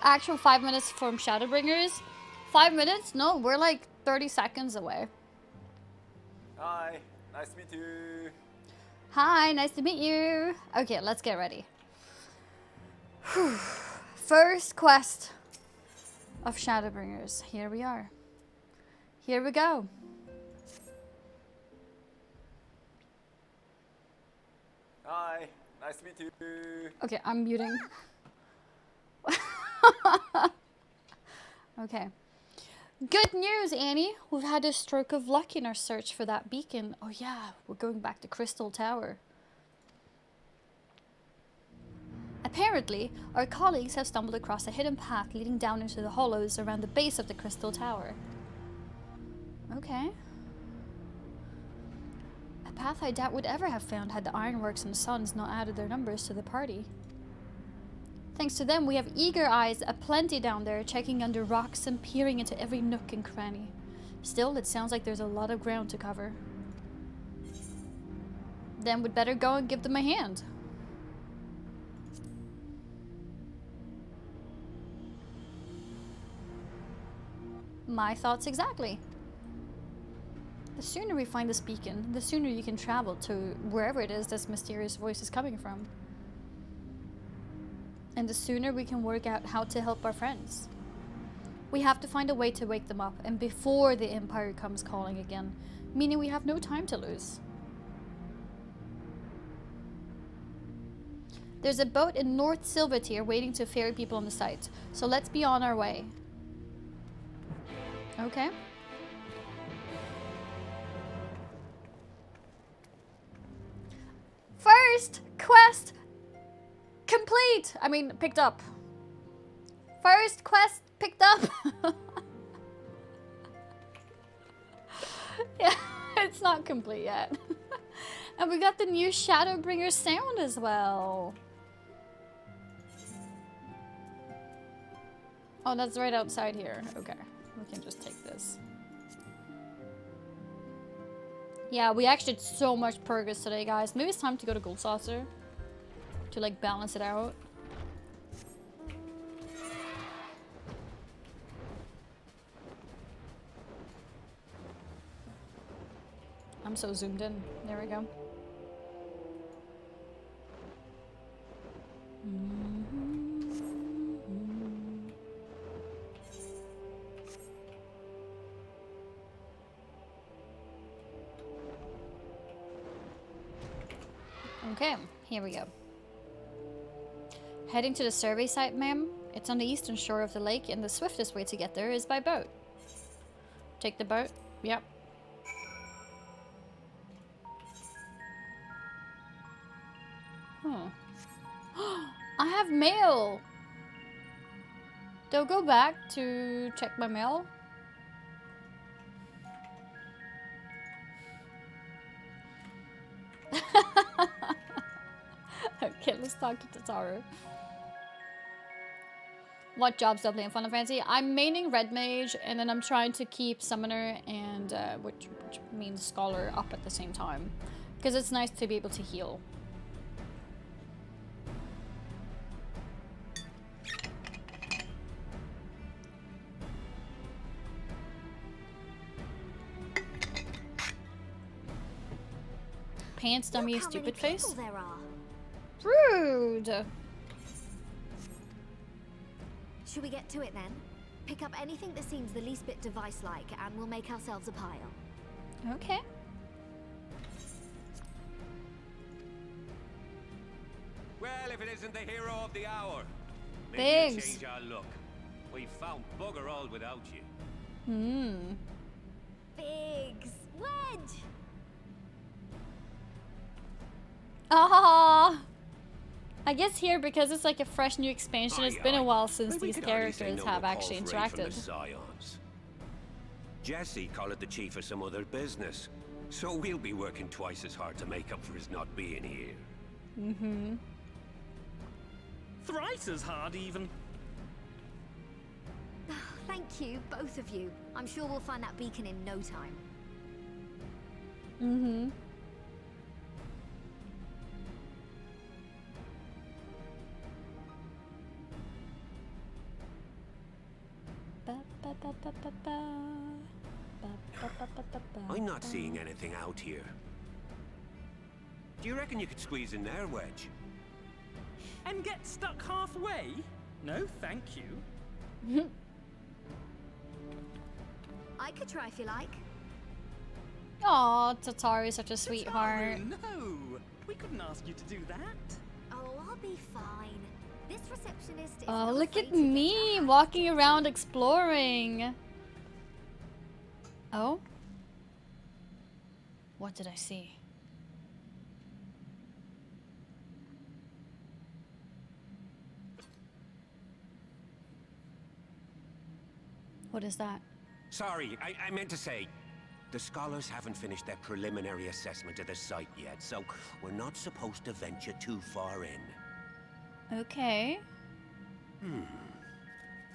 actual 5 minutes from Shadowbringers. 5 minutes? No, we're like 30 seconds away. Hi, nice to meet you. Hi, nice to meet you. Okay, let's get ready. First quest of Shadowbringers. Here we are. Here we go. Hi, nice to meet you. Okay, I'm muting. Okay. Good news, Annie. We've had a stroke of luck in our search for that beacon. Oh yeah, we're going back to Crystal Tower. Apparently, our colleagues have stumbled across a hidden path leading down into the hollows around the base of the Crystal Tower. Okay. A path I doubt would ever have found had the Ironworks and Scions not added their numbers to the party. Thanks to them, we have eager eyes aplenty down there, checking under rocks and peering into every nook and cranny. Still, it sounds like there's a lot of ground to cover. Then we'd better go and give them a hand. My thoughts exactly. The sooner we find this beacon, the sooner you can travel to wherever it is this mysterious voice is coming from. And the sooner we can work out how to help our friends. We have to find a way to wake them up, and before the Empire comes calling again, meaning we have no time to lose. There's a boat in North Silvertier waiting to ferry people on the site, so let's be on our way. Okay. First quest complete! I mean, picked up. First quest picked up! Yeah, it's not complete yet. And we got the new Shadowbringers sound as well. Oh, that's right outside here. Okay, we can just take this. Yeah, we actually did so much progress today, guys. Maybe it's time to go to Gold Saucer to like balance it out. I'm so zoomed in. There we go. Okay, here we go. Heading to the survey site, ma'am. It's on the eastern shore of the lake, and the swiftest way to get there is by boat. Take the boat. Yep. I have mail! Do I go back to check my mail? Okay, let's talk to Tataru. What jobs do I play in Final Fantasy? I'm maining Red Mage, and then I'm trying to keep Summoner and, which means Scholar, up at the same time. Because it's nice to be able to heal. Pants dummy, stupid face. There are. Rude! Should we get to it then? Pick up anything that seems the least bit device-like, and we'll make ourselves a pile. Okay. Well, if it isn't the hero of the hour. Maybe Biggs. change our look. We found bugger all without you. Biggs! Wedge! Ah, I guess here, because it's like a fresh new expansion, it's been a Aye, while since but we these could hardly say characters no have to actually Paul's raid from the interacted. Scions. Jesse called it the chief of some other business, so we'll be working twice as hard to make up for his not being here. Thrice as hard, even. Thank you, both of you. I'm sure we'll find that beacon in no time. I'm not seeing anything out here. Do you reckon you could squeeze in there, Wedge? And get stuck halfway? No, thank you. I could try if you like. Aw, Tataru is such a sweetheart. Tataru, no! We couldn't ask you to do that. Oh, I'll be fine. This receptionist is Oh, not look afraid at to get me her walking around exploring. Oh? What did I see? What is that? Sorry, I meant to say, the scholars haven't finished their preliminary assessment of the site yet, so we're not supposed to venture too far in. Okay.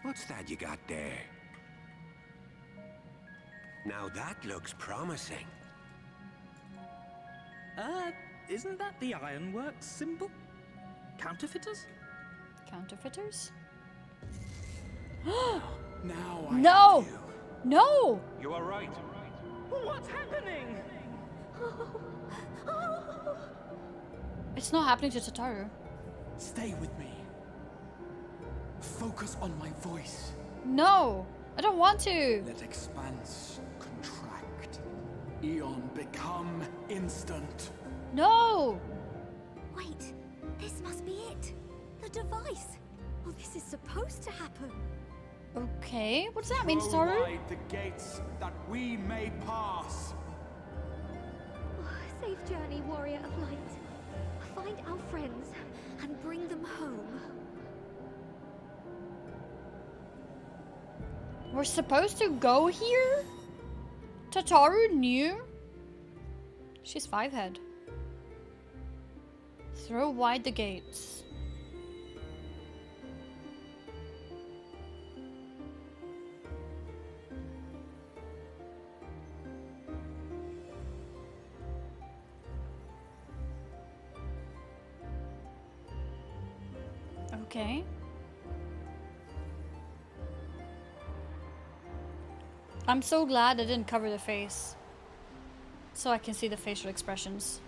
What's that you got there? Now that looks promising. Isn't that the ironworks symbol? Counterfeiters? Counterfeiters? Now I No! have you. No! You are right. What's happening? It's not happening to Tataru. Stay with me. Focus on my voice. No! I don't want to! Let expanse contract. Eon become instant. No! Wait, this must be it. The device. Well, this is supposed to happen. Okay, what does that mean, Tataru? Provide the gates that we may pass. Oh, safe journey, warrior of light. Find our friends and bring them home. We're supposed to go here? Tataru knew? She's 5-head. Throw wide the gates. Okay. I'm so glad I didn't cover the face. So I can see the facial expressions.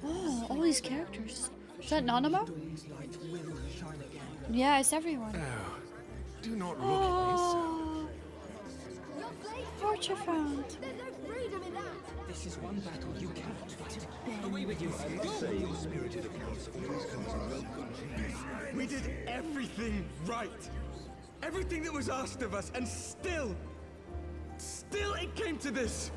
Oh, all these characters. Is that Nanamo? Yeah, it's everyone. Oh, do not look Oh, torture found. There's no freedom in that. This is one battle you cannot fight. We did everything right. Everything that was asked of us, and still it came to this.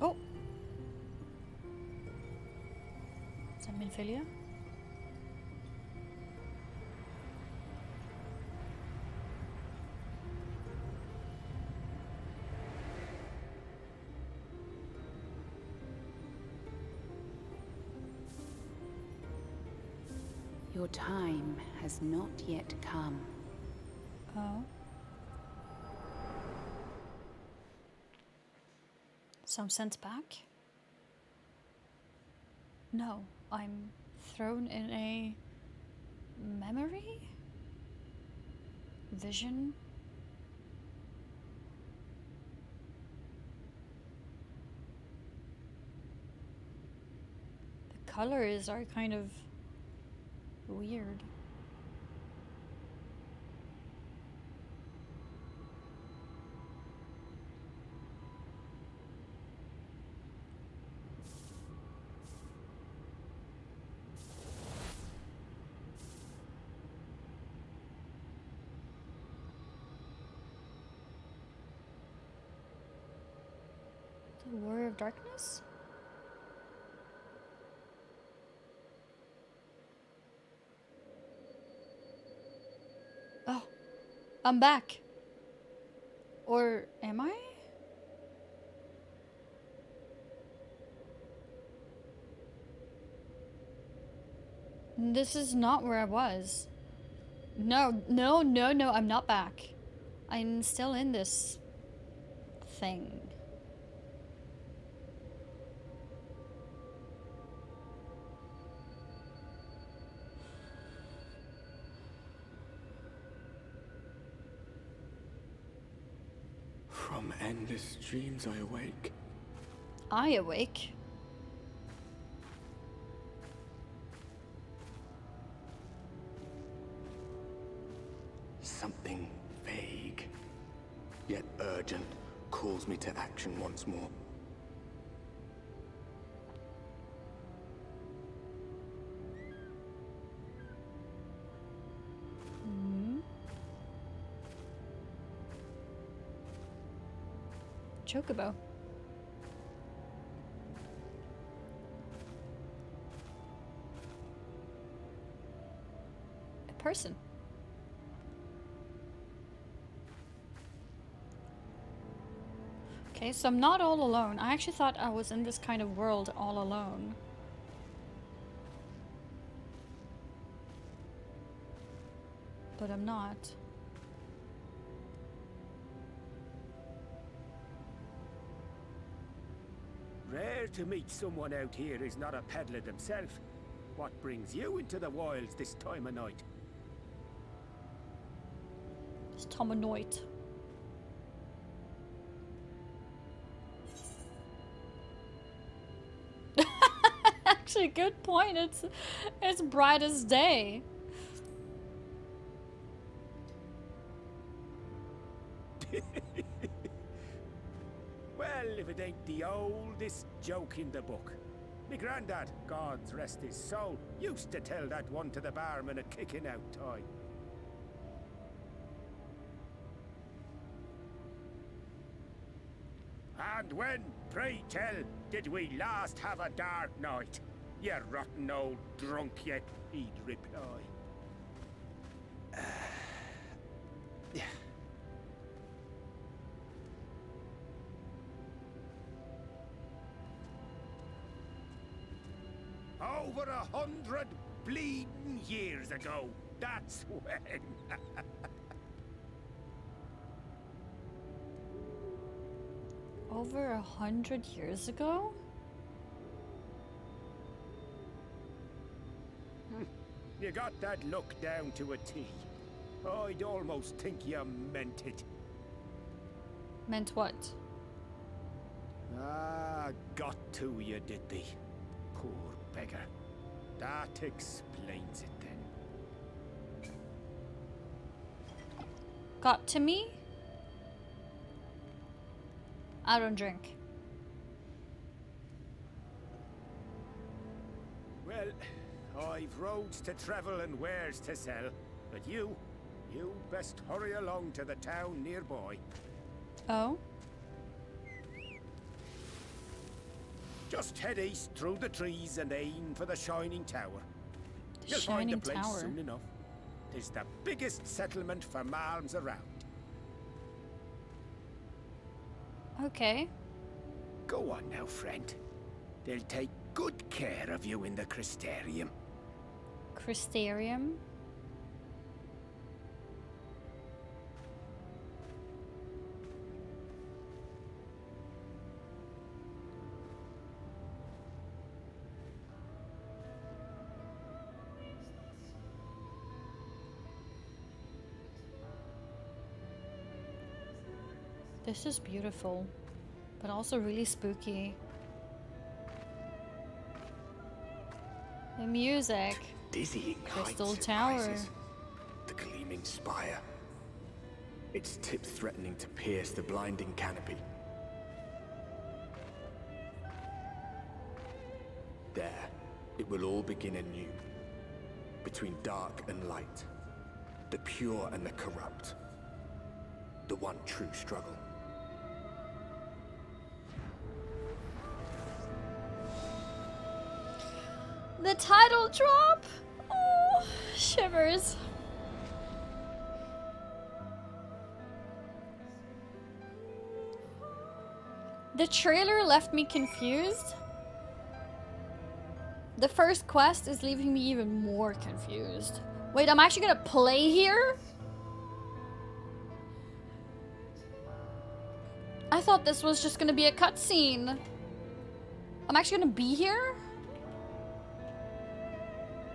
Oh. Is that Minfilia? Your time has not yet come. Oh. So I'm sent back? No, I'm thrown in a memory? Vision? The colors are kind of weird. The Warrior of Darkness? Oh, I'm back. Or am I? This is not where I was. No, I'm not back. I'm still in this thing. From endless dreams I awake. I awake. Something vague, yet urgent, calls me to action once more. Chocobo. A person. Okay, so I'm not all alone. I actually thought I was in this kind of world all alone. But I'm not. Rare to meet someone out here who's not a peddler themselves. What brings you into the wilds this time of night? It's Tomanoid. Actually, good point. It's bright as day. Well, if it ain't the oldest joke in the book. Me granddad, God's rest his soul, used to tell that one to the barman at kicking out time. And when, pray tell, did we last have a dark night? You rotten old drunk yet, he'd reply. Yeah. Over 100 bleeding years ago, that's when. Over 100 years ago? You got that look down to a T. I'd almost think you meant it. Meant what? Ah, got to you, did they? Poor beggar. That explains it then. Got to me? I don't drink. Well, I've roads to travel and wares to sell, but you best hurry along to the town nearby. Oh? Just head east through the trees and aim for the Shining Tower. You'll find Shining the place Tower. soon enough. It's the biggest settlement for malms around. Okay. Go on now, friend. They'll take good care of you in the Crystarium. Crystarium? This is beautiful, but also really spooky. The music. Dizzying Crystal heights it Tower. rises. The gleaming spire. Its tip threatening to pierce the blinding canopy. There, it will all begin anew. Between dark and light. The pure and the corrupt. The one true struggle. The title drop! Oh, shivers. The trailer left me confused. The first quest is leaving me even more confused. Wait, I'm actually gonna play here? I thought this was just gonna be a cutscene. I'm actually gonna be here?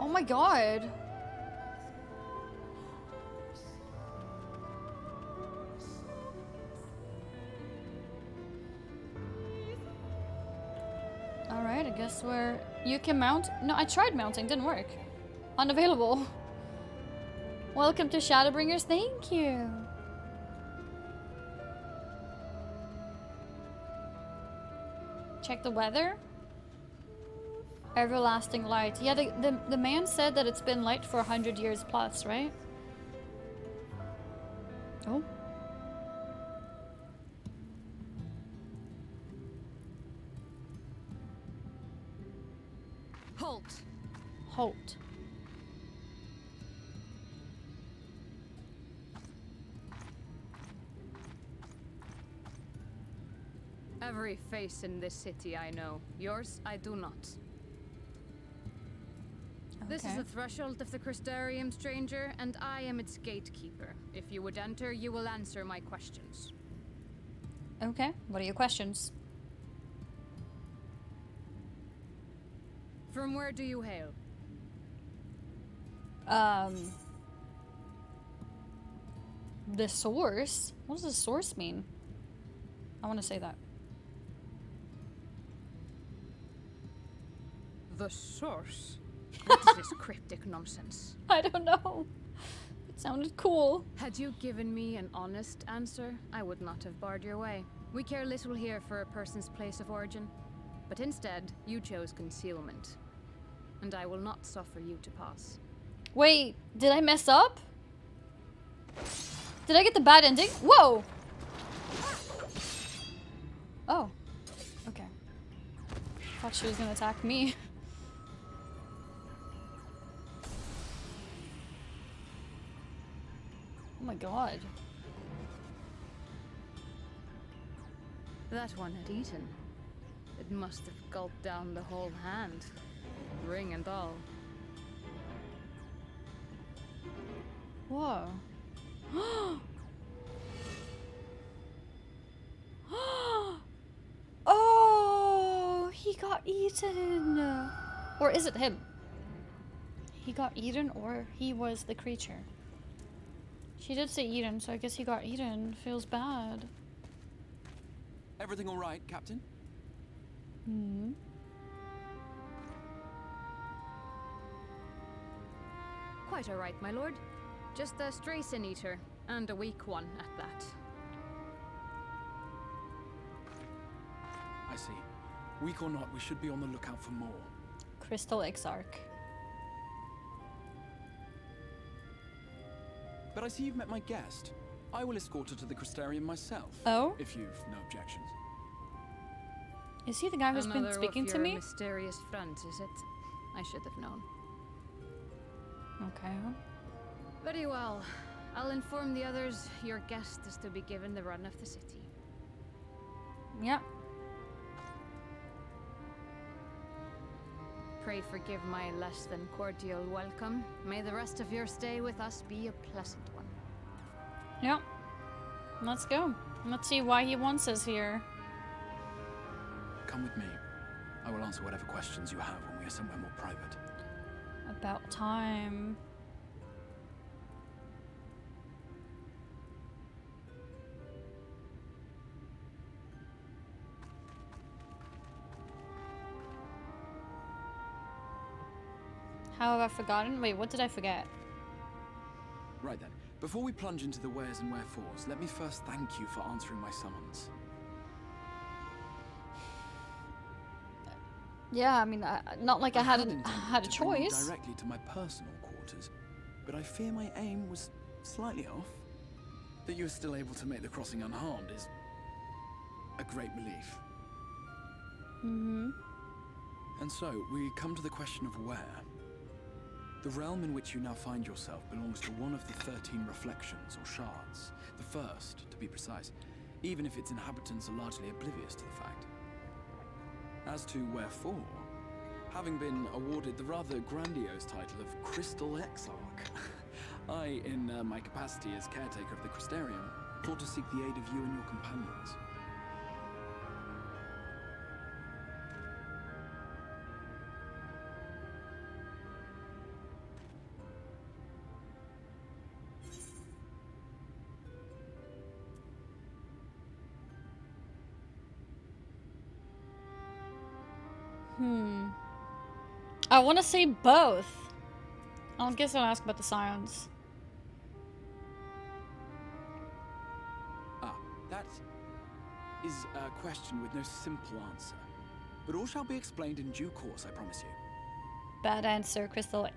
Oh my god. Alright, I guess we're... You can mount? No, I tried mounting, didn't work. Unavailable. Welcome to Shadowbringers, thank you. Check the weather. Everlasting light. Yeah, the man said that it's been light for 100 years plus, right? Oh. Halt. Halt. Every face in this city I know. Yours, I do not. This is Okay. the threshold of the Crystarium, stranger, and I am its gatekeeper. If you would enter, you will answer my questions. Okay, what are your questions? From where do you hail? The source? What does the source mean? I want to say that. The source? What is this cryptic nonsense? I don't know. It sounded cool. Had you given me an honest answer, I would not have barred your way. We care little here for a person's place of origin. But instead, you chose concealment. And I will not suffer you to pass. Wait, did I mess up? Did I get the bad ending? Whoa! Oh. Okay. Thought she was gonna attack me. Oh my god. That one had eaten. It must have gulped down the whole hand. Ring and all. Whoa. Oh, he got eaten. Or is it him? He got eaten or he was the creature? She did say eaten, so I guess he got eaten. Feels bad. Everything all right, Captain? Hmm. Quite all right, my lord. Just a stray sin eater, and a weak one at that. I see. Weak or not, we should be on the lookout for more. Crystal Exarch. But I see you've met my guest. I will escort her to the Crystarium myself. Oh? If you've no objections. Is he the guy who's been Another speaking of to your me? mysterious friends, is it? I should have known. Okay. Very well. I'll inform the others your guest is to be given the run of the city. Yeah. Pray forgive my less than cordial welcome. May the rest of your stay with us be a pleasant one. Yeah. Let's go. Let's see why he wants us here. Come with me. I will answer whatever questions you have when we are somewhere more private. About time. How have I forgotten? Wait, what did I forget? Right then. Before we plunge into the wheres and wherefores, let me first thank you for answering my summons. Yeah, I mean, not like I had intended a to bring you choice. directly to my personal quarters, but I fear my aim was slightly off. That you are still able to make the crossing unharmed is a great relief. Mm-hmm. And so, we come to the question of where. The realm in which you now find yourself belongs to one of the 13 reflections, or shards. The first, to be precise, even if its inhabitants are largely oblivious to the fact. As to wherefore, having been awarded the rather grandiose title of Crystal Exarch, I, in my capacity as caretaker of the Crystarium, thought to seek the aid of you and your companions. I want to say both. I guess I'll ask about the Scions. Ah, that is a question with no simple answer. But all shall be explained in due course, I promise you. Bad answer, Crystal.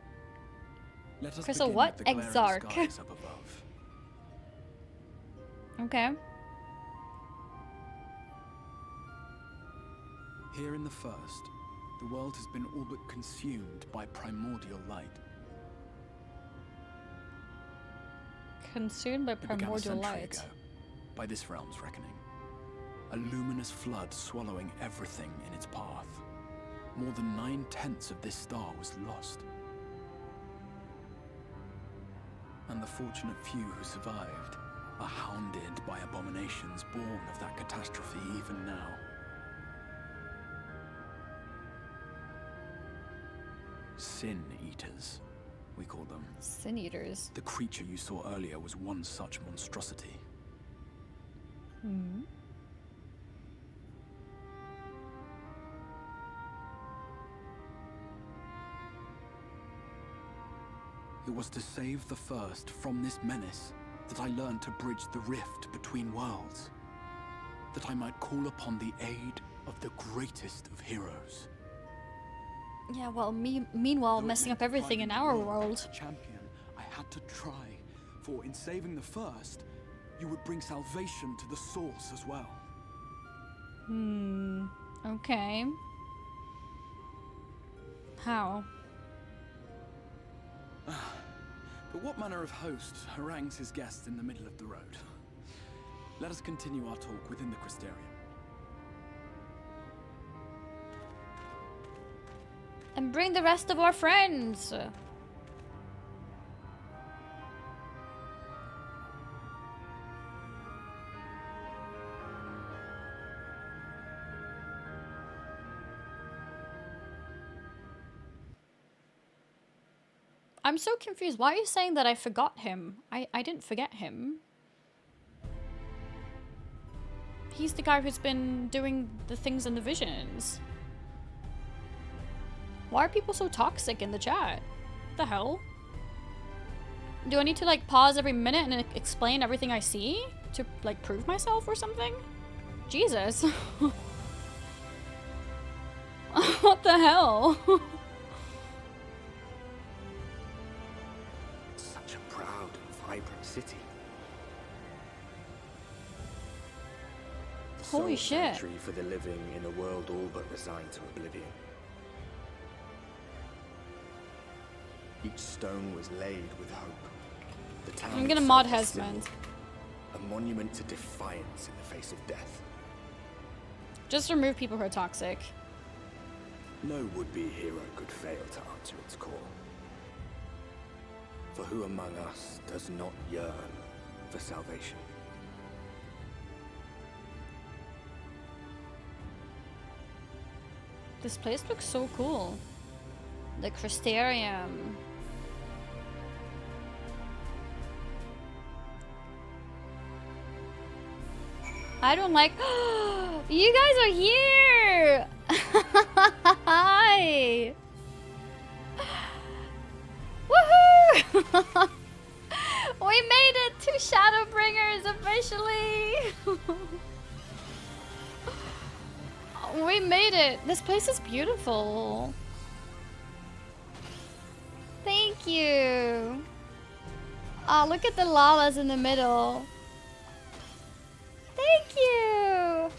Let us Crystal begin what? with the glaring Exarch. skies up above. Okay. Here in the First, the world has been all but consumed by primordial light. Consumed by It began a primordial century light. ago, by this realm's reckoning. A luminous flood swallowing everything in its path. More than 9/10 of this star was lost. And the fortunate few who survived are hounded by abominations born of that catastrophe even now. Sin Eaters, we call them. Sin Eaters. The creature you saw earlier was one such monstrosity. It was to save the First from this menace that I learned to bridge the rift between worlds. That I might call upon the aid of the greatest of heroes. Yeah, well, meanwhile, Though it messing meant up everything in depriving our the world. as a champion, I had to try, for in saving the First, you would bring salvation to the source as well. Okay. How? But what manner of host harangues his guests in the middle of the road? Let us continue our talk within the Crystarium. And bring the rest of our friends. I'm so confused. Why are you saying that I forgot him? I didn't forget him. He's the guy who's been doing the things in the visions. Why are people so toxic in the chat? What the hell? Do I need to like pause every minute and explain everything I see to like prove myself or something? Jesus. What the hell? Such a proud and vibrant city. The Holy sole shit. sanctuary for the living in a world all but resigned to oblivion. Each stone was laid with hope. The town I'm gonna itself mod a Hesmond. symbol, a monument to defiance in the face of death. Just remove people who are toxic. No would-be hero could fail to answer its call. For who among us does not yearn for salvation? This place looks so cool. The Crystarium. I don't like. You guys are here! Hi! Woohoo! We made it to Shadowbringers officially! We made it! This place is beautiful. Thank you! Oh, look at the llamas in the middle. Thank you!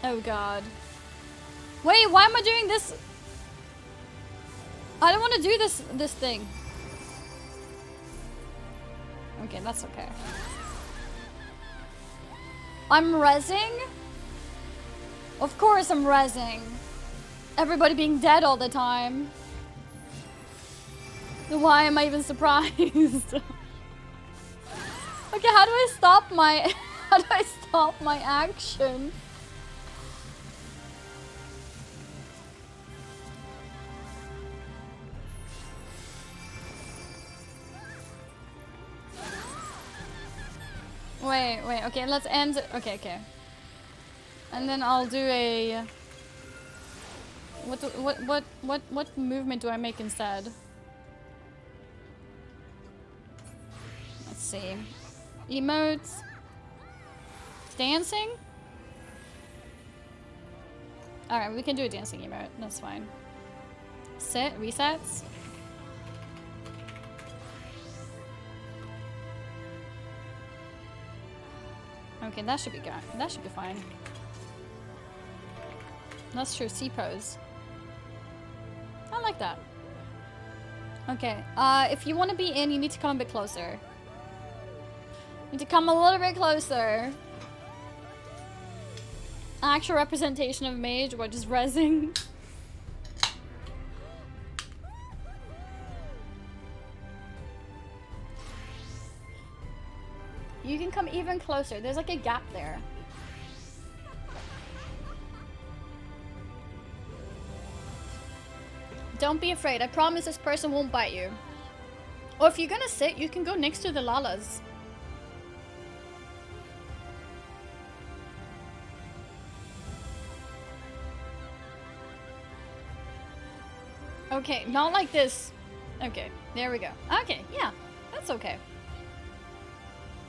Oh god. Wait, why am I doing this? I don't want to do this thing. Okay, that's okay. I'm rezzing? Of course I'm rezzing. Everybody being dead all the time. Why am I even surprised? Okay, how do I stop my action? Wait, okay, let's end. Okay. And then I'll do a... What movement do I make instead? Let's see. Emotes. Dancing? Alright, we can do a dancing emote. That's fine. Sit, resets. Okay, that should be good. That should be fine. That's true. C pose. I like that. Okay. If you want to be in, you need to come a bit closer. You need to come a little bit closer. Actual representation of mage, or just rezzing. You can come even closer. There's like a gap there. Don't be afraid. I promise this person won't bite you. Or if you're gonna sit, you can go next to the Lalas. Okay, not like this. Okay, there we go. Okay, yeah, that's okay.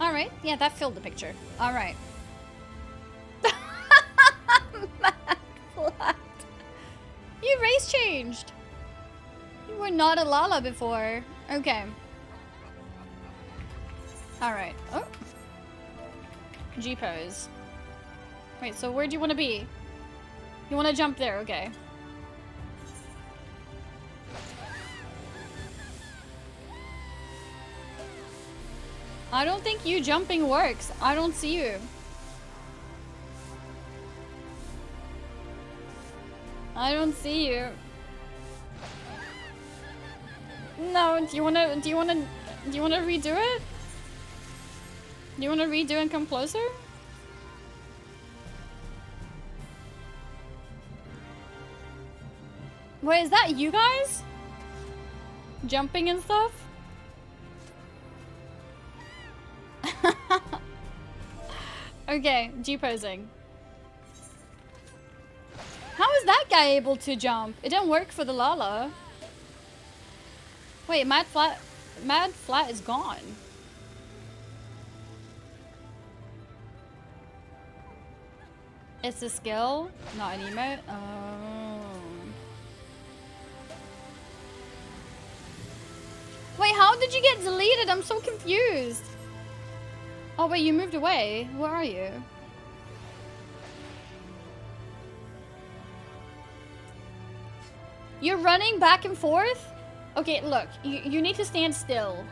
Alright, yeah, that filled the picture. Alright. You race changed. You were not a Lala before. Okay. Alright. Oh. G-pose. Wait, so where do you want to be? You want to jump there, okay. I don't think you jumping works. I don't see you. I don't see you. No, do you wanna redo it? Do you wanna redo and come closer? Wait, is that you guys? Jumping and stuff? Okay, G-posing. How is that guy able to jump? It didn't work for the Lala. Wait, Mad Flat is gone. It's a skill, not an emote. Oh. Wait, how did you get deleted? I'm so confused. Oh wait, you moved away. Where are you? You're running back and forth? Okay, look, you need to stand still.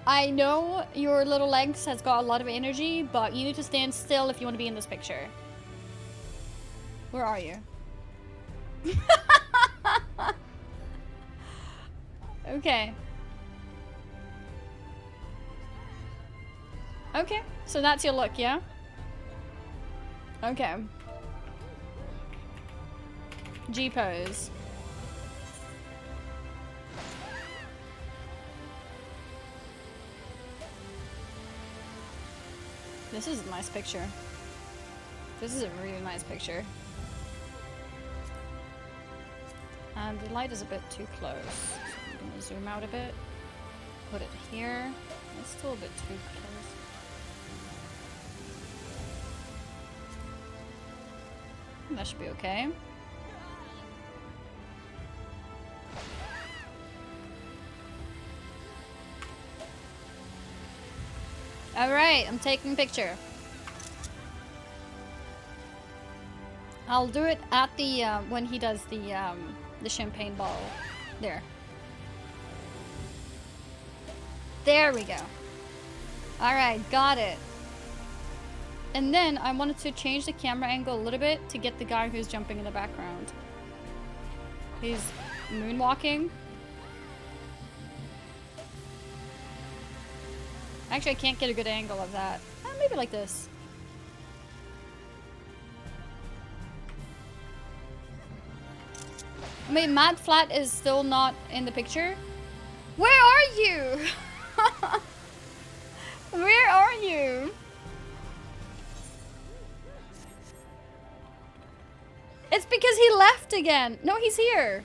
I know your little legs has got a lot of energy, but you need to stand still if you want to be in this picture. Where are you? Okay. Okay, so that's your look, yeah? Okay. G-pose. This is a nice picture. This is a really nice picture. And the light is a bit too close. So I'm gonna zoom out a bit. Put it here. It's still a bit too close. That should be okay. Alright, I'm taking a picture. I'll do it at the, when he does the champagne bottle. There. There we go. Alright, got it. And then I wanted to change the camera angle a little bit to get the guy who's jumping in the background. He's moonwalking. Actually, I can't get a good angle of that. Maybe like this. Wait, Mad Flat is still not in the picture? Where are you? Where are you? It's because he left again. No, he's here.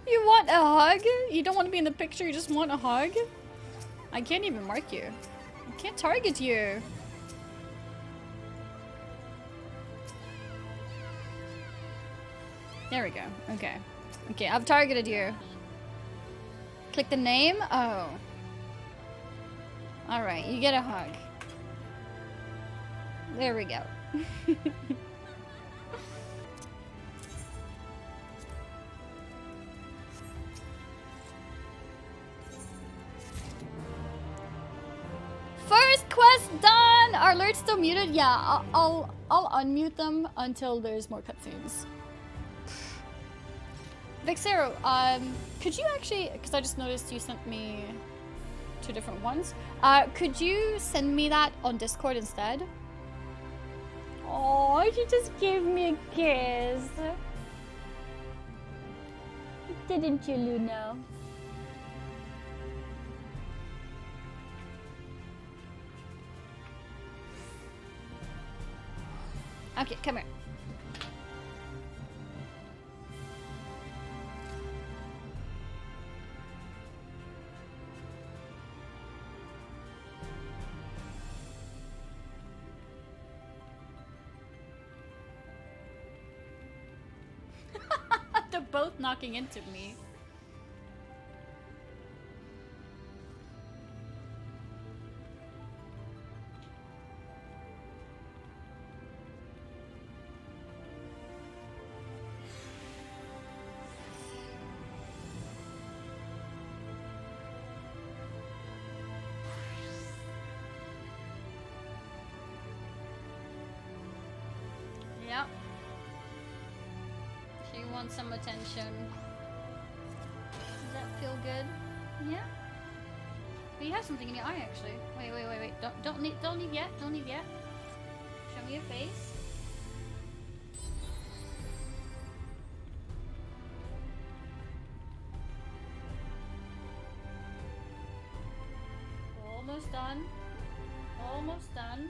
You want a hug? You don't want to be in the picture, you just want a hug? I can't even mark you. I can't target you. There we go. Okay. Okay, I've targeted you. Click the name? Oh. Alright, you get a hug. There we go. First quest done! Are alerts still muted? Yeah, I'll unmute them until there's more cutscenes. Vixero, could you actually, because I just noticed you sent me 2 different ones. Could you send me that on Discord instead? Oh, she just gave me a kiss. Didn't you, Luna? Okay, come here. They're both knocking into me. Yep. She wants some attention. Does that feel good? Yeah. But you have something in your eye, actually. Wait. Don't leave yet. Don't leave yet. Show me your face. Almost done. Almost done.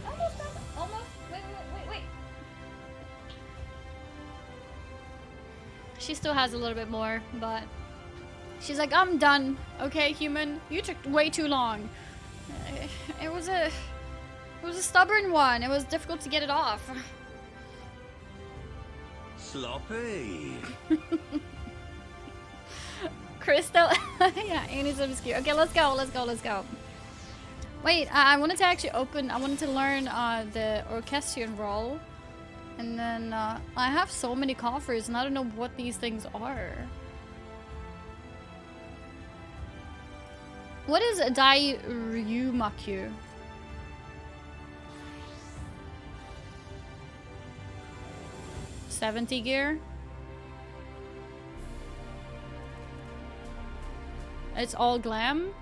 Almost done. Almost. Wait. She still has a little bit more, but she's like, I'm done. Okay, human. You took way too long. It was a stubborn one. It was difficult to get it off. Sloppy. Crystal. Yeah, Annie's MSQ. Okay, let's go. Wait, I wanted to actually I wanted to learn the Orchestrion role. And then I have so many coffers and I don't know what these things are. What is a Dai Ryumakyu? $70 gear? It's all glam?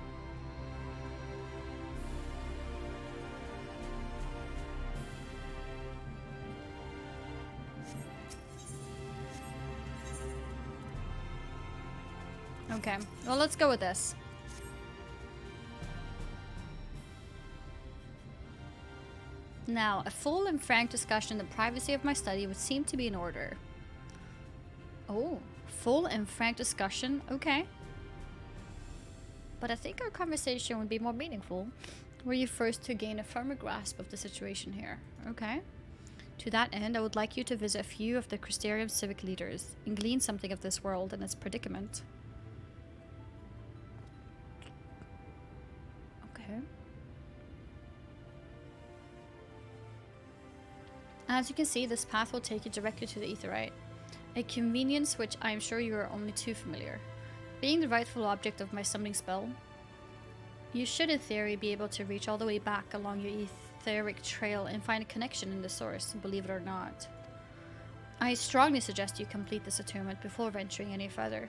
Okay, well, let's go with this. Now, a full and frank discussion in the privacy of my study would seem to be in order. Oh, full and frank discussion? Okay. But I think our conversation would be more meaningful were you first to gain a firmer grasp of the situation here. Okay. To that end, I would like you to visit a few of the Crystarium civic leaders and glean something of this world and its predicament. Okay. As you can see, this path will take you directly to the Aetheryte, a convenience which I am sure you are only too familiar. Being the rightful object of my summoning spell, you should in theory be able to reach all the way back along your etheric trail and find a connection in the source, believe it or not. I strongly suggest you complete this attunement before venturing any further.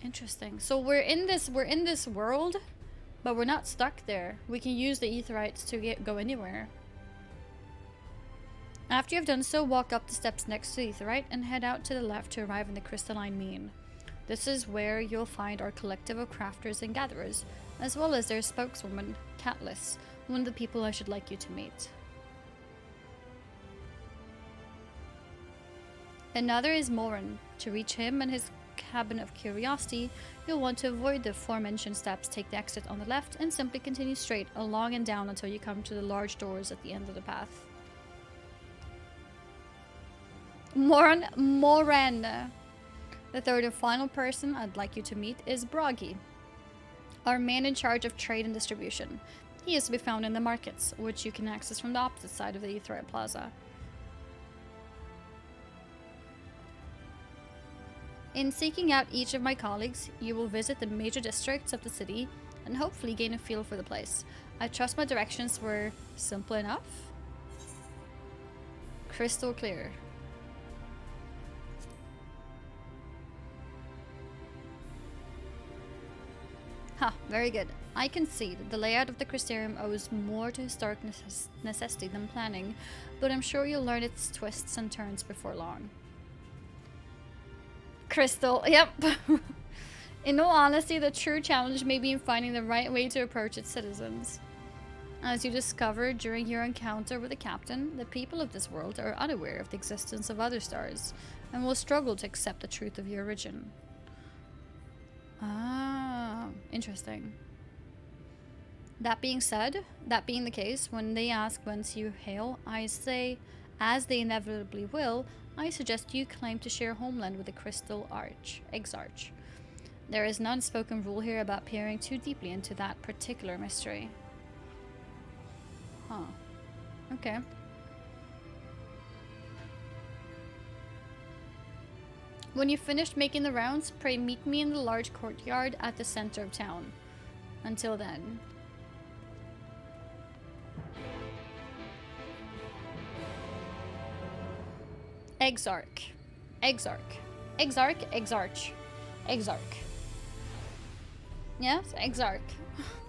Interesting. So we're in this world, but we're not stuck there. We can use the aetherites to go anywhere. After you've done so, walk up the steps next to the aetherite and head out to the left to arrive in the crystalline mean. This is where you'll find our collective of crafters and gatherers, as well as their spokeswoman, Catelys, one of the people I should like you to meet. Another is Morin. To reach him and his cabin of curiosity, you'll want to avoid the aforementioned steps, take the exit on the left, and simply continue straight along and down until you come to the large doors at the end of the path. Morin. The third and final person I'd like you to meet is Bragi, our man in charge of trade and distribution. He is to be found in the markets, which you can access from the opposite side of the Aetherite Plaza. In seeking out each of my colleagues, you will visit the major districts of the city and hopefully gain a feel for the place. I trust my directions were simple enough. Crystal clear. Ha, very good. I concede the layout of the Crystarium owes more to historic necessity than planning, but I'm sure you'll learn its twists and turns before long. Crystal, yep. In all honesty, the true challenge may be in finding the right way to approach its citizens. As you discovered during your encounter with the captain, the people of this world are unaware of the existence of other stars, and will struggle to accept the truth of your origin. Ah, interesting. That being said, that being the case, when they ask whence you hail, I say, as they inevitably will, I suggest you claim to share homeland with the Crystal Exarch. There is no unspoken rule here about peering too deeply into that particular mystery. Huh. Okay. When you've finished making the rounds, pray meet me in the large courtyard at the center of town. Until then. Exarch. Yes, Exarch.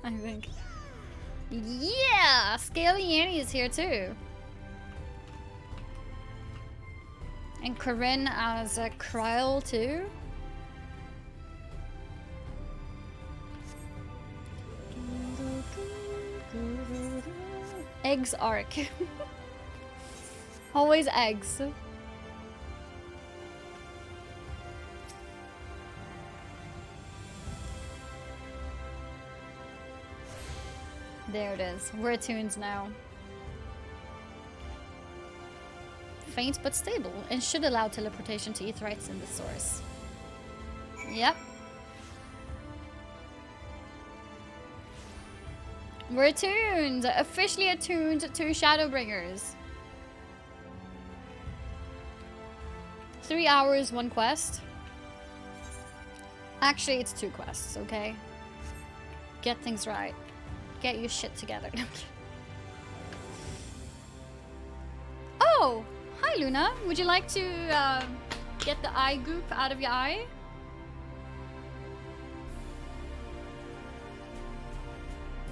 I think. Yeah! Scaly Annie is here too. And Corinne as a Kryl too. Exarch. Always eggs. There it is. We're attuned now. Faint but stable, and should allow teleportation to aetherites in the source. Yep. We're attuned! Officially attuned to Shadowbringers. 3 hours, 1 quest. Actually, it's 2 quests, okay? Get things right. Get your shit together. Oh! Hi, Luna. Would you like to get the eye goop out of your eye?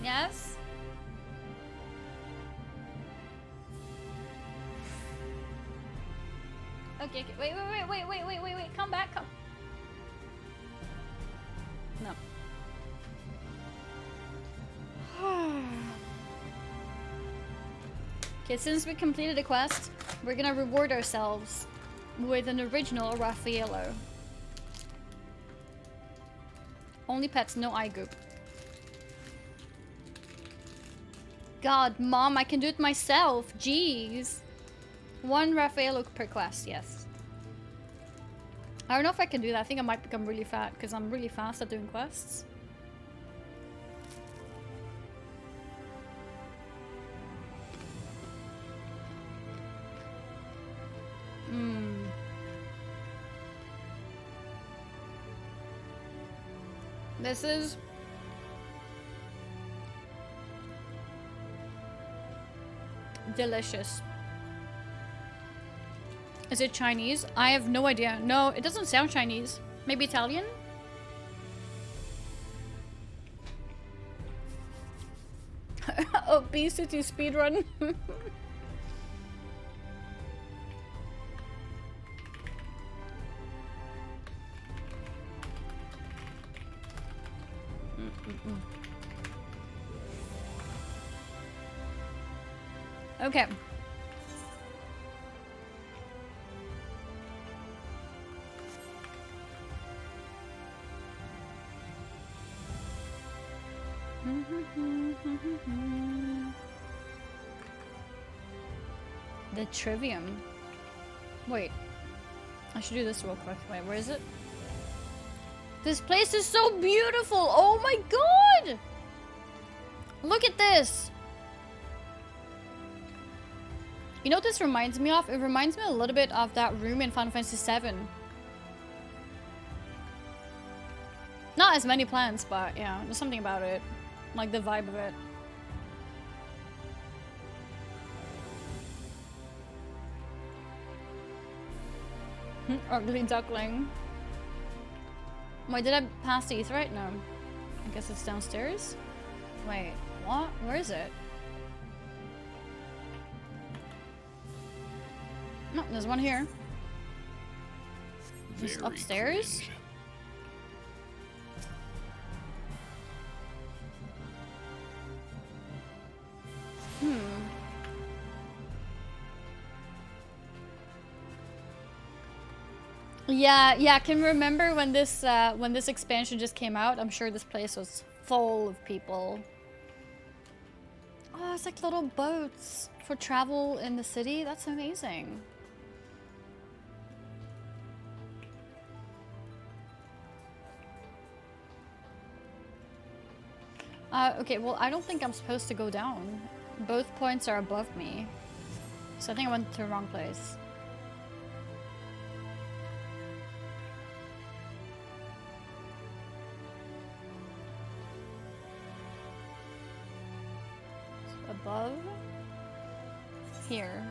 Yes? Okay, wait. Come back, come. No. Okay, since we completed the quest, we're gonna reward ourselves with an original Raffaello. Only pets, no eye goop. God, Mom, I can do it myself. Jeez. 1 Raffaello per quest, yes. I don't know if I can do that. I think I might become really fat because I'm really fast at doing quests. This is delicious. Is it Chinese? I have no idea. No, it doesn't sound Chinese. Maybe Italian? Obesity speedrun. Okay. The Trivium. Wait. I should do this real quick. Wait, where is it? This place is so beautiful! Oh my god! Look at this! You know what this reminds me of? It reminds me a little bit of that room in Final Fantasy VII. Not as many plants, but yeah, there's something about it. Like the vibe of it. Ugly duckling. Wait, did I pass the Aetheryte? No. I guess it's downstairs? Wait, what? Where is it? No, there's one here. It's upstairs? Cringe. Yeah, I can remember when this expansion just came out. I'm sure this place was full of people. Oh, it's like little boats for travel in the city. That's amazing. Okay, well, I don't think I'm supposed to go down. Both points are above me. So I think I went to the wrong place. Above? Here.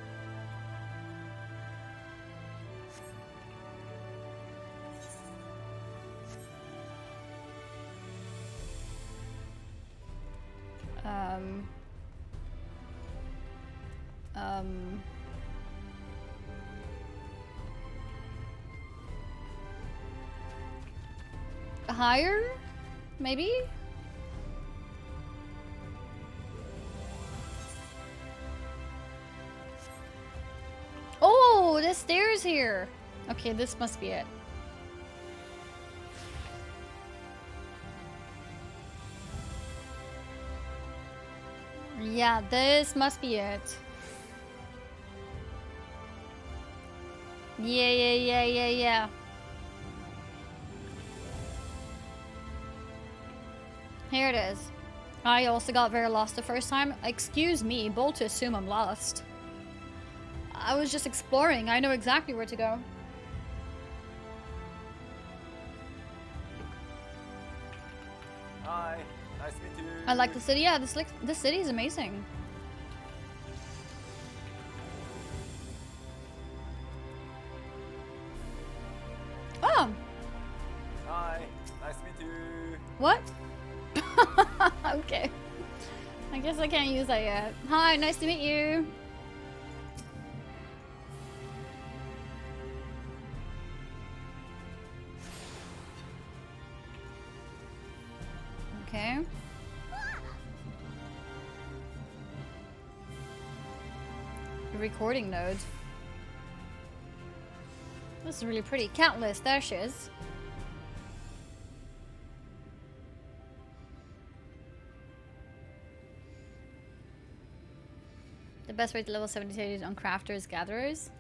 Higher? Maybe? Oh, the stairs here. Okay, this must be it. Yeah, this must be it. Yeah. Here it is. I also got very lost the first time. Excuse me, bold to assume I'm lost. I was just exploring. I know exactly where to go. Hi, nice to meet you. I like the city. Yeah, this city is amazing. Oh. Hi, nice to meet you. What? Okay. I guess I can't use that yet. Hi, nice to meet you. Okay. The recording node. This is really pretty. Countless. There she is. The best way to level 70 on crafters, gatherers.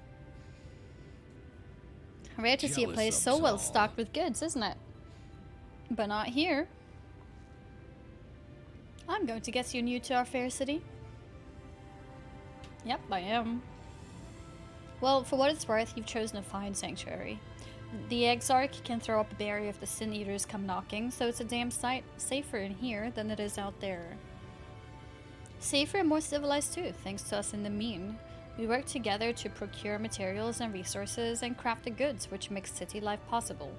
Rare to see a place so well stocked with goods, isn't it? But not here. I'm going to guess you're new to our fair city. Yep, I am. Well, for what it's worth, you've chosen a fine sanctuary. The Exarch can throw up a barrier if the Sin Eaters come knocking, so it's a damn sight safer in here than it is out there. Safer and more civilized too, thanks to us in the mean. We work together to procure materials and resources and craft the goods which makes city life possible.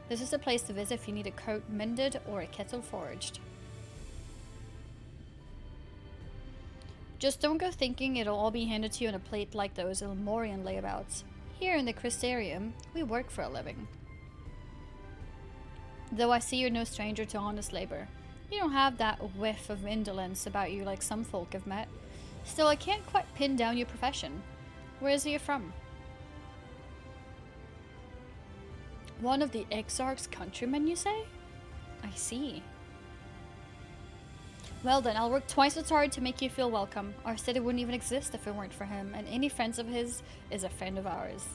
This is the place to visit if you need a coat mended or a kettle forged. Just don't go thinking it'll all be handed to you on a plate like those Elmorian layabouts. Here in the Crystarium, we work for a living. Though I see you're no stranger to honest labor. You don't have that whiff of indolence about you like some folk I've met. Still, I can't quite pin down your profession. Where is it you're from? One of the Exarch's countrymen, you say? I see. Well then, I'll work twice as hard to make you feel welcome. Our city wouldn't even exist if it weren't for him, and any friends of his is a friend of ours.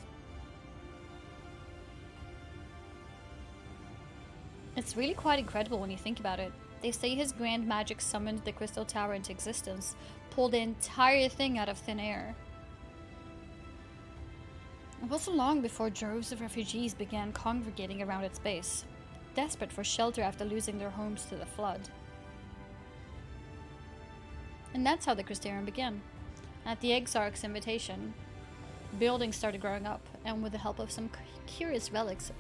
It's really quite incredible when you think about it. They say his grand magic summoned the Crystal Tower into existence, pulled the entire thing out of thin air. It wasn't long before droves of refugees began congregating around its base, desperate for shelter after losing their homes to the flood. And that's how the Crystarium began. At the Exarch's invitation, buildings started growing up, and with the help of some curious relics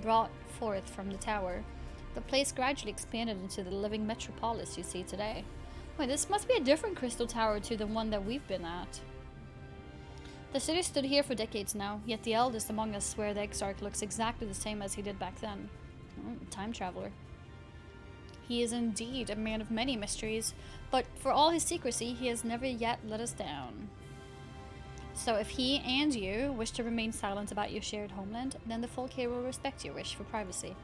brought forth from the tower, the place gradually expanded into the living metropolis you see today. Wait, this must be a different crystal tower to the one that we've been at. The city stood here for decades now, yet the eldest among us swear the Exarch looks exactly the same as he did back then. Time traveler. He is indeed a man of many mysteries, but for all his secrecy, he has never yet let us down. So if he and you wish to remain silent about your shared homeland, then the folk here will respect your wish for privacy.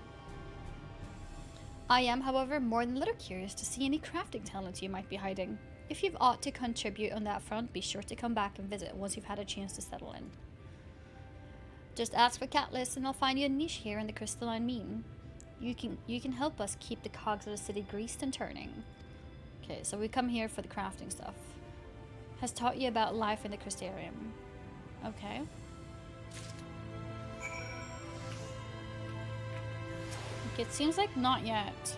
I am, however, more than a little curious to see any crafting talent you might be hiding. If you've aught to contribute on that front, be sure to come back and visit once you've had a chance to settle in. Just ask for Catalyst and I'll find you a niche here in the crystalline mean. You can help us keep the cogs of the city greased and turning. Okay, so we come here for the crafting stuff. Has taught you about life in the Crystarium. Okay. Okay, it seems like not yet.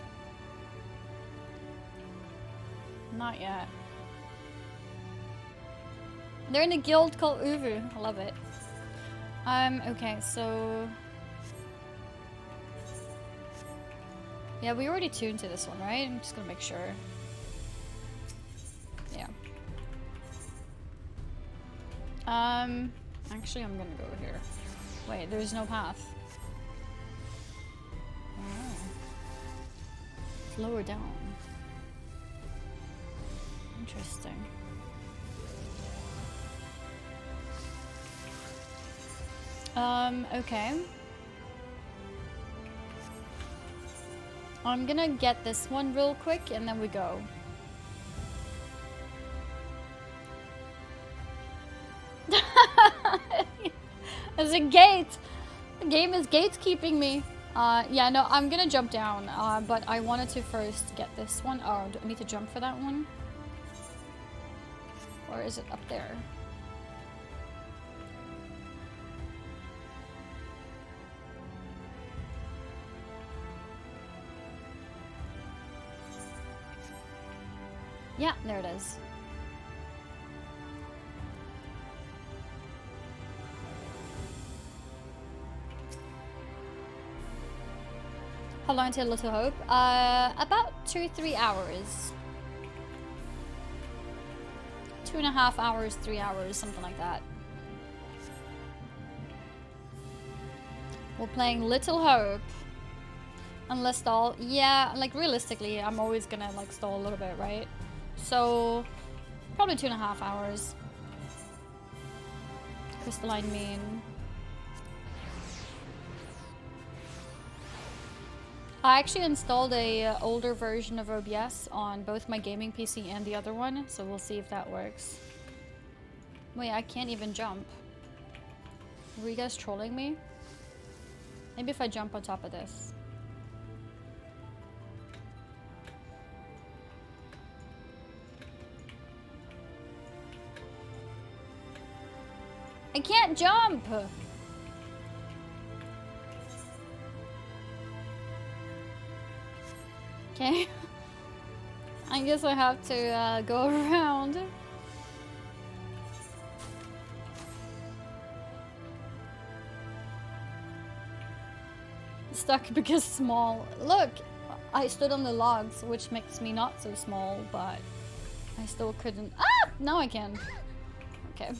Not yet. They're in a guild called Uvu. I love it. Okay, so... yeah, we already tuned to this one, right? I'm just gonna make sure. Yeah. Actually, I'm gonna go here. Wait, there's no path. Oh. It's lower down. Interesting. Okay. I'm gonna get this one real quick and then we go. There's a gate! The game is gatekeeping me. Yeah, no, I'm gonna jump down, but I wanted to first get this one. Oh, do I need to jump for that one? Or is it up there? Yeah, there it is. How long till Little Hope? About 2-3 hours. 2.5 hours, 3 hours, something like that. We're playing Little Hope. Unless stall. Yeah, like realistically, I'm always gonna like stall a little bit, right? So, probably 2.5 hours. Crystalline mean. I actually installed a older version of OBS on both my gaming PC and the other one, so we'll see if that works. Wait, I can't even jump. Were you guys trolling me? Maybe if I jump on top of this. I can't jump! Okay. I guess I have to go around. Stuck because small. Look! I stood on the logs, which makes me not so small, but I still couldn't. Ah! Now I can. Okay.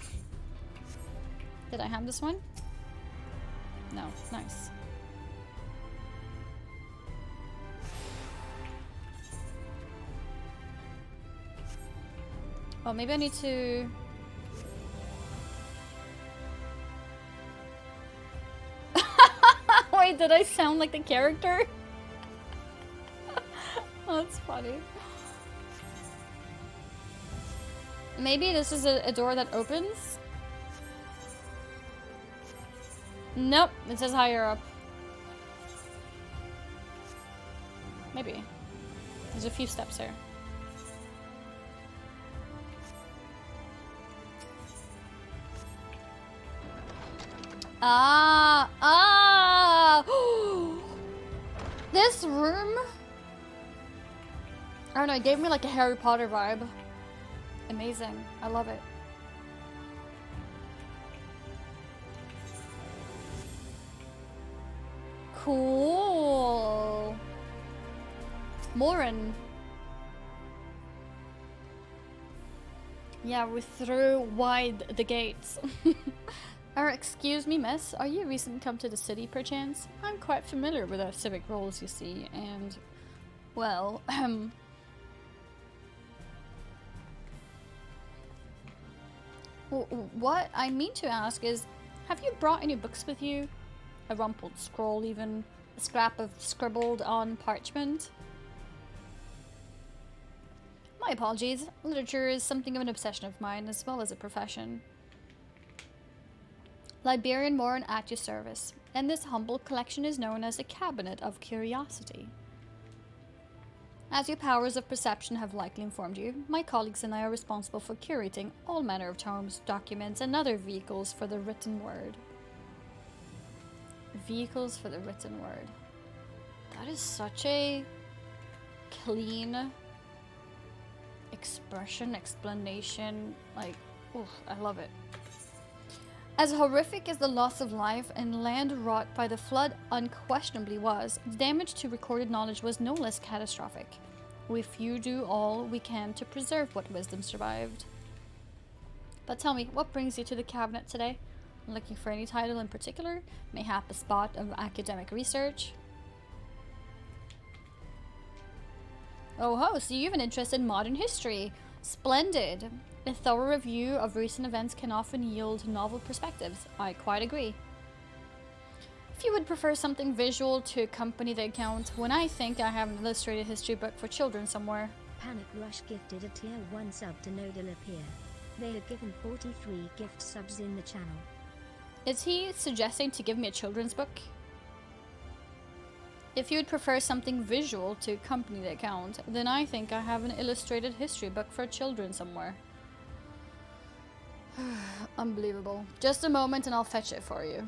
Did I have this one? No. Nice. Oh, maybe I need to... Wait, did I sound like the character? Oh, that's funny. Maybe this is a door that opens? Nope, it says higher up. Maybe. There's a few steps here. This room? I don't know, it gave me like a Harry Potter vibe. Amazing. I love it. Cool. Morin. Yeah, we threw wide the gates. Excuse me, miss. Are you recently come to the city, perchance? I'm quite familiar with our civic roles, you see, and... well, what I mean to ask is, have you brought any books with you? A rumpled scroll, even? A scrap of scribbled on parchment? My apologies. Literature is something of an obsession of mine, as well as a profession. Liberian Morin at your service, and this humble collection is known as a Cabinet of Curiosity. As your powers of perception have likely informed you, my colleagues and I are responsible for curating all manner of tomes, documents, and other vehicles for the written word. Vehicles for the written word. That is such a clean expression, explanation, like, oof, I love it. As horrific as the loss of life and land wrought by the flood unquestionably was, the damage to recorded knowledge was no less catastrophic. We few do all we can to preserve what wisdom survived. But tell me, what brings you to the cabinet today? Looking for any title in particular? Mayhap a spot of academic research? Oh ho, so you have an interest in modern history. Splendid. A thorough review of recent events can often yield novel perspectives. I quite agree. If you would prefer something visual to accompany the account, when I think I have an illustrated history book for children somewhere. Panic Rush gifted a tier 1 sub to Nodal Appear. They have given 43 gift subs in the channel. Is he suggesting to give me a children's book? If you would prefer something visual to accompany the account, then I think I have an illustrated history book for children somewhere. Unbelievable. Just a moment and I'll fetch it for you.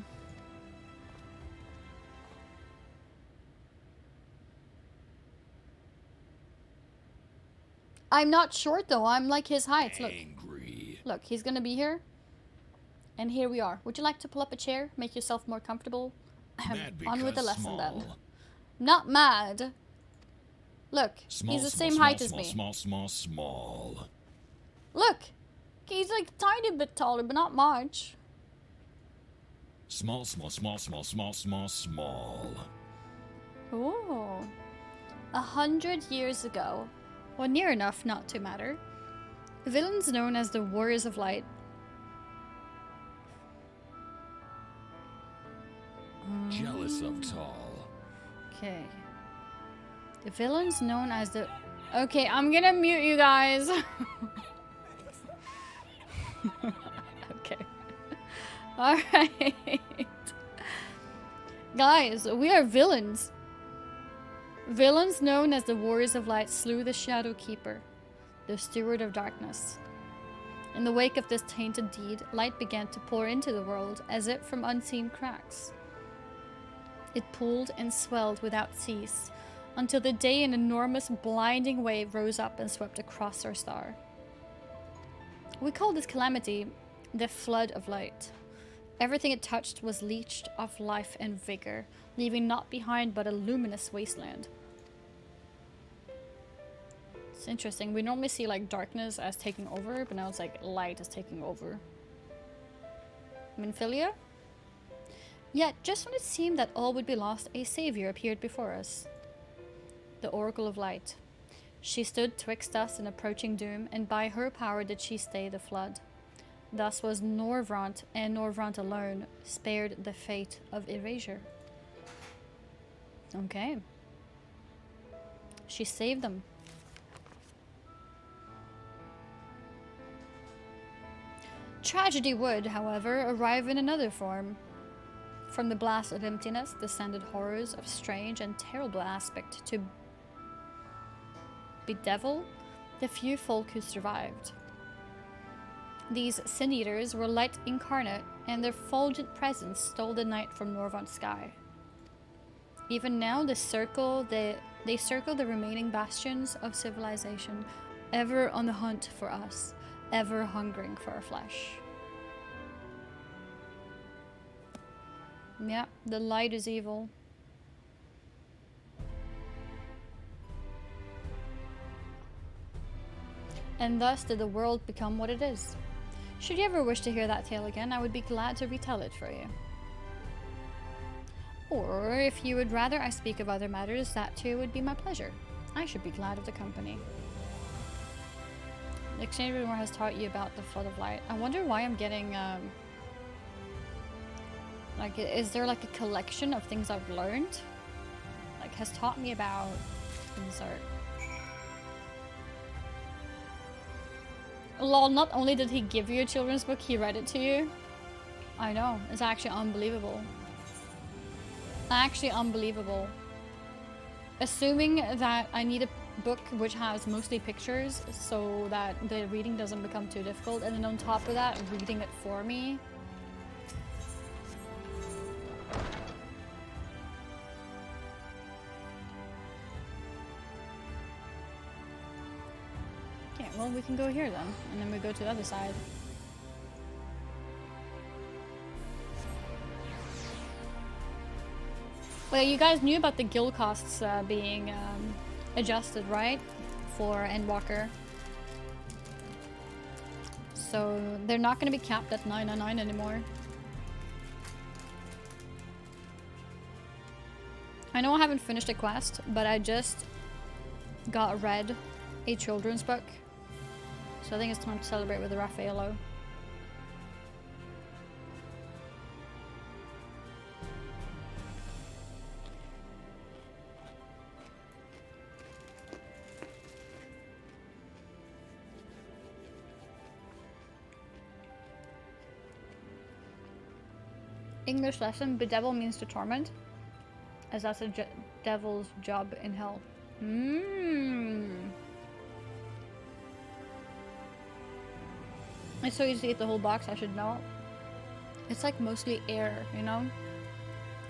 I'm not short though, I'm like his height. Look. Look, he's gonna be here. And here we are. Would you like to pull up a chair? Make yourself more comfortable? On with the lesson then. Not mad. Look, he's the same height as me. Small. Look, he's like a tiny bit taller, but not much. Small. Ooh. 100 years ago, or near enough not to matter, villains known as the Warriors of Light. Jealous of tall. Okay. The villains known as the... Okay, I'm gonna mute you guys. Okay. Alright. Guys, we are villains. Villains known as the Warriors of Light slew the Shadow Keeper, the Steward of Darkness. In the wake of this tainted deed, light began to pour into the world as if from unseen cracks. It pooled and swelled without cease, until the day an enormous blinding wave rose up and swept across our star. We call this calamity the Flood of Light. Everything it touched was leached of life and vigor, leaving naught behind but a luminous wasteland. It's interesting. We normally see like darkness as taking over, but now it's like light is taking over. Minfilia? Yet, just when it seemed that all would be lost, a savior appeared before us. The Oracle of Light. She stood twixt us and approaching doom, and by her power did she stay the flood. Thus was Norvrant, and Norvrant alone, spared the fate of erasure. Okay. She saved them. Tragedy would, however, arrive in another form. From the blast of emptiness descended horrors of strange and terrible aspect to bedevil the few folk who survived. These sin-eaters were light incarnate, and their fulgent presence stole the night from Norvrant's sky. Even now they circle the remaining bastions of civilization, ever on the hunt for us, ever hungering for our flesh. Yeah, the light is evil. And thus did the world become what it is. Should you ever wish to hear that tale again, I would be glad to retell it for you. Or if you would rather I speak of other matters, that too would be my pleasure. I should be glad of the company. The exchange rumor has taught you about the flood of light. I wonder why I'm getting, like, is there like a collection of things I've learned? Like, has taught me about insert. Lol, not only did he give you a children's book, he read it to you. I know, it's actually unbelievable. Actually unbelievable. Assuming that I need a book which has mostly pictures so that the reading doesn't become too difficult, and then on top of that, reading it for me. Okay, well, we can go here then, and then we go to the other side. Well, you guys knew about the guild costs being adjusted, right? For Endwalker. So they're not going to be capped at 999 anymore. I know I haven't finished a quest, but I just got read a children's book. So I think it's time to celebrate with the Raffaello. English lesson, bedevil means to torment, as that's a devil's job in hell. It's so easy to eat the whole box, I should know. It's like mostly air, you know?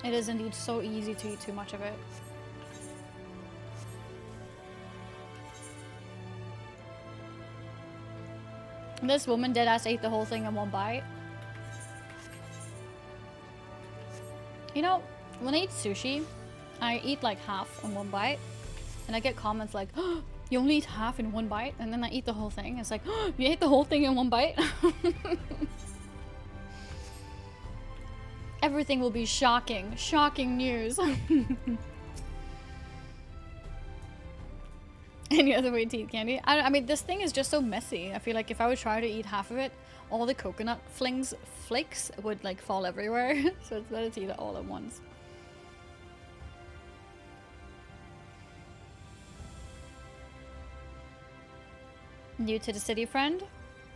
It is indeed so easy to eat too much of it. This woman deadass ate the whole thing in one bite. You know, when I eat sushi, I eat like half in one bite, and I get comments like, oh, you only eat half in one bite, and then I eat the whole thing. It's like, oh, you ate the whole thing in one bite? Everything will be shocking. Shocking news. Any other way to eat candy? I mean, this thing is just so messy. I feel like if I would try to eat half of it, all the coconut flakes would like fall everywhere. So it's better to eat it all at once. New to the city, friend?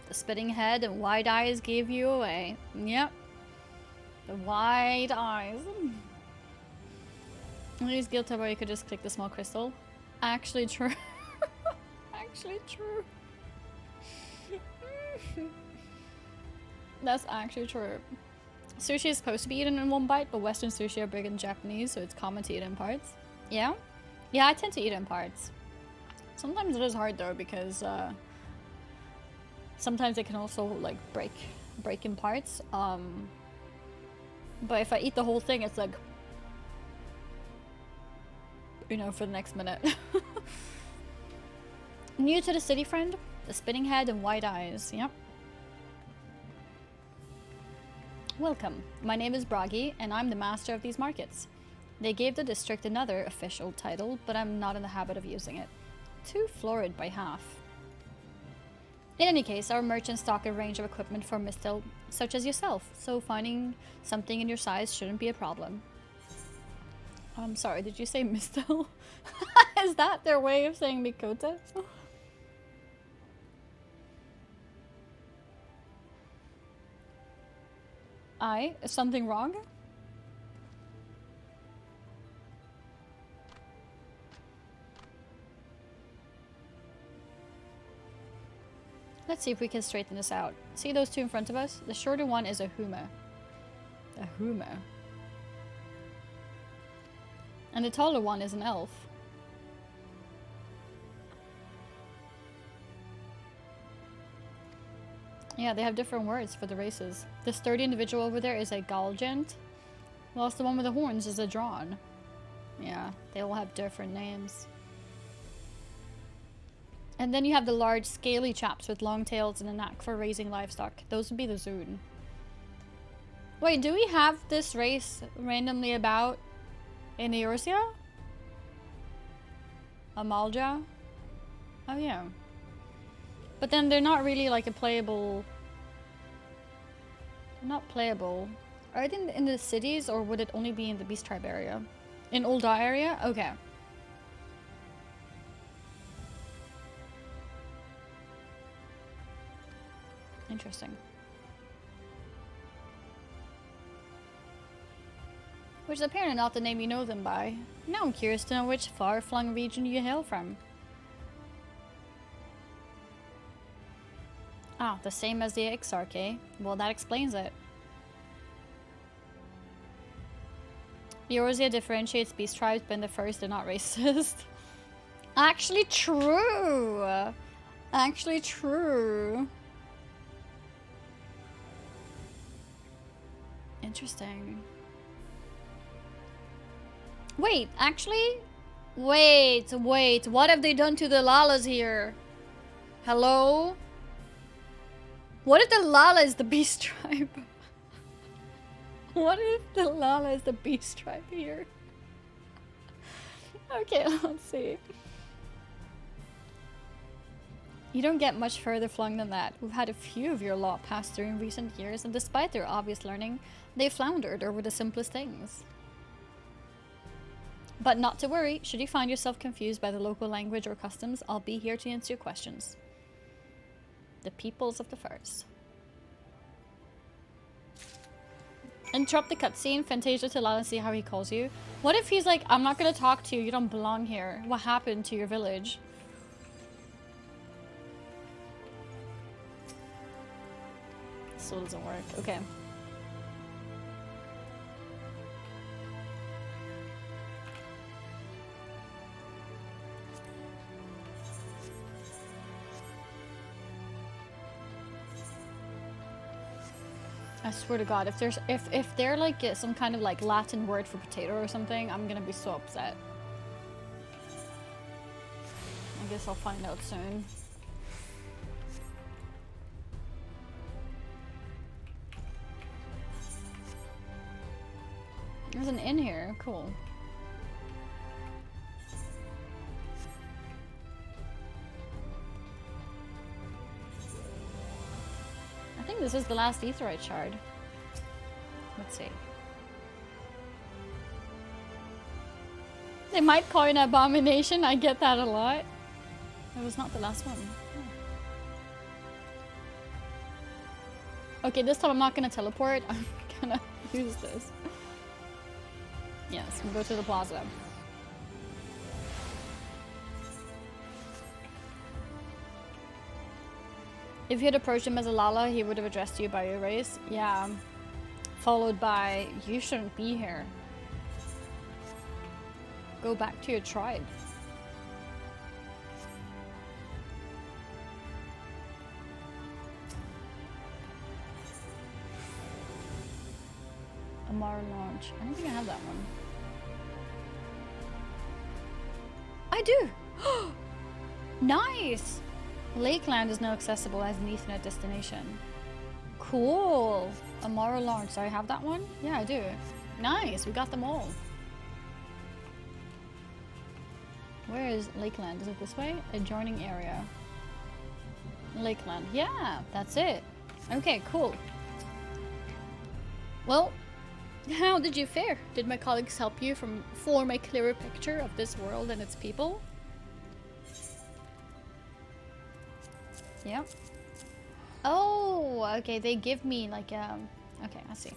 The spitting head and wide eyes gave you away. Yep. The wide eyes. These guild tab where you could just click the small crystal. Actually true. Actually true. That's actually true. Sushi is supposed to be eaten in one bite, but Western sushi are big in Japanese, so it's common to eat in parts. Yeah? Yeah, I tend to eat in parts. Sometimes it is hard though, because sometimes it can also like break in parts. But if I eat the whole thing, it's like, you know, for the next minute. New to the city, friend? The spinning head and wide eyes. Yep. Welcome. My name is Bragi, and I'm the master of these markets. They gave the district another official title, but I'm not in the habit of using it. Too florid by half. In any case, our merchants stock a range of equipment for Mistel, such as yourself, so finding something in your size shouldn't be a problem. I'm sorry, did you say Mistel? Is that their way of saying Mikota? Is something wrong? Let's see if we can straighten this out. See those two in front of us? The shorter one is a Huma. A Huma. And the taller one is an elf. Yeah, they have different words for the races. The sturdy individual over there is a Galgent, whilst the one with the horns is a Drawn. Yeah, they all have different names. And then you have the large, scaly chaps with long tails and a knack for raising livestock. Those would be the Zoon. Wait, do we have this race randomly about in Eorzea? Amalja? Oh yeah. But then they're not really like a playable... They're not playable. Are they in the cities, or would it only be in the Beast Tribe area? In Ul'dah area? Okay. Interesting. Which is apparently not the name you know them by. Now I'm curious to know which far-flung region you hail from. Ah, the same as the Exarch, eh? Well, that explains it. Eorzea differentiates beast tribes, but in the first they're not racist. Actually true! Actually true. Interesting. Wait, actually? Wait, what have they done to the Lalas here? Hello? What if the Lala is the beast tribe? What if the Lala is the beast tribe here? Okay, let's see. You don't get much further flung than that. We've had a few of your lot pass through in recent years, and despite their obvious learning, they floundered over the simplest things. But not to worry, should you find yourself confused by the local language or customs, I'll be here to answer your questions. The peoples of the first. Interrupt the cutscene, Fantasia to Lala and see how he calls you. What if he's like, I'm not gonna talk to you, you don't belong here. What happened to your village? Still doesn't work. Okay. I swear to God, if they're like some kind of like Latin word for potato or something, I'm gonna be so upset. I guess I'll find out soon. There's an inn here. Cool. I think this is the last Aetheryte shard. Let's see. They might call it an abomination. I get that a lot. It was not the last one. Oh. Okay, this time I'm not gonna teleport. I'm gonna use this. Yes, we'll go to the plaza. If you had approached him as a Lala, he would have addressed you by your race. Yeah. Followed by, you shouldn't be here. Go back to your tribe. Amara launch. I don't think I have that one. I do! Nice! Lakeland is now accessible as an Ethernet destination. Cool. Amh Araeng. So I have that one? Yeah, I do. Nice. We got them all. Where is Lakeland? Is it this way? Adjoining area. Lakeland. Yeah, that's it. Okay, cool. Well, how did you fare? Did my colleagues help you form a clearer picture of this world and its people? Yeah. Oh, okay, they give me like okay, I see.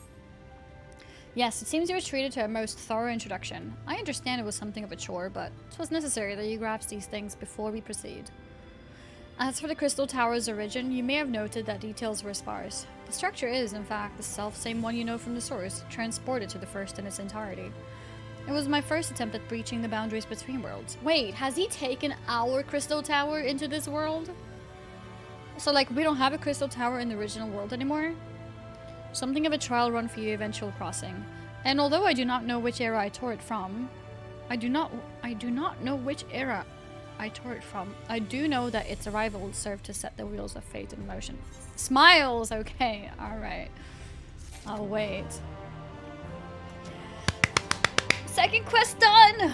Yes, it seems you were treated to a most thorough introduction. I understand it was something of a chore, but it was necessary that you grasp these things before we proceed. As for the Crystal Tower's origin, you may have noted that details were sparse. The structure is, in fact, the self-same one you know from the source, transported to the first in its entirety. It was my first attempt at breaching the boundaries between worlds. Wait, has he taken our Crystal Tower into this world? So, like, we don't have a Crystal Tower in the original world anymore? Something of a trial run for your eventual crossing. And although I do not know which era I tore it from, I do not know which era I tore it from. I do know that its arrival served to set the wheels of fate in motion. Smiles! Okay, alright. I'll wait. Second quest done!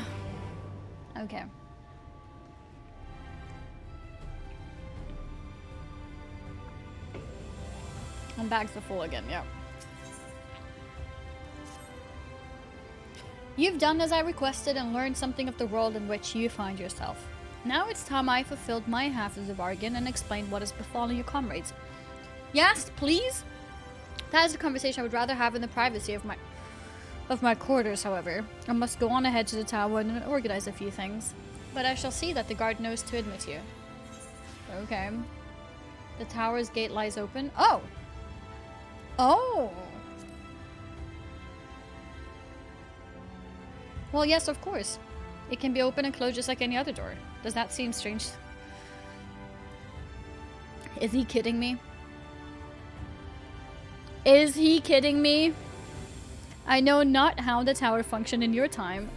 Okay. And bags are full again, yeah. You've done as I requested and learned something of the world in which you find yourself. Now it's time I fulfilled my half of the bargain and explained what has befallen your comrades. Yes, please? That is a conversation I would rather have in the privacy of my quarters, however. I must go on ahead to the tower and organize a few things. But I shall see that the guard knows to admit you. Okay. The tower's gate lies open. Oh! Oh! Well, yes, of course. It can be open and closed just like any other door. Does that seem strange? Is he kidding me? Is he kidding me? I know not how the tower functioned in your time.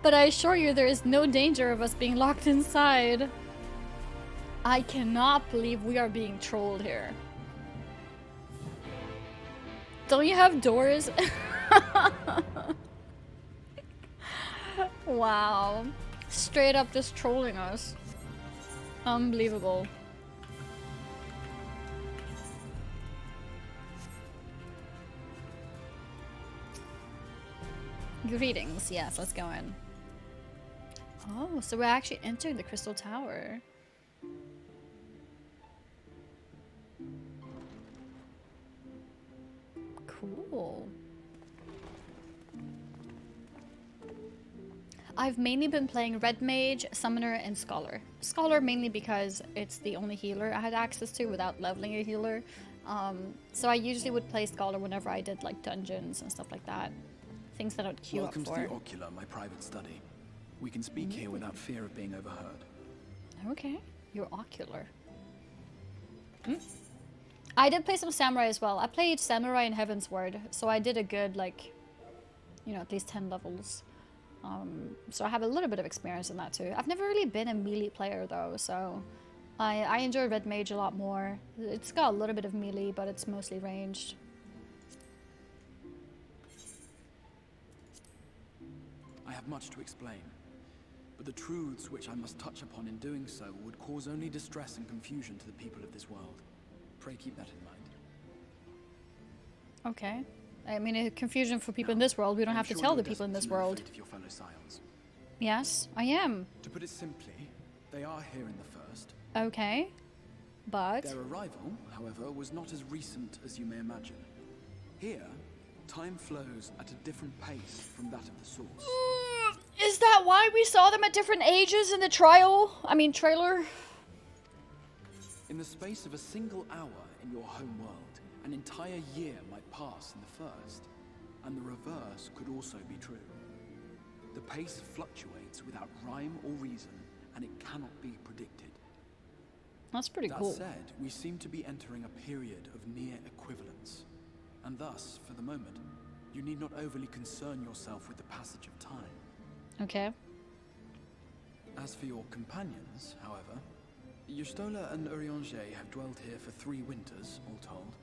But I assure you there is no danger of us being locked inside. I cannot believe we are being trolled here. Don't you have doors? Wow. Straight up just trolling us. Unbelievable. Greetings. Yes, let's go in. Oh, so we're actually entering the Crystal Tower. Cool. I've mainly been playing Red Mage, Summoner, and Scholar. Scholar mainly because it's the only healer I had access to without leveling a healer. So I usually would play Scholar whenever I did like dungeons and stuff like that. Things that I'd queue up for. Welcome to the Ocular, my private study. We can speak here without fear of being overheard. Okay, you're Ocular. I did play some Samurai as well. I played Samurai in Heaven's Word, so I did a good, like, you know, at least 10 levels. So I have a little bit of experience in that too. I've never really been a melee player though, so I enjoy Red Mage a lot more. It's got a little bit of melee, but it's mostly ranged. I have much to explain, but the truths which I must touch upon in doing so would cause only distress and confusion to the people of this world. Pray keep that in mind. Okay. I mean, confusion for people in this world. We don't have to tell the people in this world. Your fellow Scions. Yes, I am. To put it simply, they are here in the first. Okay. But Their arrival, however, was not as recent as you may imagine. Here, time flows at a different pace from that of the source. Is that why we saw them at different ages in the trailer? In the space of a single hour in your home world, an entire year might pass in the first, and the reverse could also be true. The pace fluctuates without rhyme or reason, and it cannot be predicted. That's pretty cool. That said, we seem to be entering a period of near equivalence, and thus, for the moment, you need not overly concern yourself with the passage of time. Okay. As for your companions, however, Y'shtola and Urianger have dwelled here for 3 winters, all told,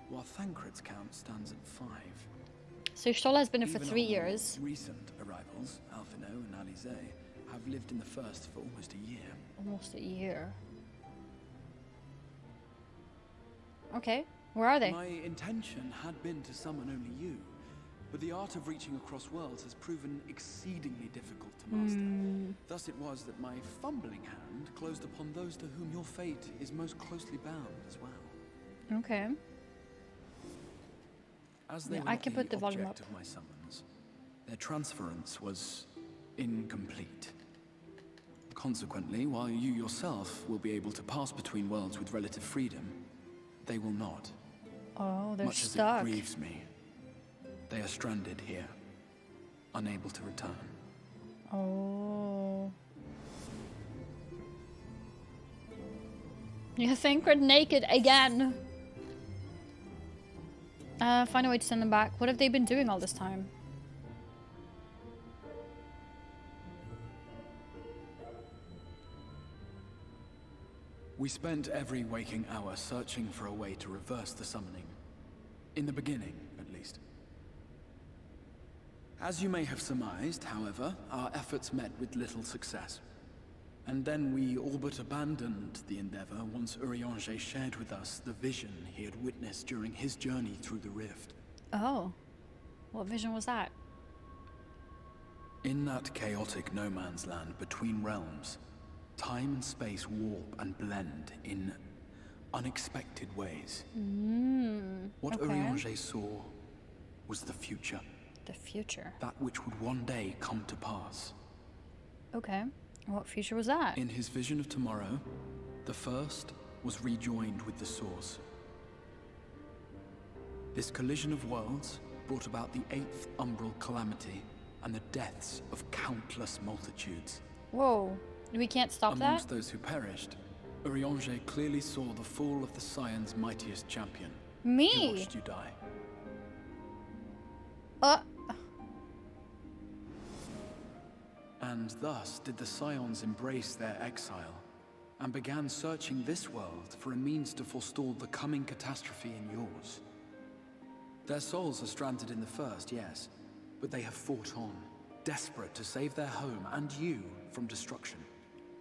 while Thancred's count stands at 5. So Y'shtola has been here for Even 3 our years. Recent arrivals, Alphino and Alize, have lived in the first for almost a year. Almost a year. Okay, where are they? My intention had been to summon only you, but the art of reaching across worlds has proven exceedingly difficult to master. Thus it was that my fumbling hand closed upon those to whom your fate is most closely bound as well. Okay. As they Yeah, were I not can the put the volume object up. of my summons, their transference was incomplete. Consequently, while you yourself will be able to pass between worlds with relative freedom, they will not. Oh, they're Much stuck. as it grieves me, they are stranded here, unable to return. Oh. You think we're naked again? Find a way to send them back. What have they been doing all this time? We spent every waking hour searching for a way to reverse the summoning. In the beginning, at least. As you may have surmised, however, our efforts met with little success. And then we all but abandoned the endeavor once Urianger shared with us the vision he had witnessed during his journey through the rift. Oh. What vision was that? In that chaotic no man's land between realms, time and space warp and blend in unexpected ways. What okay. Urianger saw was the future. The future. That which would one day come to pass. Okay. What future was that? In his vision of tomorrow, the first was rejoined with the source. This collision of worlds brought about the 8th umbral calamity and the deaths of countless multitudes. Whoa. We can't stop Amongst that? those who perished, Urianger clearly saw the fall of the Scions' mightiest champion. He Me? watched you die. And thus did the Scions embrace their exile, and began searching this world for a means to forestall the coming catastrophe in yours. Their souls are stranded in the first, yes, but they have fought on, desperate to save their home and you from destruction.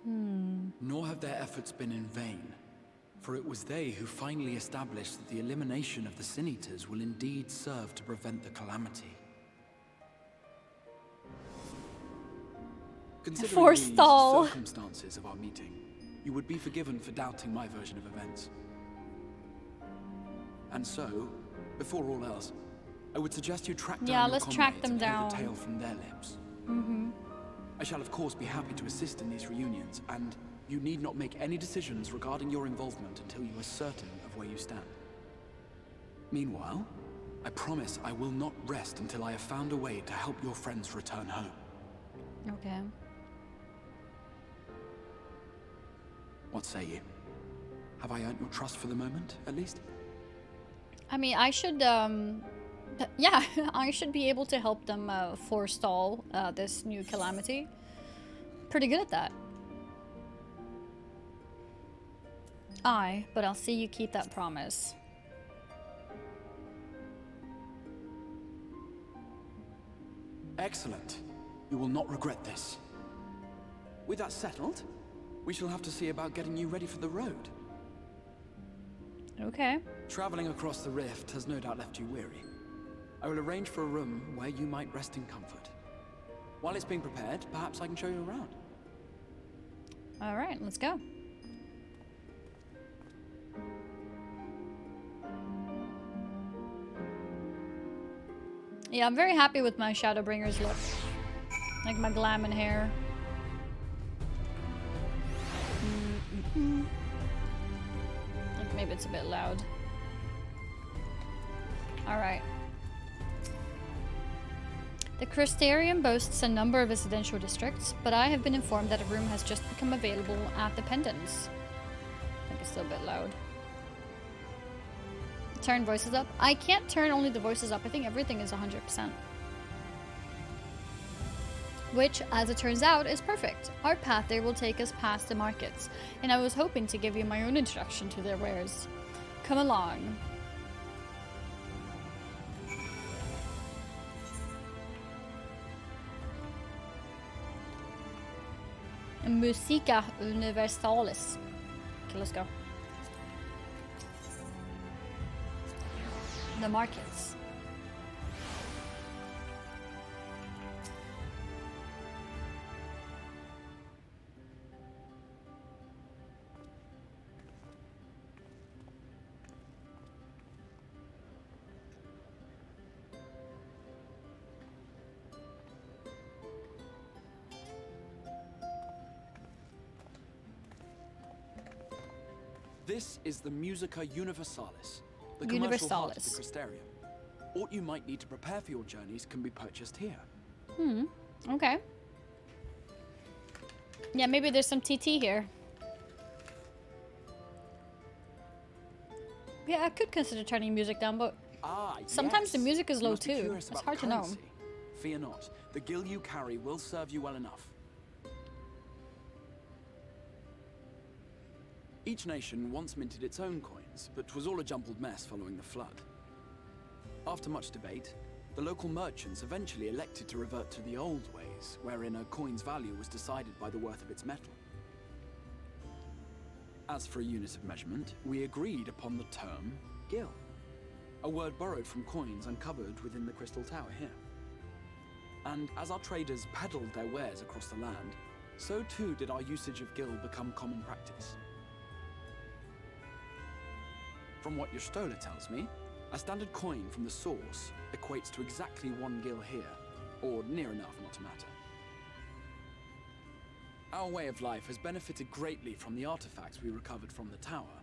Nor have their efforts been in vain, for it was they who finally established that the elimination of the Sin Eaters will indeed serve to prevent the calamity. Considering Forestall. the circumstances of our meeting, you would be forgiven for doubting my version of events. And so, before all else, I would suggest you track down Yeah, your let's track comrades them and hear down. the tale from their lips. I shall of course be happy to assist in these reunions, and you need not make any decisions regarding your involvement until you are certain of where you stand. Meanwhile, I promise I will not rest until I have found a way to help your friends return home. Okay. What say you? Have I earned your trust for the moment, at least? I mean, I should, yeah, I should be able to help them forestall this new calamity. Pretty good at that. But I'll see you keep that promise. Excellent. You will not regret this. With that settled, we shall have to see about getting you ready for the road. Okay. Traveling across the rift has no doubt left you weary. I will arrange for a room where you might rest in comfort. While it's being prepared, perhaps I can show you around. All right, let's go. Yeah, I'm very happy with my Shadowbringers look. Like my glam and hair. Like maybe it's a bit loud. Alright. The Crystarium boasts a number of residential districts, but I have been informed that a room has just become available at the Pendants. I think it's still a bit loud. Turn voices up. I can't turn only the voices up. I think everything is 100%. which, as it turns out, is perfect. Our path there will take us past the markets, and I was hoping to give you my own introduction to their wares. Come along. Musica Universalis. Okay, let's go. The markets. This is the Musica Universalis, the commercial heart of the Crystarium. What you might need to prepare for your journeys can be purchased here. Okay. Yeah, maybe there's some TT here. Yeah, I could consider turning music down, but sometimes the music is low too. It's hard to know. Fear not, the gil you carry will serve you well enough. Each nation once minted its own coins, but 'twas all a jumbled mess following the flood. After much debate, the local merchants eventually elected to revert to the old ways, wherein a coin's value was decided by the worth of its metal. As for a unit of measurement, we agreed upon the term gil, a word borrowed from coins uncovered within the Crystal Tower here. And as our traders peddled their wares across the land, so too did our usage of gil become common practice. From what your stola tells me, a standard coin from the source equates to exactly 1 gil here, or near enough not to matter. Our way of life has benefited greatly from the artifacts we recovered from the tower,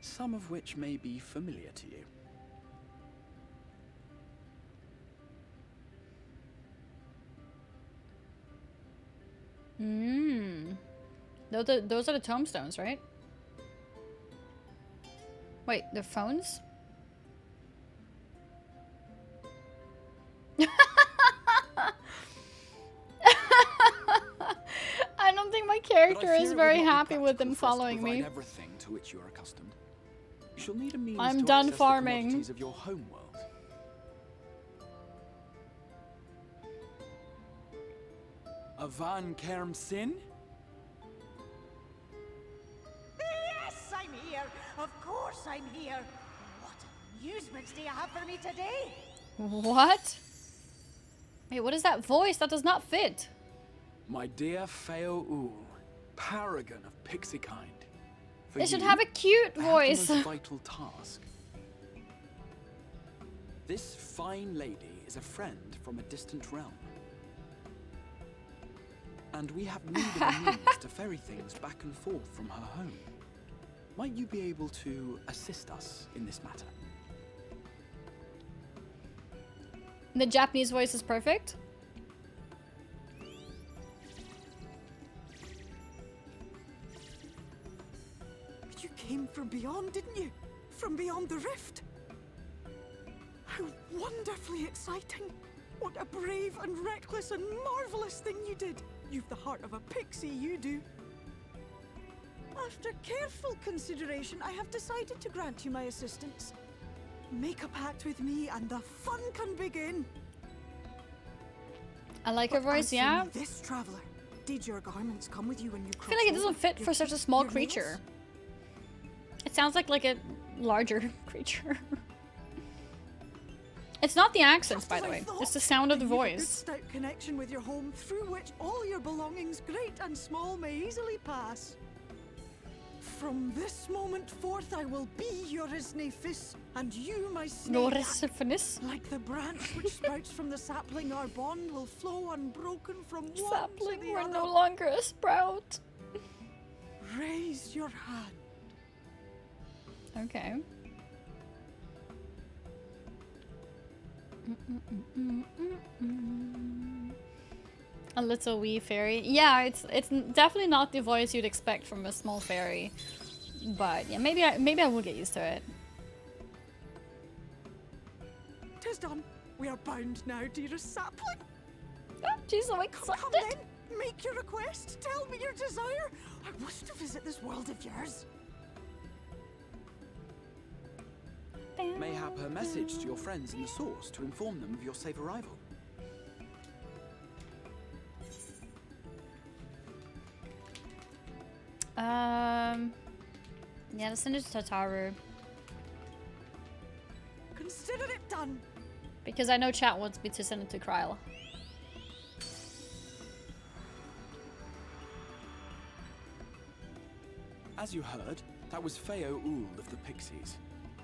some of which may be familiar to you. Those are the tombstones, right? Wait, they're phones? I don't think my character is very happy with them following me. Everything to which you are accustomed. You shall need a means I'm to done access farming. the commodities of your home world. Avan Kerm Sin? Yes, I'm here. Of course I'm here. What amusements do you have for me today? What? Wait, what is that voice? That does not fit. My dear Feo Ul, paragon of pixie kind. For They should you, have a cute I have voice. the most vital task. This fine lady is a friend from a distant realm. And we have need of a means to ferry things back and forth from her home. Might you be able to assist us in this matter? The Japanese voice is perfect. You came from beyond, didn't you? From beyond the rift? How wonderfully exciting! What a brave and reckless and marvelous thing you did! You've the heart of a pixie, you do. After careful consideration, I have decided to grant you my assistance. Make a pact with me and the fun can begin. I like her voice, yeah. This traveler, did your garments come with you when you I feel like it doesn't fit for such a small creature. It sounds like a larger creature. It's not the accents, by the way. It's the sound of the voice. Stout connection with your home through which all your belongings, great and small, may easily pass. From this moment forth, I will be your Isnefis, and you, my snake. Like the branch which sprouts from the sapling, our bond will flow unbroken from one Sapling, to the we're other. no longer a sprout. Raise your hand. Okay. A little wee fairy. Yeah, it's definitely not the voice you'd expect from a small fairy. But yeah, maybe I will get used to it. 'Tis done. We are bound now, dearest sapling. She's so Come excited. then, make your request. Tell me your desire. I wish to visit this world of yours. Mayhap a message to your friends in the Source to inform them of your safe arrival. Yeah, let's send it to Tataru. Consider it done. Because I know chat wants me to send it to Kryle. As you heard, that was Feo Ul of the Pixies.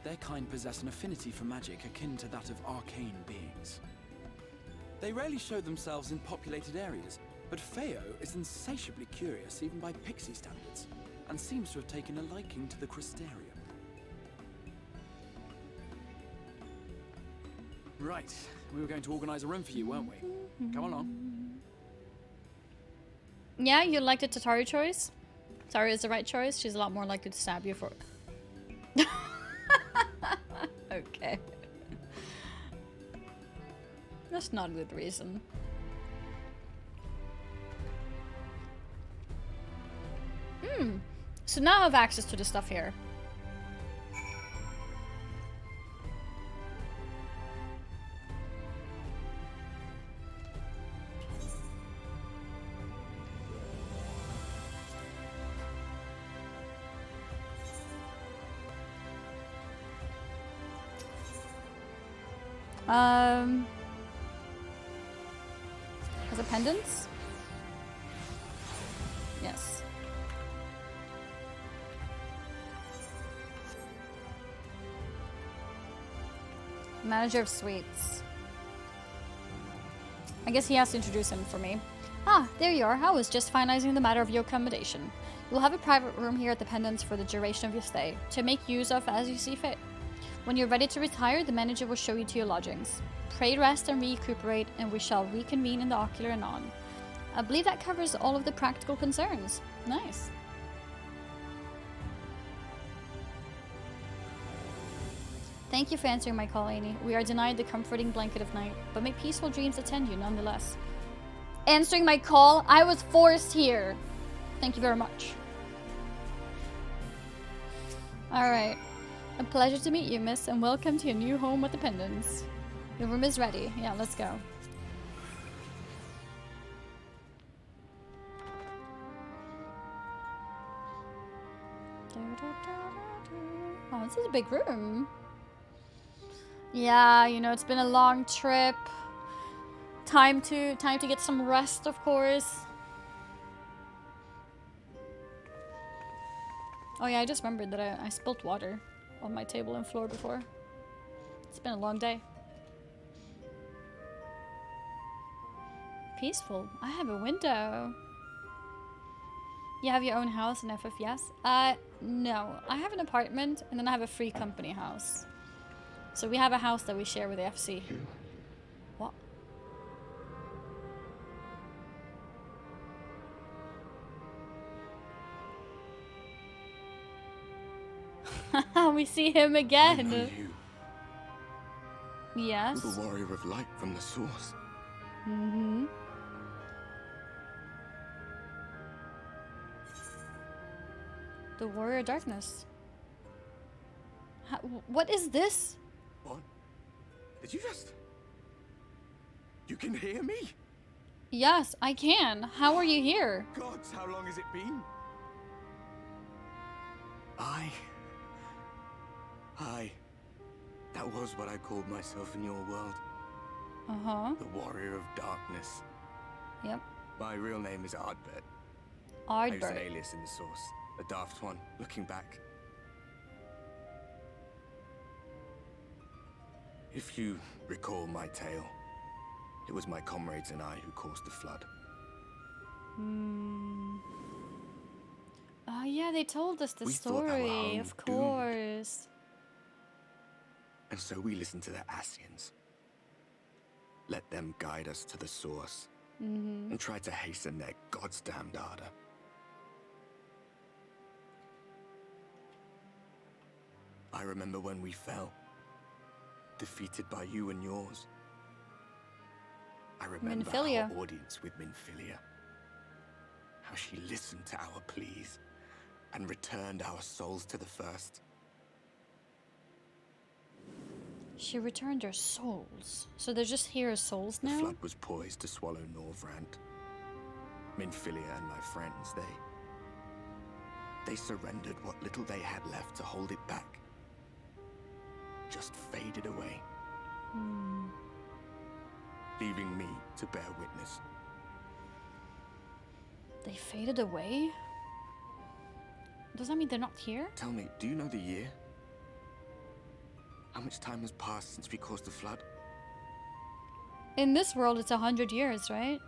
Their kind possess an affinity for magic akin to that of arcane beings. They rarely show themselves in populated areas, but Feo is insatiably curious even by Pixie standards, and seems to have taken a liking to the Crystarium. Right, we were going to organize a room for you, weren't we? Come along. Yeah, you liked the Tataru choice? Tataru is the right choice. She's a lot more likely to stab you for it. Okay. That's not a good reason. So now I have access to the stuff here. Has it pendants? Yes. Manager of suites. I guess he has to introduce him for me. Ah, there you are. I was just finalizing the matter of your accommodation. You'll have a private room here at the Pendants for the duration of your stay, to make use of as you see fit. When you're ready to retire, the manager will show you to your lodgings. Pray rest and recuperate, and we shall reconvene in the ocular anon. I believe that covers all of the practical concerns. Nice. Thank you for answering my call, Annie. We are denied the comforting blanket of night, but may peaceful dreams attend you nonetheless. Answering my call? I was forced here. Thank you very much. Alright. A pleasure to meet you, miss, and welcome to your new home with the Pendants. Your room is ready. Yeah, let's go. Oh, this is a big room. Yeah, you know, it's been a long trip. Time to get some rest, of course. Oh yeah, I just remembered that I spilt water on my table and floor before. It's been a long day. Peaceful. I have a window. You have your own house in FF, yes? No. I have an apartment, and then I have a free company house. So we have a house that we share with the FC. What? We see him again. I know you. Yes. The warrior of light from the Source. Mm-hmm. The warrior of darkness. What is this? What? Did you just... You can hear me? Yes, I can. How are you here? Gods, how long has it been? That was what I called myself in your world. Uh-huh. The warrior of darkness. Yep. My real name is Ardbert. I was an Ardbert. alias in the Source. A daft one, looking back. If you recall my tale, it was my comrades and I who caused the flood. Oh yeah, they told us the We thought our story, home of doomed. course. And so we listened to the Scions. Let them guide us to the Source. And tried to hasten their god's damned ardor. I remember when we fell, defeated by you and yours. I remember Minfilia. our audience with Minfilia. How she listened to our pleas and returned our souls to the First. She returned their souls. So they're just here as souls The now? flood was poised to swallow Norvrant. Minfilia and my friends, they surrendered what little they had left to hold it back. Just faded away. Leaving me to bear witness. They faded away? Does that mean they're not here? Tell me, do you know the year? How much time has passed since we caused the flood? In this world, it's 100 years, right?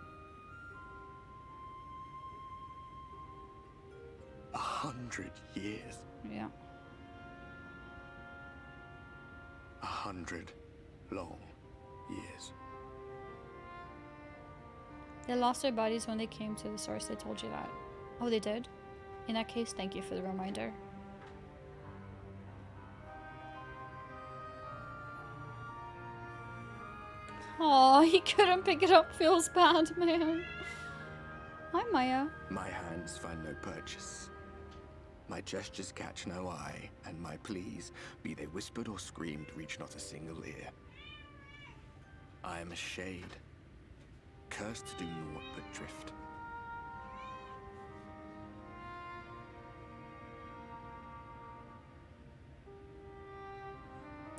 100 years. Yeah. 100 long years. They lost their bodies when they came to the source. They told you that. Oh, they did? In that case, thank you for the reminder. Oh, he couldn't pick it up. Feels bad, man. Hi, Maya. My hands find no purchase. My gestures catch no eye, and my pleas, be they whispered or screamed, reach not a single ear. I am a shade, cursed to do naught but drift.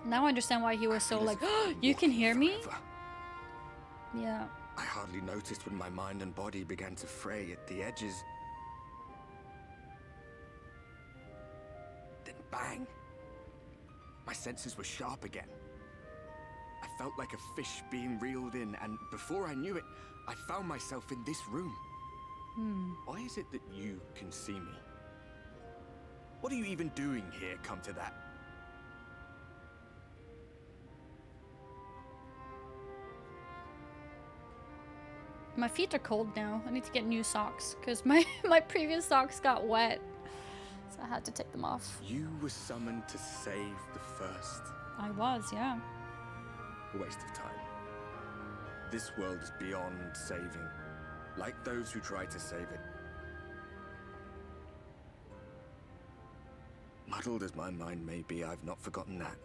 Now I understand why he was so like, oh, you can hear me? Yeah. I hardly noticed when my mind and body began to fray at the edges. Then bang! My senses were sharp again. I felt like a fish being reeled in, and before I knew it, I found myself in this room. Why is it that you can see me? What are you even doing here, come to that? My feet are cold now. I need to get new socks because my previous socks got wet. So I had to take them off. You were summoned to save the First. I was, yeah. A waste of time. This world is beyond saving, like those who try to save it. Muddled as my mind may be, I've not forgotten that.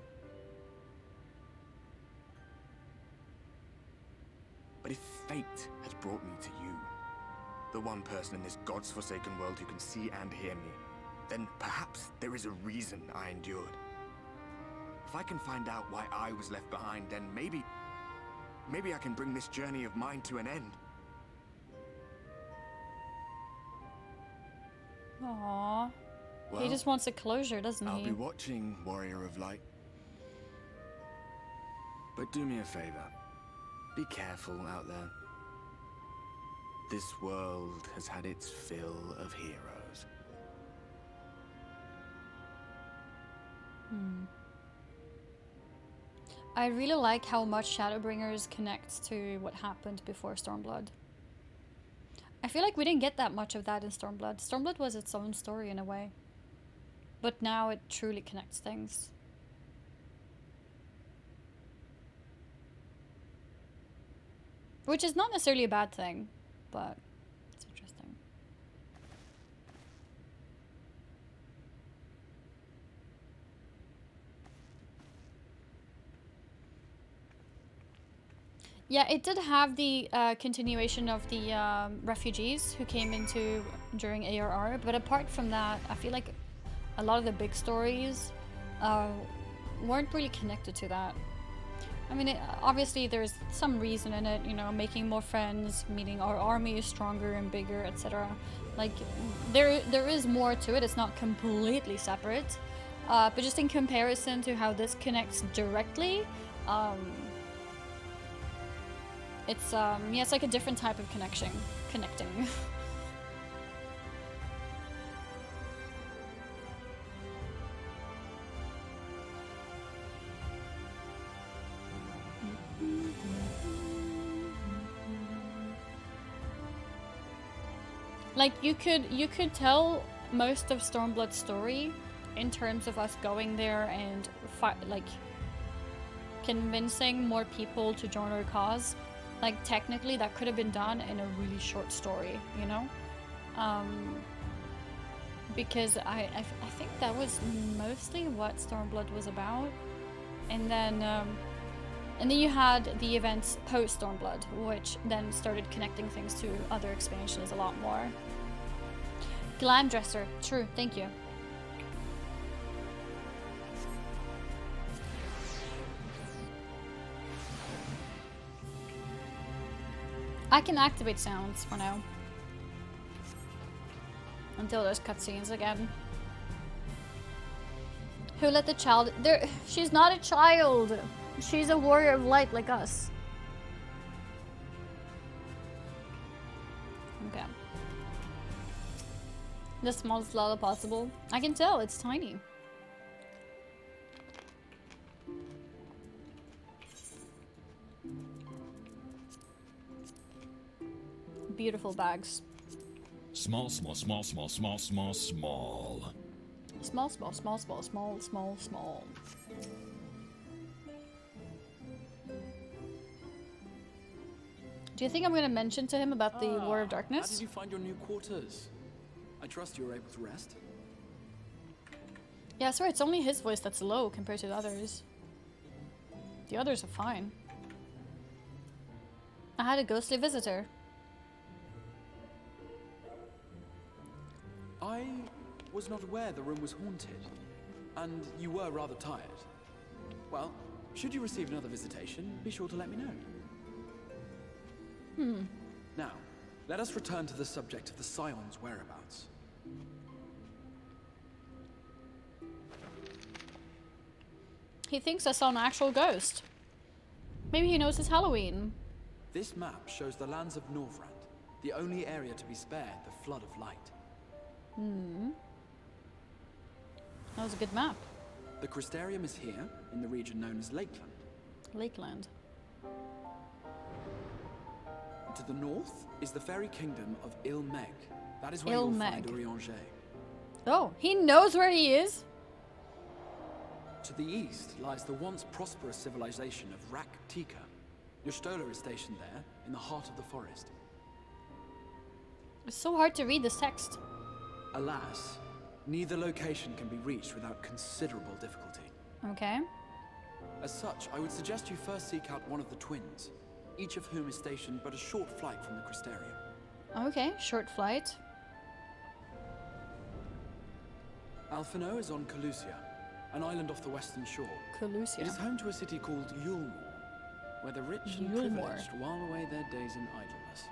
But if fate has brought me to you, the one person in this God's-forsaken world who can see and hear me, then perhaps there is a reason I endured. If I can find out why I was left behind, then maybe I can bring this journey of mine to an end. Aww. Well, He just wants a closure, doesn't I'll he? be watching, Warrior of Light. But do me a favor. Be careful out there. This world has had its fill of heroes. I really like how much Shadowbringers connects to what happened before Stormblood. I feel like we didn't get that much of that in Stormblood. Stormblood was its own story in a way. But now it truly connects things. Which is not necessarily a bad thing, but it's interesting. Yeah, it did have the continuation of the refugees who came into during ARR, but apart from that, I feel like a lot of the big stories weren't really connected to that. I mean, obviously there's some reason in it, you know, making more friends, meaning our army is stronger and bigger, etc. Like, there is more to it. It's not completely separate, but just in comparison to how this connects directly, it's yeah, it's like a different type of connecting. Like, you could tell most of Stormblood's story in terms of us going there and like convincing more people to join our cause like technically that could have been done in a really short story, you know? Because I think that was mostly what Stormblood was about. And then you had the events post Stormblood, which then started connecting things to other expansions a lot more. Glam dresser, true, thank you. I can activate sounds for now. Until there's cutscenes again. Who let the child... She's not a child! She's a warrior of light like us. Okay. The smallest lava possible. I can tell, it's tiny. Beautiful bags. Small, small, small, small, small, small, small. Small, small, small, small, small, small, small. Do you think I'm gonna mention to him about the War of Darkness? How did you find your new quarters? I trust you were able to rest. Yeah, I swear it's only his voice that's low compared to the others. The others are fine. I had a ghostly visitor. I was not aware the room was haunted, and you were rather tired. Well, should you receive another visitation, be sure to let me know. Now, let us return to the subject of the Scions' whereabouts. He thinks I saw an actual ghost. Maybe he knows it's Halloween. This map shows the lands of Norvrand, the only area to be spared the flood of light. That was a good map. The Crystarium is here, in the region known as Lakeland. Lakeland. To the north is the fairy kingdom of Ilmeg. That is where you'll find Urianger. Oh, he knows where he is? To the east lies the once prosperous civilization of Rak-Tika. Your Stola is stationed there, in the heart of the forest. It's so hard to read this text. Alas, neither location can be reached without considerable difficulty. Okay. As such, I would suggest you first seek out one of the twins, each of whom is stationed but a short flight from the Crystarium. Okay, short flight. Alphino is on Calusia, an island off the western shore. Calusia. It is home to a city called Yulmore, where the rich and privileged while away their days in idleness.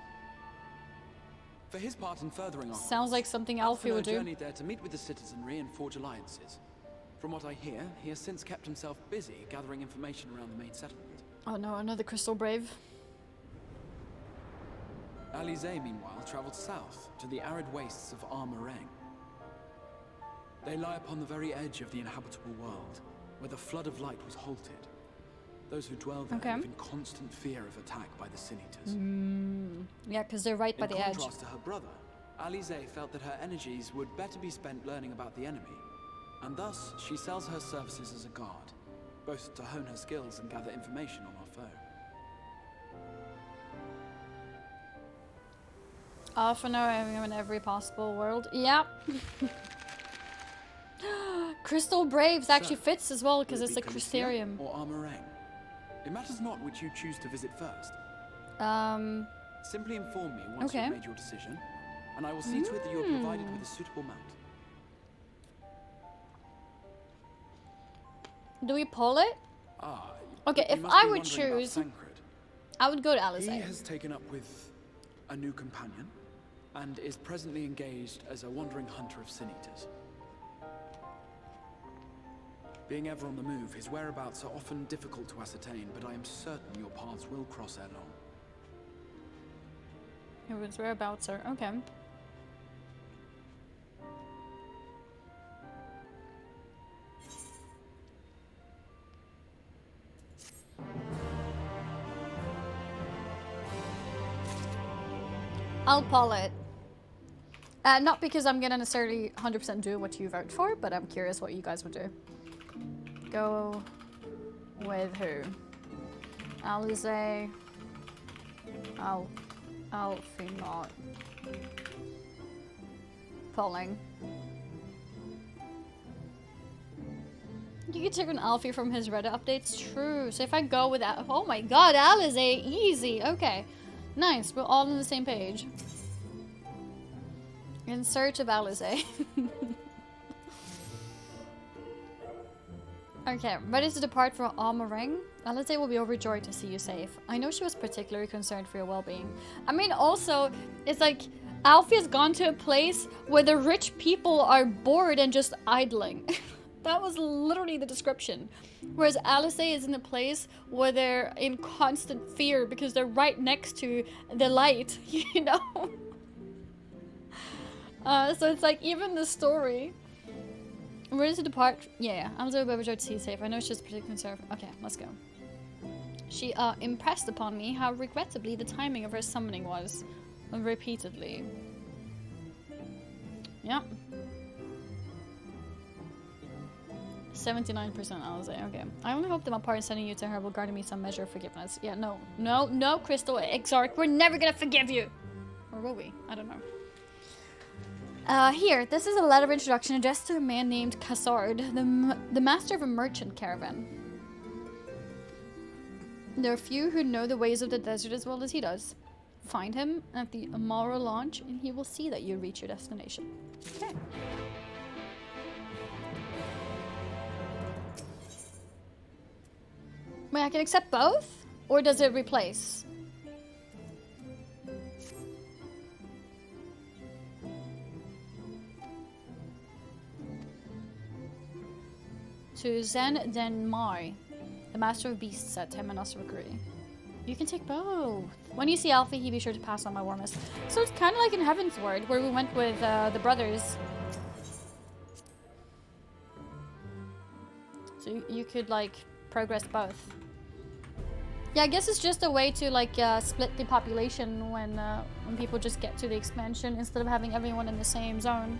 For his part in furthering our sounds like something Alfie would do. Journeyed there to meet with the citizenry and forge alliances. From what I hear, he has since kept himself busy gathering information around the main settlement. Oh no, another Crystal Brave. Alize, meanwhile, traveled south to the arid wastes of Amh Araeng. They lie upon the very edge of the inhabitable world, where the flood of light was halted. Those who dwell there live in constant fear of attack by the Sin Eaters. Yeah, because they're right by the edge. In contrast to her brother, Alize felt that her energies would better be spent learning about the enemy, and thus she sells her services as a guard, both to hone her skills and gather information on our foe. Often I'm in every possible world. Yeah. Crystal Braves actually fits as well because it's a Crystarium. Or Amh Araeng. It matters not which you choose to visit first. Simply inform me once you've made your decision, and I will see to it that you are provided with a suitable mount. Do we pull it? Okay, if I would choose, I would go to Alize. He has taken up with a new companion, and is presently engaged as a wandering hunter of Sin Eaters. Being ever on the move, his whereabouts are often difficult to ascertain, but I am certain your paths will cross ere long. His whereabouts are okay. I'll pull it. Not because I'm gonna necessarily 100% do what you vote for, but I'm curious what you guys would do. Go with who? Alize. Alfie not pulling. You can take an Alfie from his Reddit updates. True. So if I go with that, oh my god, Alize, easy. Okay, nice. We're all on the same page. In search of Alize. Okay, ready to depart for Amh Araeng? Alize will be overjoyed to see you safe. I know she was particularly concerned for your well-being. I mean, also, it's like Alfie has gone to a place where the rich people are bored and just idling. That was literally the description. Whereas Alice is in a place where they're in constant fear because they're right next to the light, you know? So it's like, even the story. Ready to depart? Yeah, I'm so overjoyed to see you safe. I know she's pretty concerned. Okay, let's go. She impressed upon me how regrettably the timing of her summoning was. Repeatedly. Yep. 79% Alize, okay. I only hope that my part sending you to her will grant me some measure of forgiveness. Yeah, no, Crystal, Exarch, we're never gonna forgive you! Or will we? I don't know. Here, this is a letter of introduction addressed to a man named Cassard, the master of a merchant caravan. There are few who know the ways of the desert as well as he does. Find him at the Amh Araeng launch and he will see that you reach your destination. Okay. Wait, I can accept both? Or does it replace? To Zen Den Mai, the master of beasts at Temenos Rookery. You can take both. When you see Alfie, be sure to pass on my warmest. So it's kind of like in Heaven's Word, where we went with the brothers. So you could, like, progress both. Yeah, I guess it's just a way to, like, split the population when people just get to the expansion instead of having everyone in the same zone.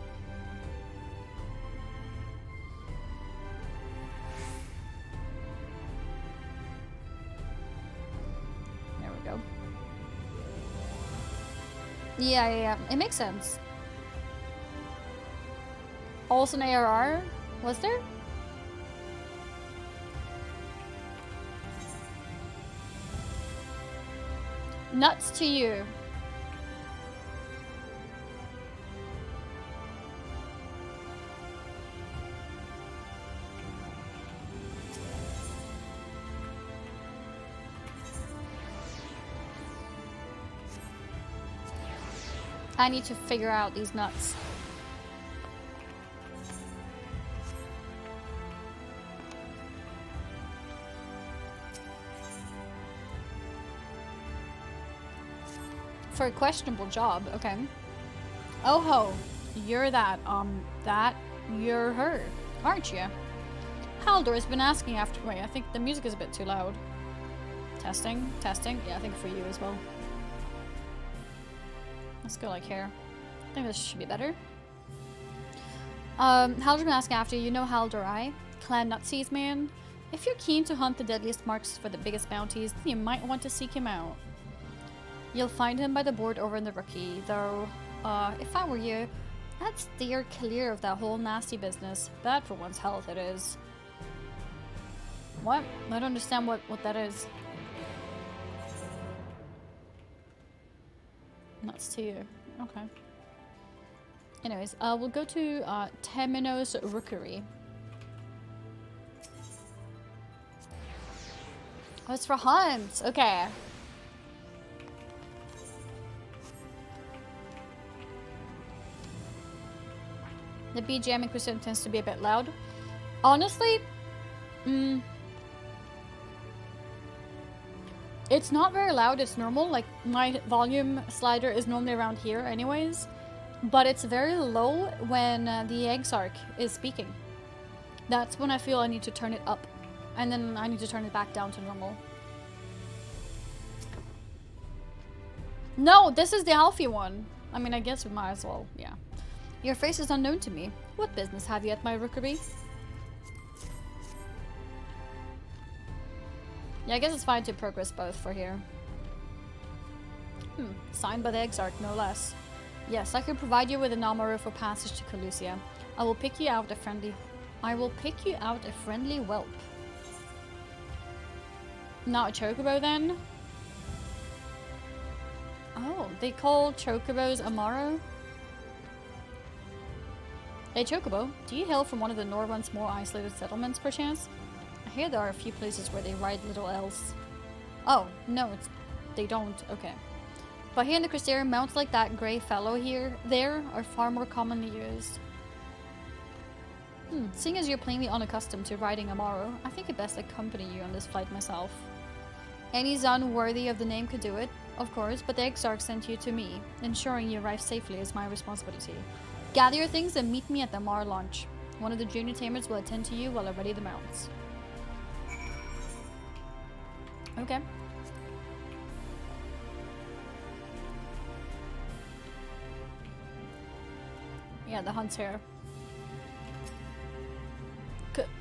There we go. Yeah. It makes sense. Also an ARR? Was there? Nuts to you. I need to figure out these nuts. For a questionable job, okay. Oh ho, you're that you're her, aren't you? Haldor has been asking after. Wait, I think the music is a bit too loud. Testing. Yeah, I think for you as well. Let's go like here. I think this should be better. Haldor's been asking after you. You know Haldor, I? Clan Nutsy's man. If you're keen to hunt the deadliest marks for the biggest bounties, then you might want to seek him out. You'll find him by the board over in the Rookie, though, if I were you, I'd steer clear of that whole nasty business. Bad for one's health, it is. What? I don't understand what that is. Nuts to you. Okay. Anyways, we'll go to Temenos Rookery. Oh, it's for hunts. Okay. The BGM in Crystarium tends to be a bit loud. Honestly, it's not very loud, it's normal. Like, my volume slider is normally around here anyways. But it's very low when the Exarch is speaking. That's when I feel I need to turn it up. And then I need to turn it back down to normal. No, this is the Alfie one. I mean, I guess we might as well, yeah. Your face is unknown to me. What business have you at my rookery? Yeah, I guess it's fine to progress both for here. Signed by the Exarch, no less. Yes, I can provide you with an armorer for passage to Colusia. I will pick you out a friendly whelp. Not a chocobo then? Oh, they call chocobos Amaro? Hey chocobo, do you hail from one of the Norrland's more isolated settlements perchance? I hear there are a few places where they ride little elves. Oh, no, they don't. Okay. But here in the Crystarium, mounts like that grey fellow there are far more commonly used. Seeing as you're plainly unaccustomed to riding Amaro, I think it best accompany you on this flight myself. Any Zun worthy of the name could do it, of course, but the Exarch sent you to me. Ensuring you arrive safely is my responsibility. Gather your things and meet me at the Amaro launch. One of the junior tamers will attend to you while I ready the mounts. Okay. Yeah, the hunt's here.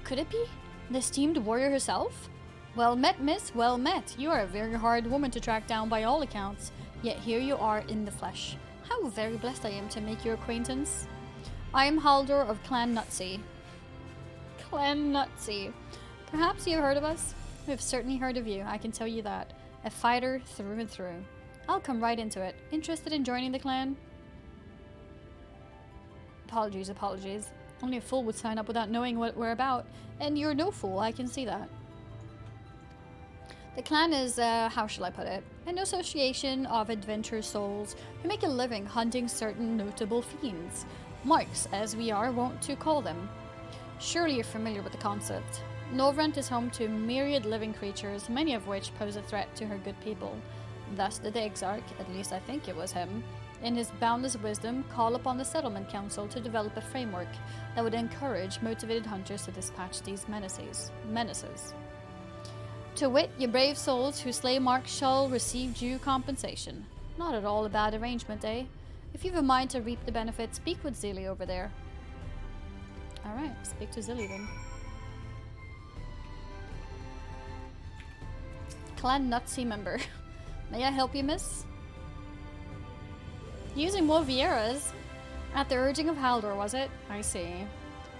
Could it be? The esteemed warrior herself? Well met, miss, well met. You are a very hard woman to track down by all accounts, yet here you are in the flesh. How very blessed I am to make your acquaintance. I am Haldor of Clan Nutsy. Clan Nutsy. Perhaps you have heard of us? We have certainly heard of you, I can tell you that. A fighter through and through. I'll come right into it. Interested in joining the clan? Apologies. Only a fool would sign up without knowing what we're about. And you're no fool, I can see that. The clan is, how shall I put it? An association of adventurous souls who make a living hunting certain notable fiends. Marks, as we are wont to call them. Surely you're familiar with the concept. Norvrent is home to myriad living creatures, many of which pose a threat to her good people. Thus did the Exarch, at least I think it was him, in his boundless wisdom, call upon the Settlement Council to develop a framework that would encourage motivated hunters to dispatch these menaces. To wit, ye brave souls who slay marks shall receive due compensation. Not at all a bad arrangement, eh? If you've a mind to reap the benefits, speak with Zilly over there. Alright, speak to Zilly then. Clan Nutsy member. May I help you, miss? Using more Vieras? At the urging of Haldor, was it? I see.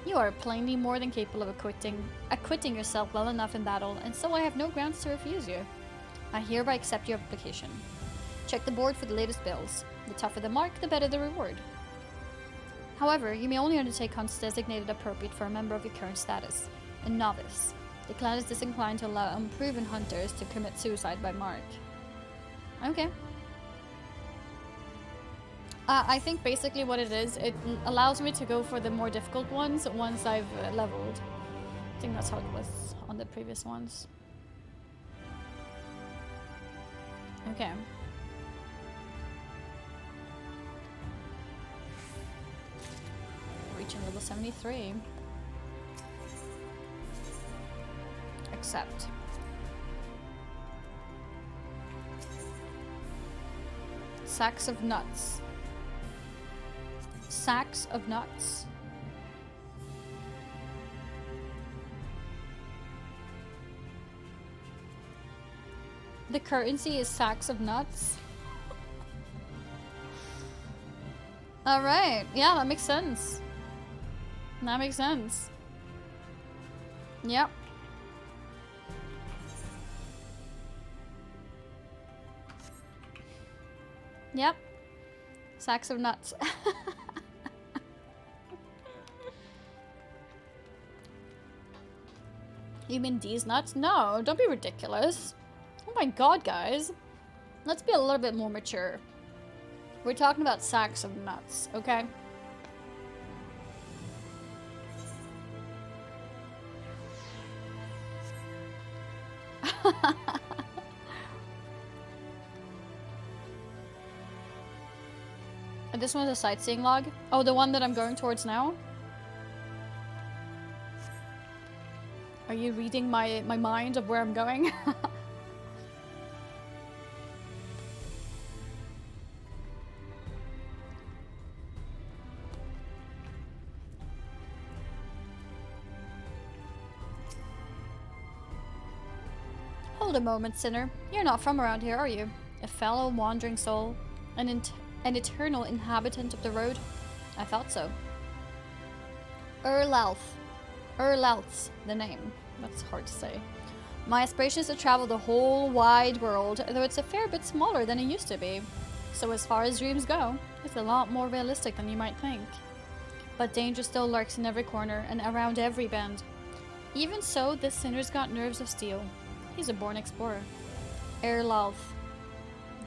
You are plainly more than capable of acquitting yourself well enough in battle, and so I have no grounds to refuse you. I hereby accept your application. Check the board for the latest bills. The tougher the mark, the better the reward. However, you may only undertake hunts designated appropriate for a member of your current status, a novice. The clan is disinclined to allow unproven hunters to commit suicide by mark. Okay. I think basically what it is, it allows me to go for the more difficult ones once I've leveled. I think that's how it was on the previous ones. Okay. Reaching level 73. Accept. Sacks of nuts. Sacks of nuts. The currency is sacks of nuts. Alright, yeah, that makes sense. That makes sense. Yep. Yep. Sacks of nuts. You mean these nuts? No, don't be ridiculous. Oh my god, guys. Let's be a little bit more mature. We're talking about sacks of nuts, okay? This one's a sightseeing log. Oh, the one that I'm going towards now? Are you reading my mind of where I'm going? Hold a moment, sinner. You're not from around here, are you? A fellow wandering soul? An eternal inhabitant of the road? I thought so. Erlalth. Erlalth's the name. That's hard to say. My aspiration is to travel the whole wide world, though it's a fair bit smaller than it used to be. So as far as dreams go, it's a lot more realistic than you might think. But danger still lurks in every corner and around every bend. Even so, this sinner's got nerves of steel. He's a born explorer. Erlalth.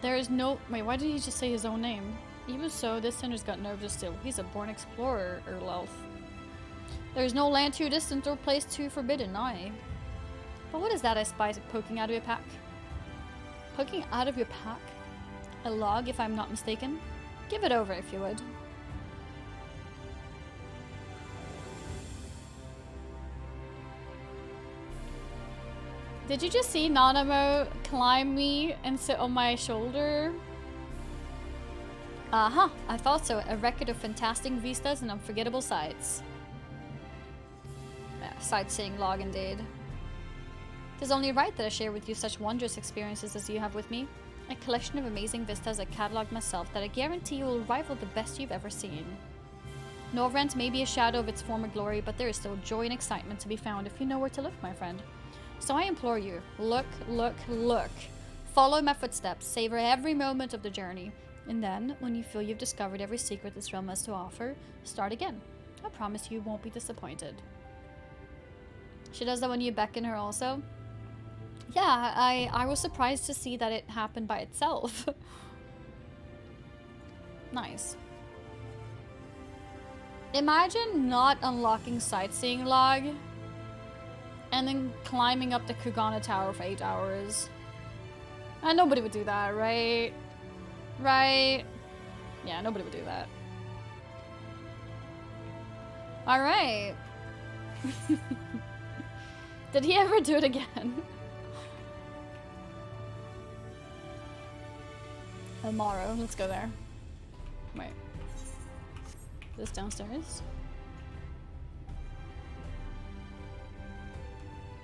There is no... Wait, why did he just say his own name? Even so, this sinner's got nerves of steel. He's a born explorer, Erlalth. There's no land too distant or place too forbidden, aye. But what is that I spy poking out of your pack? Poking out of your pack? A log, if I'm not mistaken? Give it over, if you would. Did you just see Nanamo climb me and sit on my shoulder? Uh-huh, I thought so. A record of fantastic vistas and unforgettable sights. Sightseeing log indeed. It is only right that I share with you such wondrous experiences as you have with me. A collection of amazing vistas I catalogued myself that I guarantee you will rival the best you've ever seen. Norvrent may be a shadow of its former glory, but there is still joy and excitement to be found if you know where to look, my friend. So I implore you, look, look, look. Follow my footsteps, savor every moment of the journey, and then, when you feel you've discovered every secret this realm has to offer, start again. I promise you won't be disappointed. She does that when you beckon her also? Yeah, I was surprised to see that it happened by itself. Nice. Imagine not unlocking sightseeing log and then climbing up the Kugana Tower for 8 hours. And nobody would do that, right? Right? Yeah, nobody would do that. Alright. Did he ever do it again? Tomorrow, let's go there. Wait. This downstairs?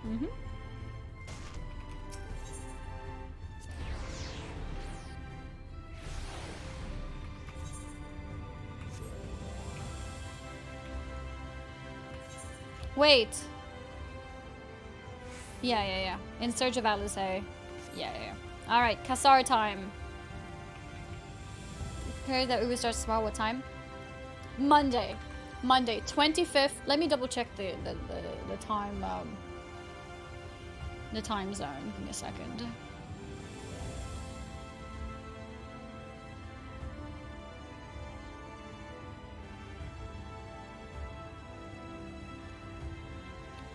Mm-hmm. Wait. Yeah. In search of Alizé. Yeah. Alright, Kassar time. Prepare that Uber starts tomorrow. What time? Monday, 25th. Let me double check the time the time zone. Give me a second.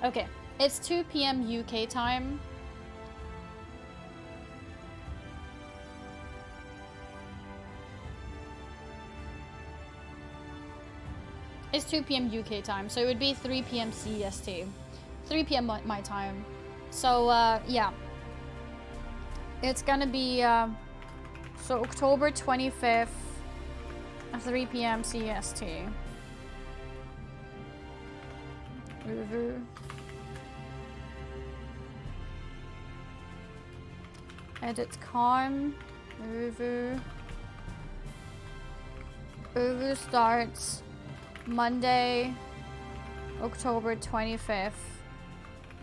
Okay, it's 2 p.m. UK time. It's 2 p.m. UK time, so it would be 3 p.m. CEST. 3 p.m. my time. So, yeah. It's gonna be, so October 25th at 3 p.m. CEST. Edit con. Uvu starts Monday, October 25th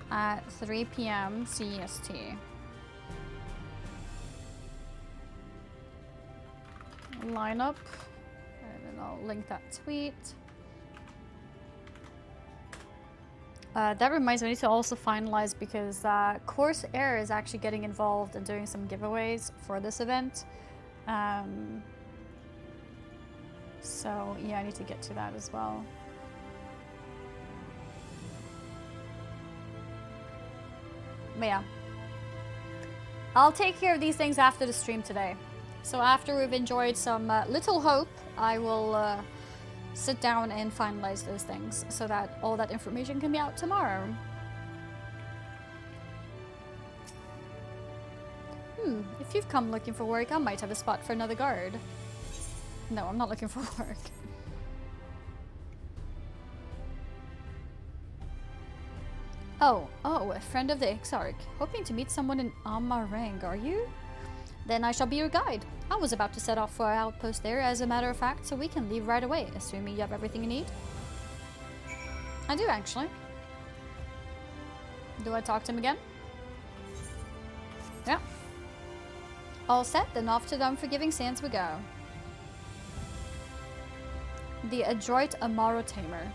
at 3 p.m. CEST. Lineup, and then I'll link that tweet. That reminds me, I need to also finalize because Course Air is actually getting involved in doing some giveaways for this event. So yeah, I need to get to that as well. But yeah, I'll take care of these things after the stream today. So after we've enjoyed some Little Hope, I will sit down and finalize those things so that all that information can be out tomorrow. If you've come looking for work, I might have a spot for another guard. No, I'm not looking for work. Oh, a friend of the Exarch. Hoping to meet someone in Amh Araeng, are you? Then I shall be your guide. I was about to set off for our outpost there, as a matter of fact, so we can leave right away, assuming you have everything you need. I do, actually. Do I talk to him again? Yeah. All set, then off to the unforgiving sands we go. The adroit Amaro Tamer.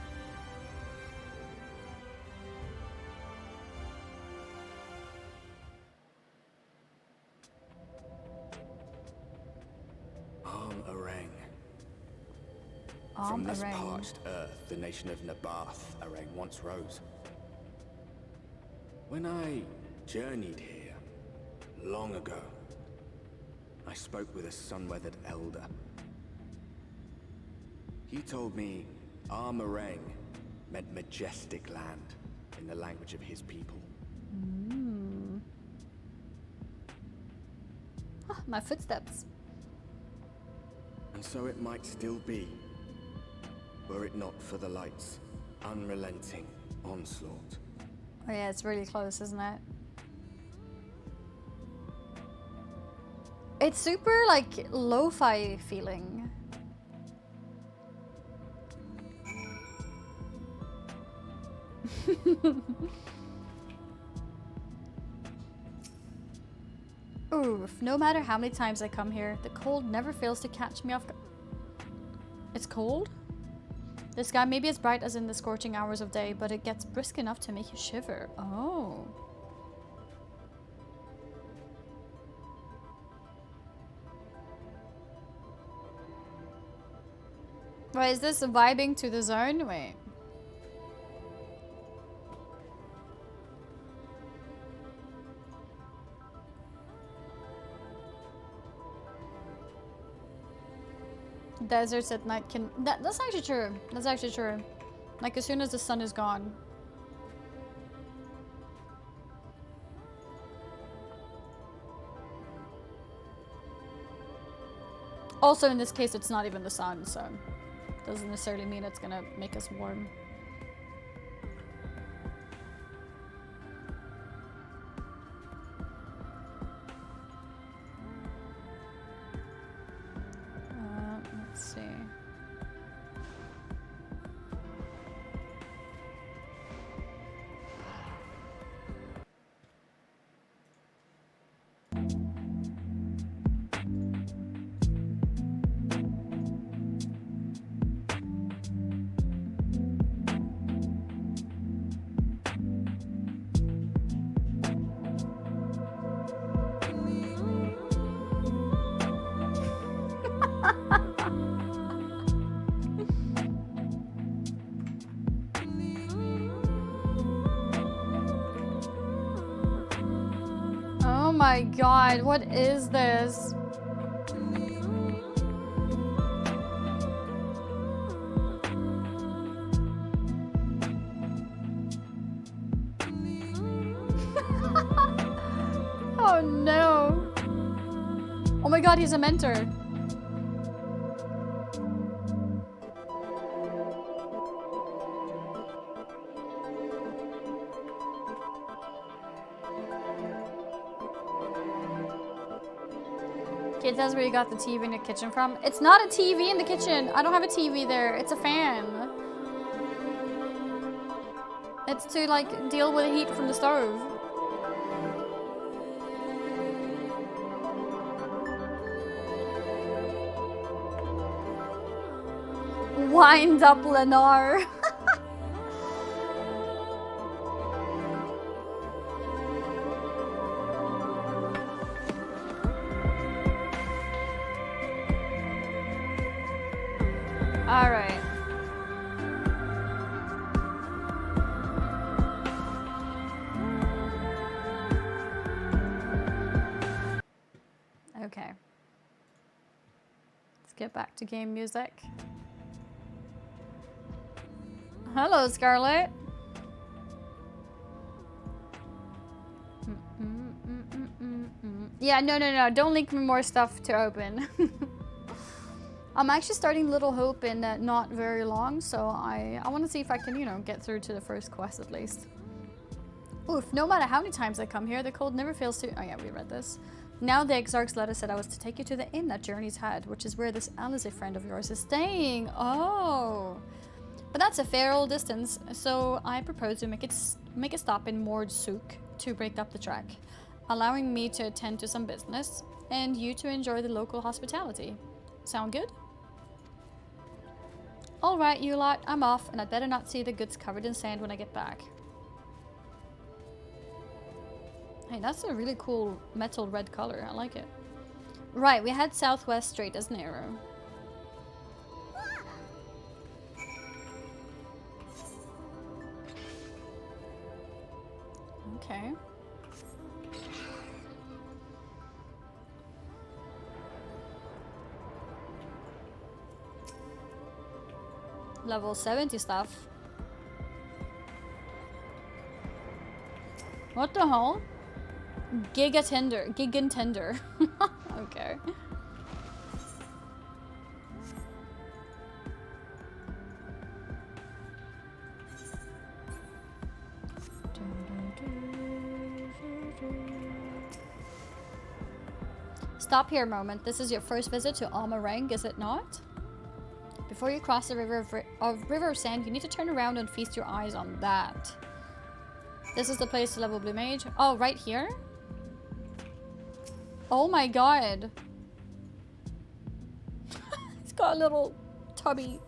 Amh Araeng. Amh From this Araeng. parched earth, the nation of Nabath Araeng once rose. When I journeyed here, long ago, I spoke with a sun-weathered elder. He told me Amh Araeng meant majestic land in the language of his people. Ah, my footsteps. And so it might still be, were it not for the light's unrelenting onslaught. Oh yeah, it's really close, isn't it? It's super, like, lo-fi feeling. Oof, no matter how many times I come here, the cold never fails to catch me off guard. It's cold? The sky may be as bright as in the scorching hours of day, but it gets brisk enough to make you shiver. Oh. Wait, is this vibing to the zone? Wait. Deserts at night can... That's actually true. That's actually true. Like, as soon as the sun is gone. Also, in this case, it's not even the sun, so... doesn't necessarily mean it's gonna make us warm. Let's see. Oh my god, what is this? Oh no. Oh my god, he's a mentor. Kid, that's where you got the TV in the kitchen from. It's not a TV in the kitchen. I don't have a TV there. It's a fan. It's to, like, deal with the heat from the stove. Wind up, Lennar. All right. Okay. Let's get back to game music. Hello, Scarlet. Yeah, no. Don't link me more stuff to open. I'm actually starting Little Hope in not very long, so I want to see if I can, you know, get through to the first quest at least. Oof, no matter how many times I come here, the cold never fails to... Oh yeah, we read this. Now the Exarch's letter said I was to take you to the inn at Journey's Head, which is where this Alice, a friend of yours, is staying. Oh. But that's a fair old distance, so I propose to make a stop in Souq to break up the trek, allowing me to attend to some business, and you to enjoy the local hospitality. Sound good? Alright, you lot, I'm off, and I'd better not see the goods covered in sand when I get back. Hey, that's a really cool metal red color. I like it. Right, we head southwest straight as an arrow. Okay. Level 70 stuff. What the hell? Gigantender. Okay. Stop here a moment. This is your first visit to Amh Araeng, is it not? Before you cross the river of sand, you need to turn around and feast your eyes on that. This is the place to level Blue Mage. Oh, right here? Oh my god. It's got a little tummy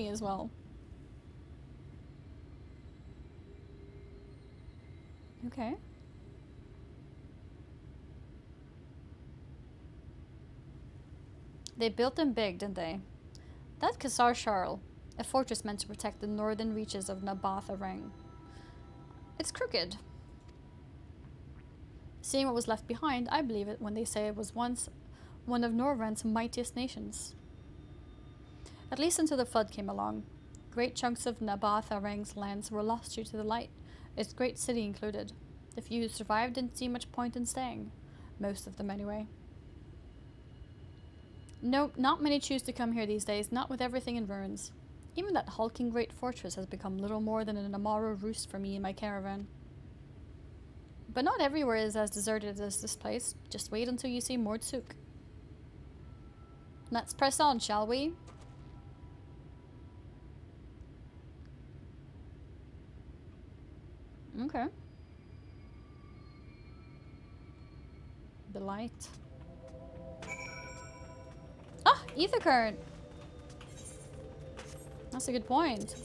as well. Okay. They built them big, didn't they? That Cassar, a fortress meant to protect the northern reaches of Amh Araeng. It's crooked. Seeing what was left behind, I believe it when they say it was once one of Norvrend's mightiest nations. At least until the flood came along. Great chunks of Amh Araeng's lands were lost due to the light, its great city included. The few who survived didn't see much point in staying. Most of them, anyway. No, not many choose to come here these days, not with everything in ruins. Even that hulking great fortress has become little more than an Amaro roost for me and my caravan. But not everywhere is as deserted as this place. Just wait until you see Souq. Let's press on, shall we? Okay. The light. Ah, ether current. That's a good point.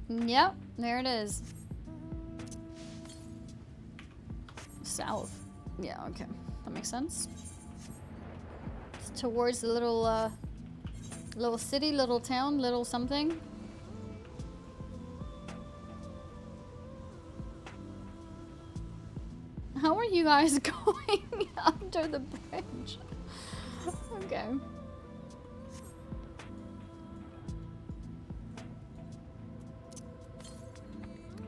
Yep, there it is. South. Yeah, okay. That makes sense. It's towards the little city, little town, little something. How are you guys going under the bridge? Okay.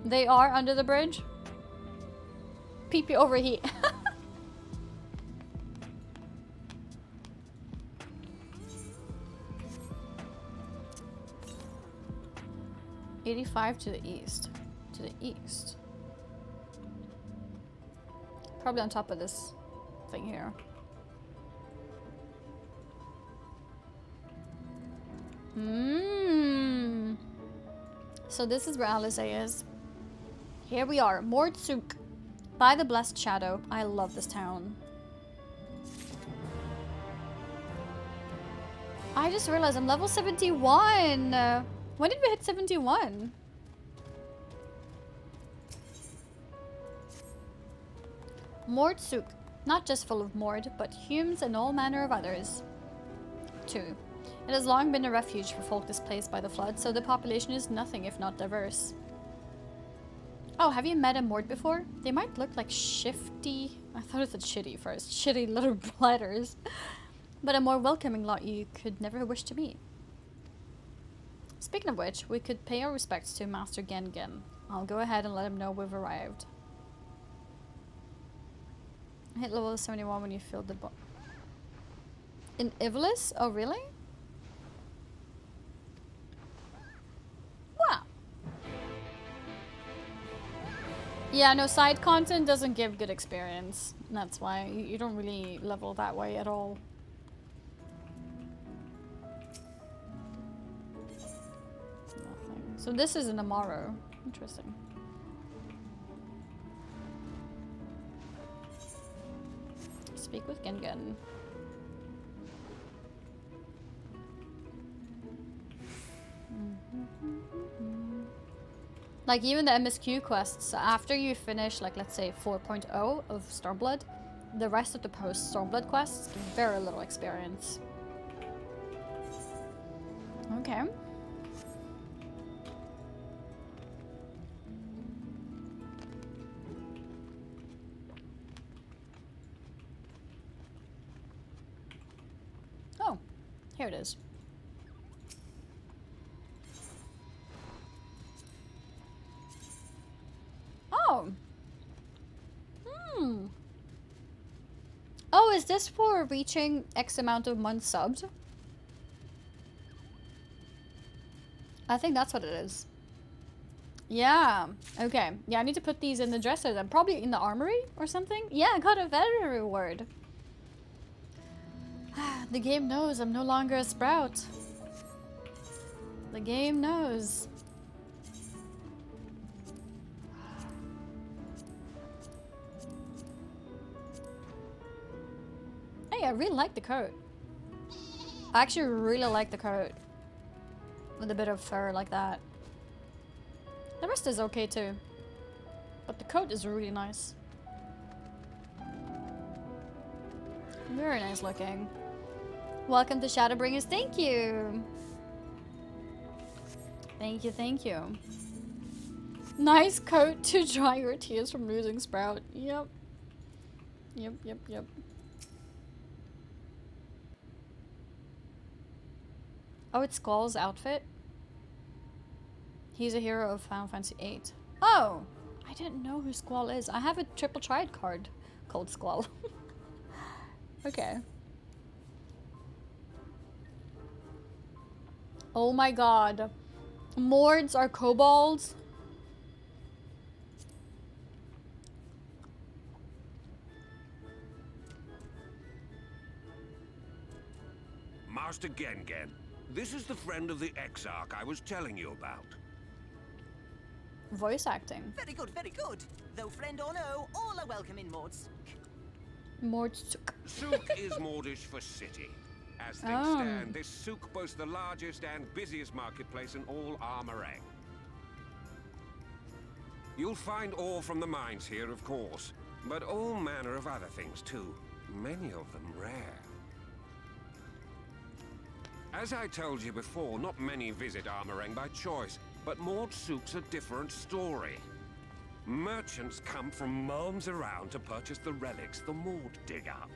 They are under the bridge? PP overheat. $85 to the east. To the east. Probably on top of this thing here. So this is where Alice is. Here we are, Souq. By the Blessed Shadow. I love this town. I just realized I'm level 71. When did we hit 71? Souq. Not just full of Mord, but humans and all manner of others. 2. It has long been a refuge for folk displaced by the flood, so the population is nothing if not diverse. Oh, have you met a Mord before? They might look like shifty... I thought it said shitty first. Shitty little bladders. But a more welcoming lot you could never wish to meet. Speaking of which, we could pay our respects to Master Gengen. I'll go ahead and let him know we've arrived. Hit level 71 when you filled the In Ivlis? Oh, really? Wow. Yeah, no, side content doesn't give good experience. That's why you don't really level that way at all. Nothing. So this is an Amaro. Interesting. Speak with Gengen. Like even the MSQ quests, after you finish like let's say 4.0 of Stormblood, the rest of the post Stormblood quests give very little experience. Okay. Oh, here it is. Oh. Hmm. Oh, is this for reaching X amount of months subbed? I think that's what it is. Yeah. Okay. Yeah, I need to put these in the dresser then. Probably in the armory or something. Yeah, I got a veterinary reward. The game knows I'm no longer a sprout. The game knows. Hey, I really like the coat. I actually really like the coat. With a bit of fur like that. The rest is okay too. But the coat is really nice. Very nice looking. Welcome to Shadowbringers. Thank you. Thank you, thank you. Nice coat to dry your tears from losing Sprout. Yep. Yep, yep, yep. Oh, it's Squall's outfit. He's a hero of Final Fantasy VIII. Oh! I didn't know who Squall is. I have a triple triad card called Squall. Okay. Oh my god. Mords are kobolds? Master Gengen, this is the friend of the Exarch I was telling you about. Voice acting. Very good, very good. Though friend or no, all are welcome in Mords. Souq. Souq is Mordish for city. As things stand, this Souq boasts the largest and busiest marketplace in all Amh Araeng. You'll find ore from the mines here, of course, but all manner of other things too. Many of them rare. As I told you before, not many visit Amh Araeng by choice, but Mord Souq's a different story. Merchants come from realms around to purchase the relics the Mord dig up.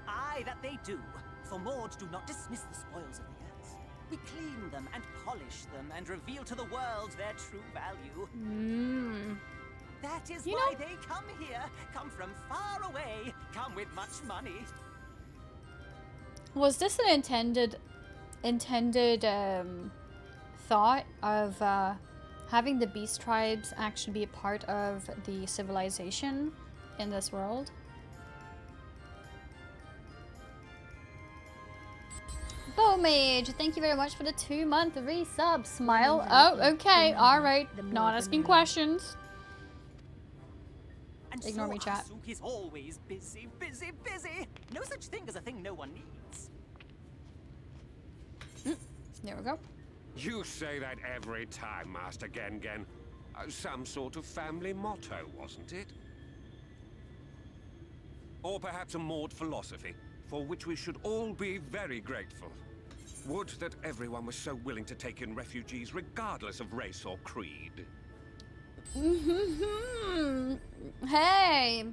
Aye, that they do. For Mords do not dismiss the spoils of the earth. We clean them and polish them and reveal to the world their true value. That is why they come here. Come from far away. Come with much money. Was this an intended thought of having the beast tribes actually be a part of the civilization in this world? Mage, thank you very much for the 2-month resub. Smile. Oh, okay. Alright. Not asking questions. And ignore so me, chat. Souq is always busy, busy, busy. No such thing as a thing no one needs. There we go. You say that every time, Master Gengen. Some sort of family motto, wasn't it? Or perhaps a Mord philosophy, for which we should all be very grateful. Would that everyone was so willing to take in refugees regardless of race or creed. Hey!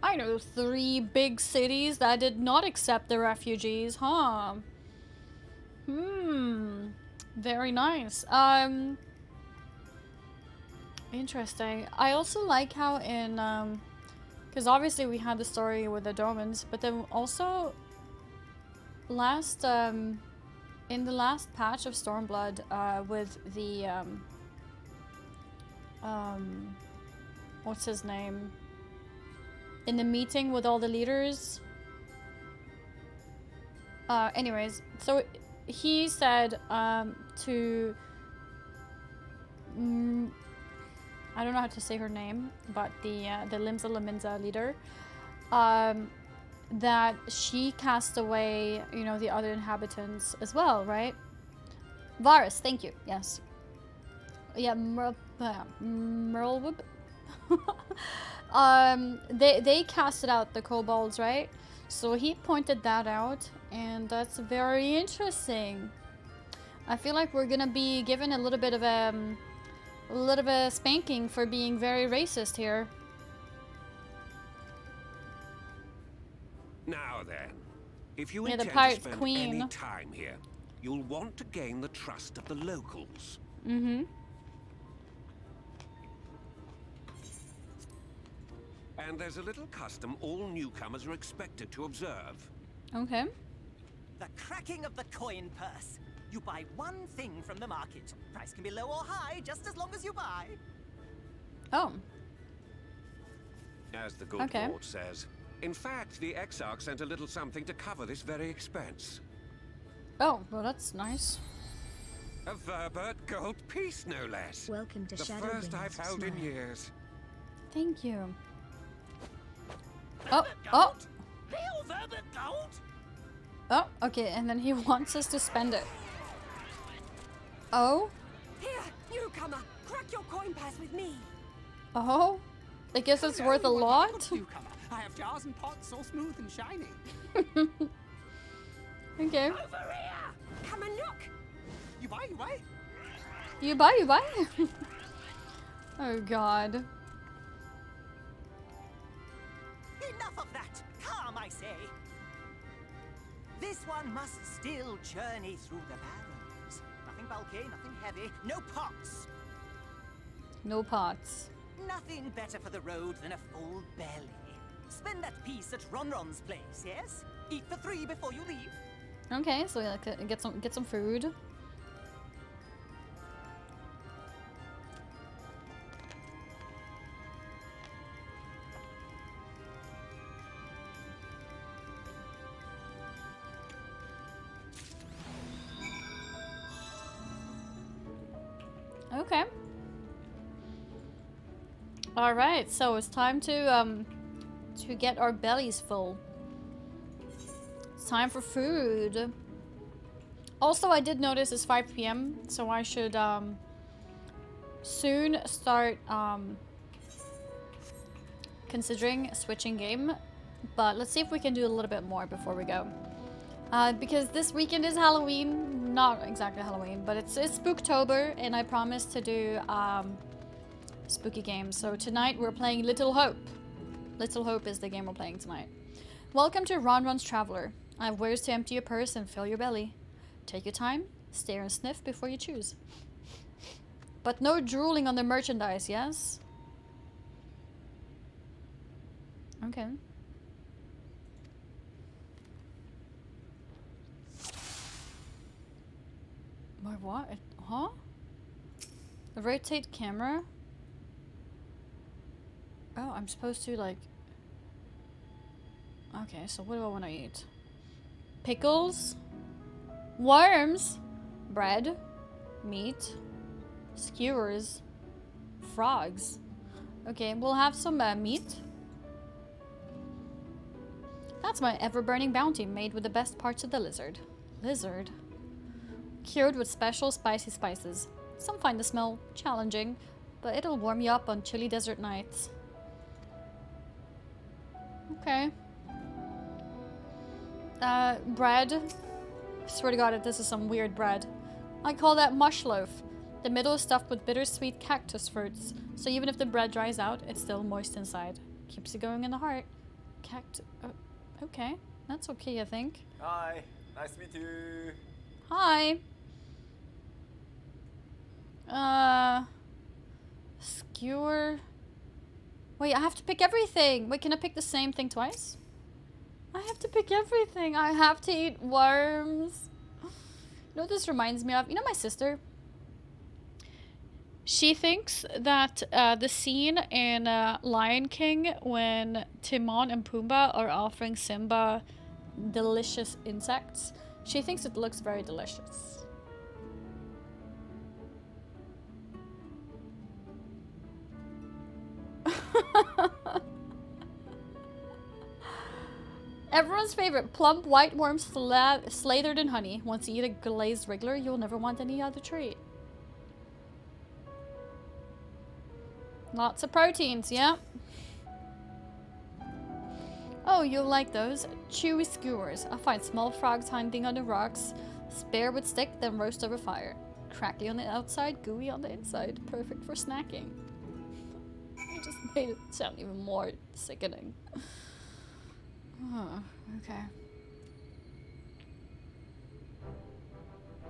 I know 3 big cities that did not accept the refugees, huh? Very nice. Interesting. I also like how in Because obviously we had the story with the Dormans, but then also last in the last patch of Stormblood, with the what's his name? In the meeting with all the leaders. Anyways, so he said to I don't know how to say her name, but the Limsa Laminza leader, that she cast away, you know, the other inhabitants as well, right? Varus, thank you. Yes. Yeah, Merlwib. They casted out the kobolds, right? So he pointed that out, and that's very interesting. I feel like we're gonna be given a little bit of a spanking for being very racist here. Now then, if you Yeah, the intend to pirate's spend queen. any time here, you'll want to gain the trust of the locals. Mm-hmm. And there's a little custom all newcomers are expected to observe. Okay. The cracking of the coin purse. You buy one thing from the market. Price can be low or high, just as long as you buy. Oh. As the good lord says. In fact, the Exarch sent a little something to cover this very expense. Oh, well that's nice. A Verbert gold piece, no less. Welcome to the Shadowbringers. first I've held in years. Thank you. Oh, oh. Real Verbert gold? Oh, okay, and then he wants us to spend it. Oh? Here, newcomer, crack your coin purse with me. Oh? I guess it's worth a lot? I have jars and pots all smooth and shiny. Okay. Over here! Come and look! You buy, you buy. You buy, you buy? Oh god. Enough of that! Calm, I say! This one must still journey through the barrens. Nothing bulky, nothing heavy, no pots. No pots. Nothing better for the road than a full belly. Spend that piece at Ronron's place, yes? Eat for 3 before you leave. Okay, so like, get some food. Okay. All right, so it's time to get our bellies full. It's time for food. Also, I did notice it's 5 p.m., so I should soon start considering switching game. But let's see if we can do a little bit more before we go. Because this weekend is Halloween. Not exactly Halloween, but it's Spooktober, and I promised to do spooky games. So tonight we're playing Little Hope. Little Hope is the game we're playing tonight. Welcome to Ronron's Traveler. I have ways to empty your purse and fill your belly. Take your time, stare and sniff before you choose. But no drooling on the merchandise, yes? Okay. My what? Huh? A rotate camera? Oh, I'm supposed to like... Okay, so what do I want to eat? Pickles? Worms? Bread? Meat? Skewers? Frogs? Okay, we'll have some meat. That's my ever-burning bounty made with the best parts of the lizard. Lizard? Cured with special spicy spices. Some find the smell challenging, but it'll warm you up on chilly desert nights. Okay. Bread. Swear to God, this is some weird bread. I call that mush loaf. The middle is stuffed with bittersweet cactus fruits, so even if the bread dries out, it's still moist inside. Keeps you going in the heart. Okay. That's okay, I think. Hi. Nice to meet you. Hi. Skewer. Wait, I have to pick everything. Wait, can I pick the same thing twice? I have to pick everything. I have to eat worms. You know what this reminds me of? You know my sister? She thinks that the scene in Lion King when Timon and Pumbaa are offering Simba delicious insects, she thinks it looks very delicious. Everyone's favorite, plump white worm slathered in honey. Once you eat a glazed wriggler, you'll never want any other treat. Lots of proteins, yeah. Oh, you'll like those. Chewy skewers. I'll find small frogs hiding under rocks. Spare with stick, then roast over fire. Cracky on the outside, gooey on the inside. Perfect for snacking. You just made it sound even more sickening. Oh, okay.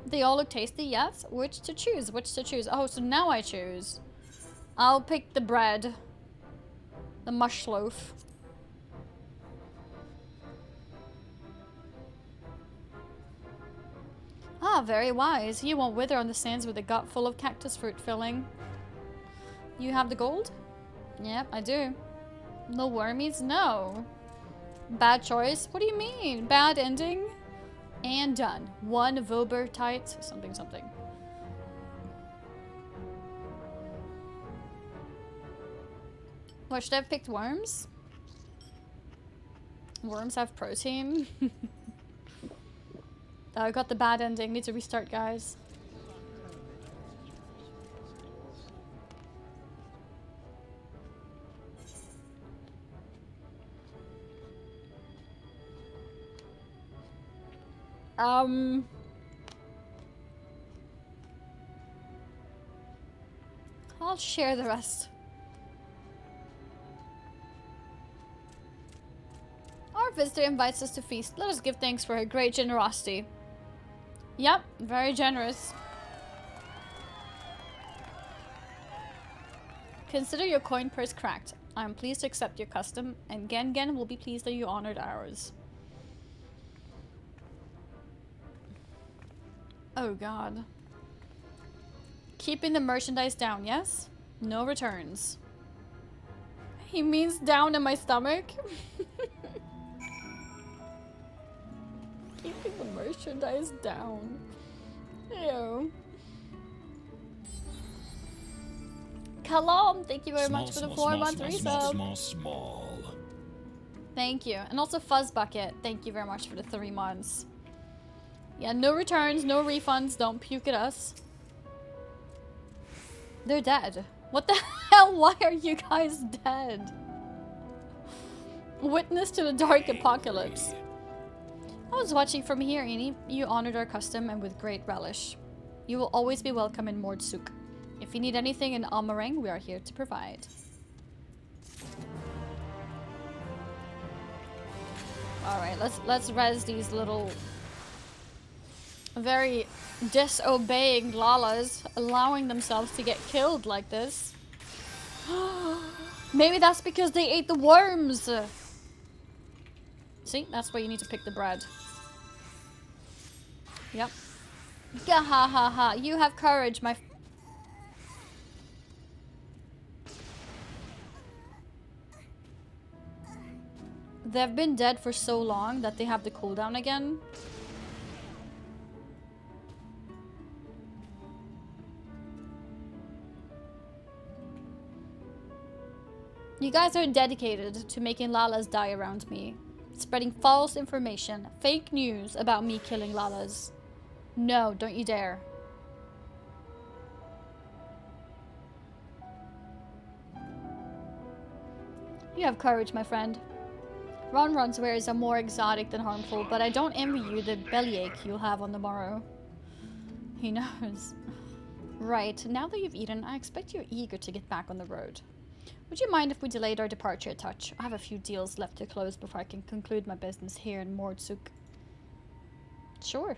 They all look tasty, yes. Which to choose? Which to choose? Oh, so now I choose. I'll pick the bread. The mush loaf. Ah, very wise. You won't wither on the sands with a gut full of cactus fruit filling. You have the gold? Yep, I do. No wormies? No. Bad choice? What do you mean? Bad ending? And done. One Vober tight. Something, something. What, should I have picked worms? Worms have protein? I got the bad ending. Need to restart, guys. I'll share the rest. Our visitor invites us to feast. Let us give thanks for her great generosity. Yep, very generous. Consider your coin purse cracked. I am pleased to accept your custom, and Gen will be pleased that you honored ours. Oh god. Keeping the merchandise down, yes? No returns. He means down in my stomach? Keeping the merchandise down. Ew. Kalam, thank you very much for the 4-month resub. Small. Thank you. And also Fuzz Bucket, thank you very much for the 3 months. Yeah, no returns, no refunds, don't puke at us. They're dead. What the hell? Why are you guys dead? Witness to the dark apocalypse. I was watching from here, Eni. You honored our custom and with great relish. You will always be welcome in Souq. If you need anything in Amh Araeng, we are here to provide. Alright, let's res these little very disobeying Lalas, allowing themselves to get killed like this. Maybe that's because they ate the worms. See, that's why you need to pick the bread. Yep. Gah ha ha ha. You have courage, my. They've been dead for so long that they have the cooldown again. You guys are dedicated to making Lalas die around me. Spreading false information, fake news about me killing Lalas. No, don't you dare. You have courage, my friend. Ronron's wares are more exotic than harmful, but I don't envy you the bellyache you'll have on the morrow. He knows. Right, now that you've eaten, I expect you're eager to get back on the road. Would you mind if we delayed our departure a touch? I have a few deals left to close before I can conclude my business here in Souq. Sure.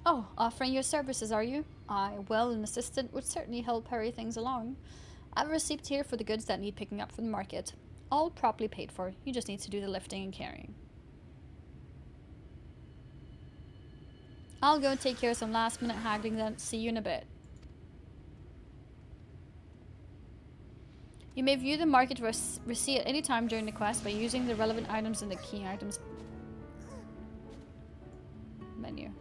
Oh, offering your services, are you? Aye, well, an assistant would certainly help hurry things along. I have a receipt here for the goods that need picking up from the market. All properly paid for. You just need to do the lifting and carrying. I'll go and take care of some last minute haggling then. See you in a bit. You may view the market receipt at any time during the quest by using the relevant items in the key items menu.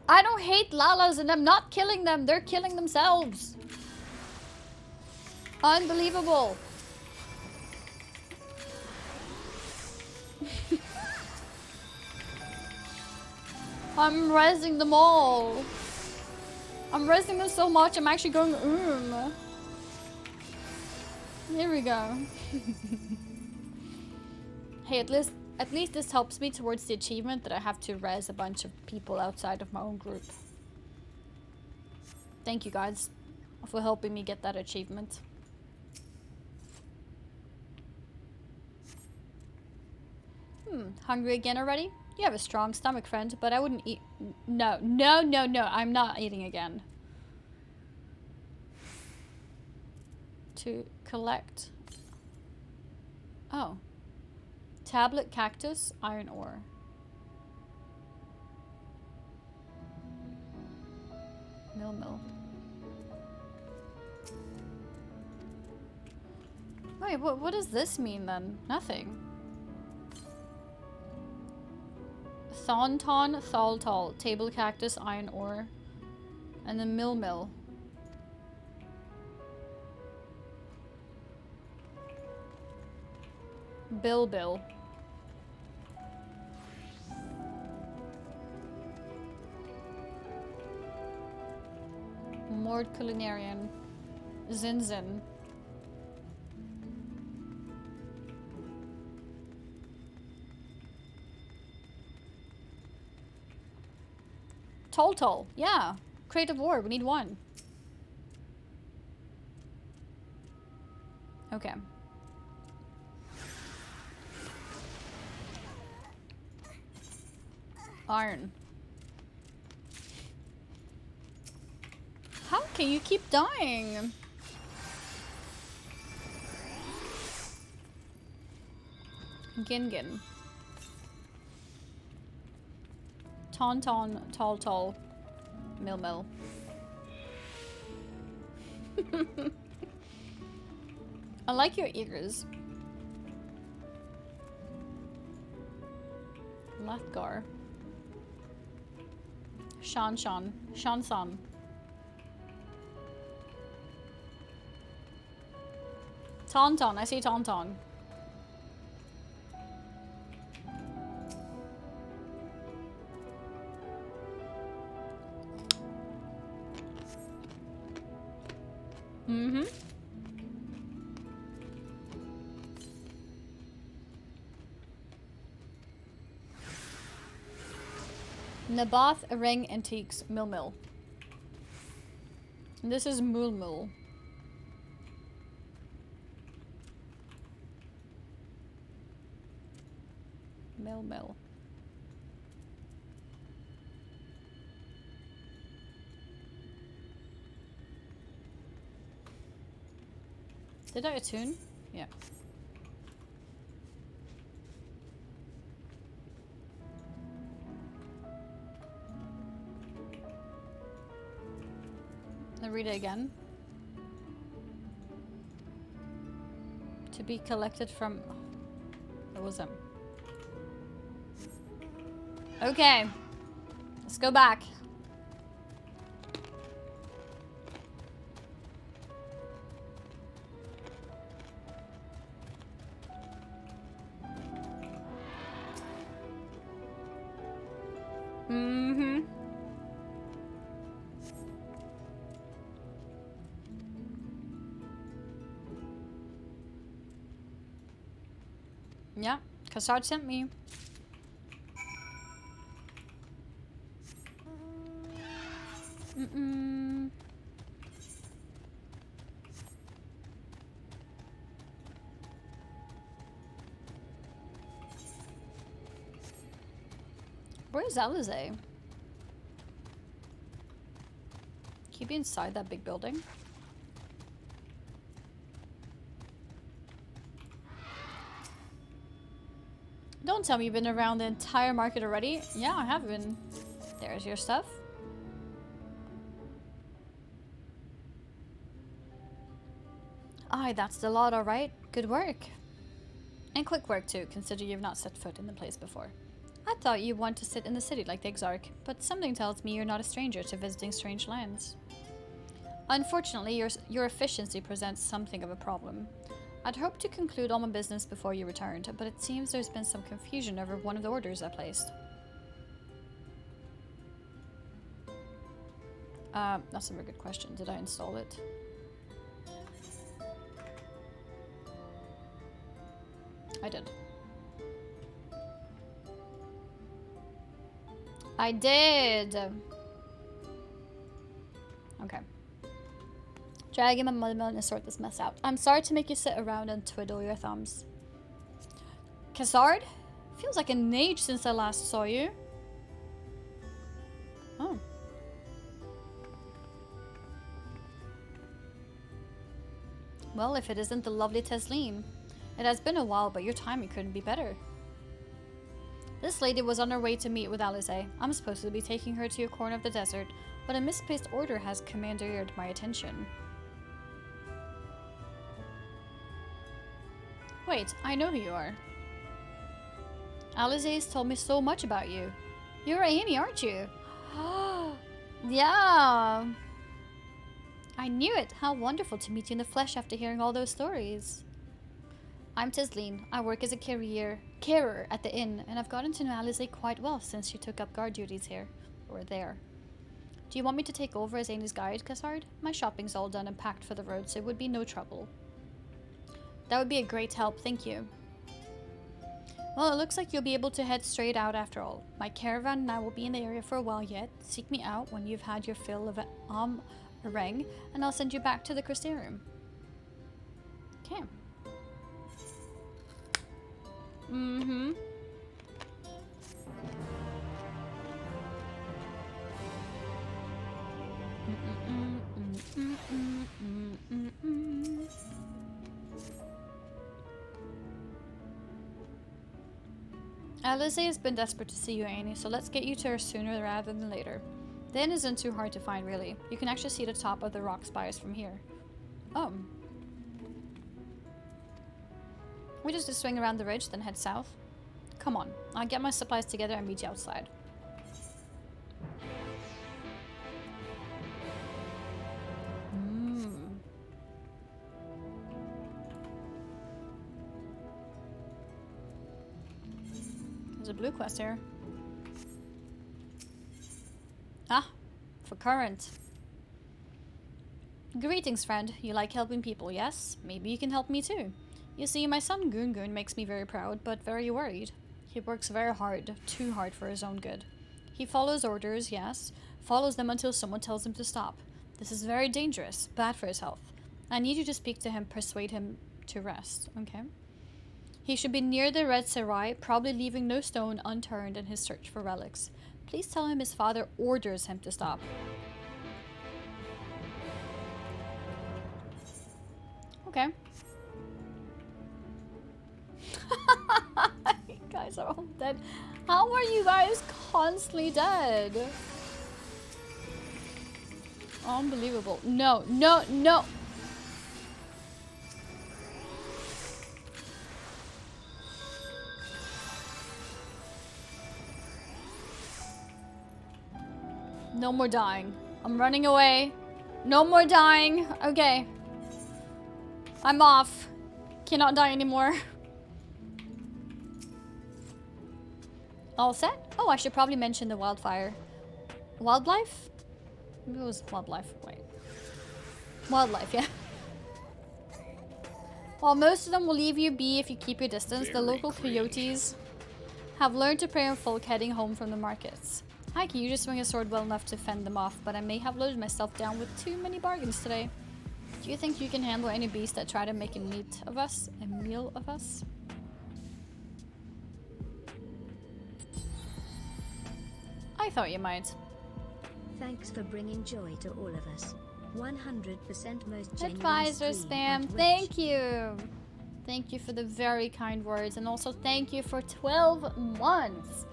I don't hate Lalas and I'm not killing them. They're killing themselves. Unbelievable. I'm rezzing them all. I'm rezzing them so much I'm actually going Here we go. Hey, at least this helps me towards the achievement that I have to res a bunch of people outside of my own group. Thank you guys for helping me get that achievement. Hungry again already? You have a strong stomach, friend, but I wouldn't eat. No, I'm not eating again. To collect. Oh. Tablet, cactus, iron ore. Mill. Wait, what does this mean then? Nothing. Thonton, Thaltal, table cactus, iron ore, and then mill. Bill. Mord Culinarian. Zinzin. Toltol, yeah. Crate of War, we need one. Okay. Iron. How can you keep dying? Gingin. Tauntaun, Tall, Mill. I like your ears. Lathgar. Shansan. Tauntaun, I see Tauntaun. Amh Araeng Antiques, Mill. And this is Mul. Mill. Did I attune? Yeah. I'll read it again. To be collected from... What was him? Okay. Let's go back. Yeah, Exarch sent me. Where's Alize? he be inside that big building? Don't tell me you've been around the entire market already. Yeah, I have been. There's your stuff. Aye, that's the lot, alright. Good work. And quick work too, considering you've not set foot in the place before. I thought you'd want to sit in the city like the Exarch, but something tells me you're not a stranger to visiting strange lands. Unfortunately, your efficiency presents something of a problem. I'd hoped to conclude all my business before you returned, but it seems there's been some confusion over one of the orders I placed. That's a very good question. Did I install it? I did. I did! Okay. Drag him a mud mill and sort this mess out. I'm sorry to make you sit around and twiddle your thumbs. Cassard? Feels like an age since I last saw you. Oh. Well, if it isn't the lovely Tesleen. It has been a while, but your timing couldn't be better. This lady was on her way to meet with Alize. I'm supposed to be taking her to a corner of the desert, but a misplaced order has commandeered my attention. Wait, I know who you are. Alize's told me so much about you. You're Annie, aren't you? Yeah. I knew it. How wonderful to meet you in the flesh after hearing all those stories. I'm Tesleen. I work as a carer at the inn, and I've gotten to know Alize quite well since she took up guard duties here. Or there. Do you want me to take over as Annie's guide, Cassard? My shopping's all done and packed for the road, so it would be no trouble. That would be a great help, thank you. Well, it looks like you'll be able to head straight out after all. My caravan and I will be in the area for a while yet. Seek me out when you've had your fill of Amh Araeng, and I'll send you back to the Crystarium. Okay. Mm-hmm. Alize has been desperate to see you, Annie, so let's get you to her sooner rather than later. The inn isn't too hard to find, really. You can actually see the top of the rock spires from here. Oh. We just swing around the ridge, then head south. Come on, I'll get my supplies together and meet you outside. There's a blue quest here. Ah, for current. Greetings, friend. You like helping people, yes? Maybe you can help me too. You see, my son Gungun makes me very proud, but very worried. He works very hard, too hard for his own good. He follows orders, yes, follows them until someone tells him to stop. This is very dangerous, bad for his health. I need you to speak to him, persuade him to rest, okay? He should be near the Red Serai, probably leaving no stone unturned in his search for relics. Please tell him his father orders him to stop. Okay. You guys are all dead. How are you guys constantly dead? Unbelievable. No, no, no. No more dying. I'm running away. No more dying. Okay. I'm off. Cannot die anymore. All set? Oh, I should probably mention the wildfire. Wildlife? Maybe it was wildlife. Wait. Wildlife, yeah. While most of them will leave you be if you keep your distance, the local coyotes have learned to prey on folk heading home from the markets. I can usually swing a sword well enough to fend them off, but I may have loaded myself down with too many bargains today. Do you think you can handle any beast that try to make a meat of us? A meal of us? I thought you might. Thanks for bringing joy to all of us. 100% most genuine Advisor stream spam, and thank you. Thank you for the very kind words, and also thank you for 12 months.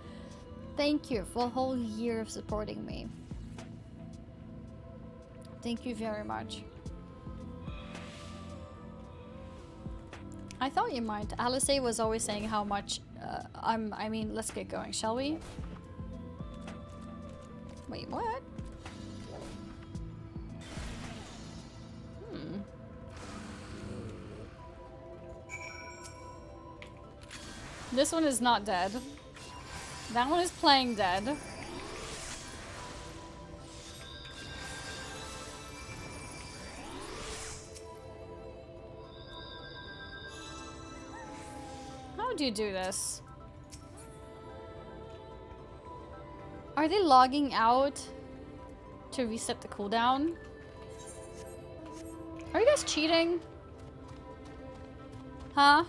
Thank you for a whole year of supporting me. Thank you very much. I thought you might. Alice was always saying how much I mean, let's get going, shall we? Wait, what? This one is not dead. That one is playing dead. How do you do this? Are they logging out to reset the cooldown? Are you guys cheating? Huh?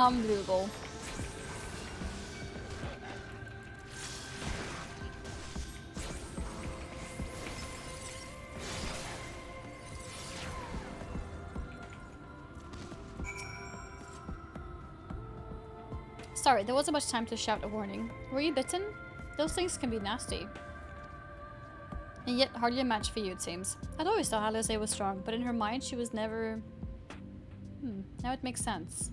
Unbelievable. Sorry, there wasn't much time to shout a warning. Were you bitten? Those things can be nasty. And yet, hardly a match for you, it seems. I'd always thought Alice was strong, but in her mind, she was never... now it makes sense.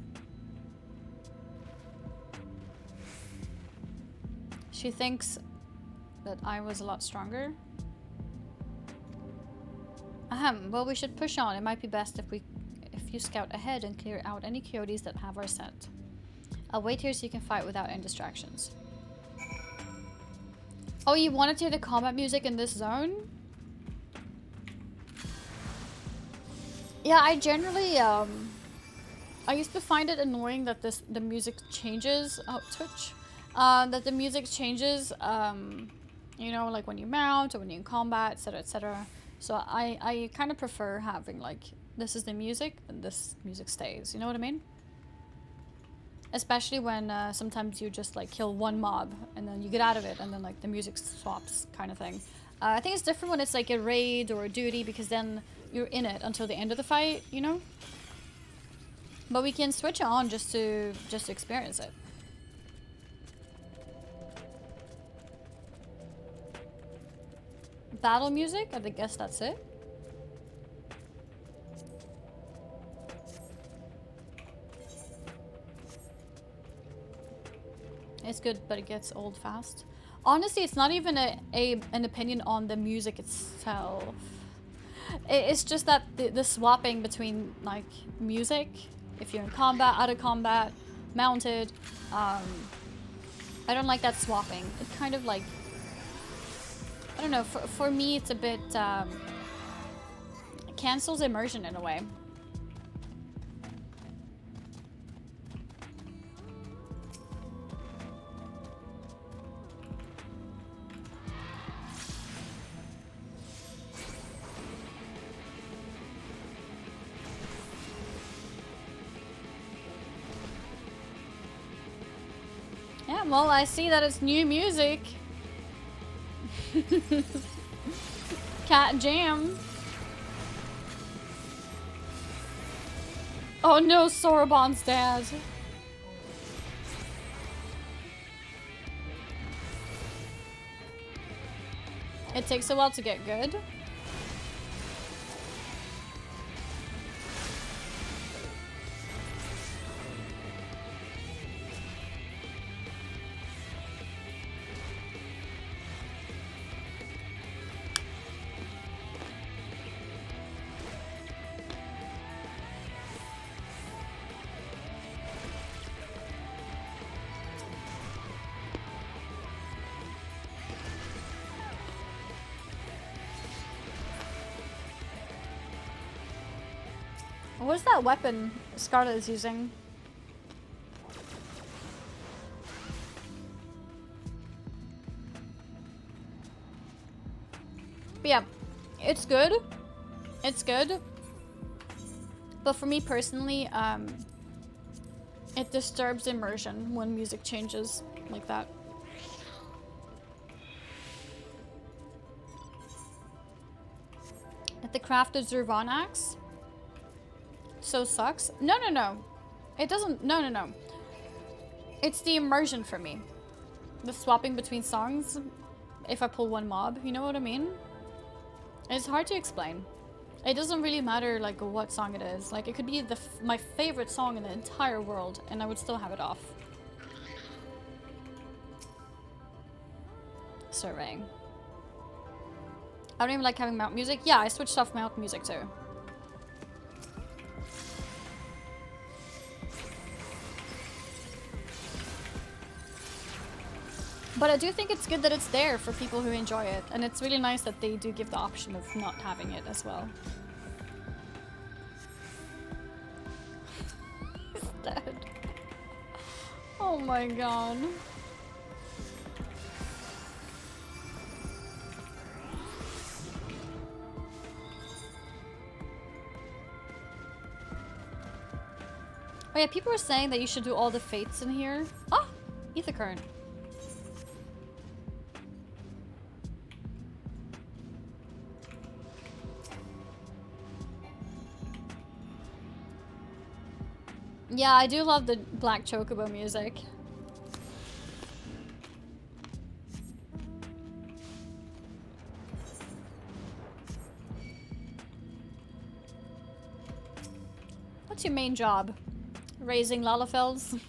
She thinks that I was a lot stronger. Ahem, well, we should push on. It might be best if you scout ahead and clear out any coyotes that have our scent. I'll wait here so you can fight without any distractions. Oh, you wanted to hear the combat music in this zone? Yeah, I generally, I used to find it annoying that the music changes. Oh, Twitch. That the music changes, you know, like when you mount or when you're in combat, etc, etc. So I kind of prefer having, like, this is the music and this music stays. You know what I mean? Especially when sometimes you just like kill one mob and then you get out of it and then like the music swaps kind of thing. I think it's different when it's like a raid or a duty because then you're in it until the end of the fight, you know? But we can switch on just to experience it. Battle music? I guess that's it. It's good, but it gets old fast. Honestly, it's not even an opinion on the music itself. It's just that the swapping between like music, if you're in combat, out of combat, mounted, I don't like that swapping. It kind of like, I don't know, for me it's a bit, cancels immersion in a way. Yeah, well, I see that it's new music. Cat Jam. Oh no, Sorobon's dad. It takes a while to get good. What's that weapon Scarlet is using? But yeah, it's good. It's good. But for me personally, it disturbs immersion when music changes like that. At the crafted Zurvan axe? So sucks? No, no, no. It doesn't. No, no, no. It's the immersion for me. The swapping between songs if I pull one mob. You know what I mean? It's hard to explain. It doesn't really matter like what song it is. Like it could be my favorite song in the entire world and I would still have it off. Surveying. I don't even like having mount music. Yeah, I switched off mount music too. But I do think it's good that it's there for people who enjoy it. And it's really nice that they do give the option of not having it as well. He's dead. Oh my god. Oh yeah, people are saying that you should do all the fates in here. Ah! Ether current. Yeah, I do love the Black Chocobo music. What's your main job? Raising Lalafels?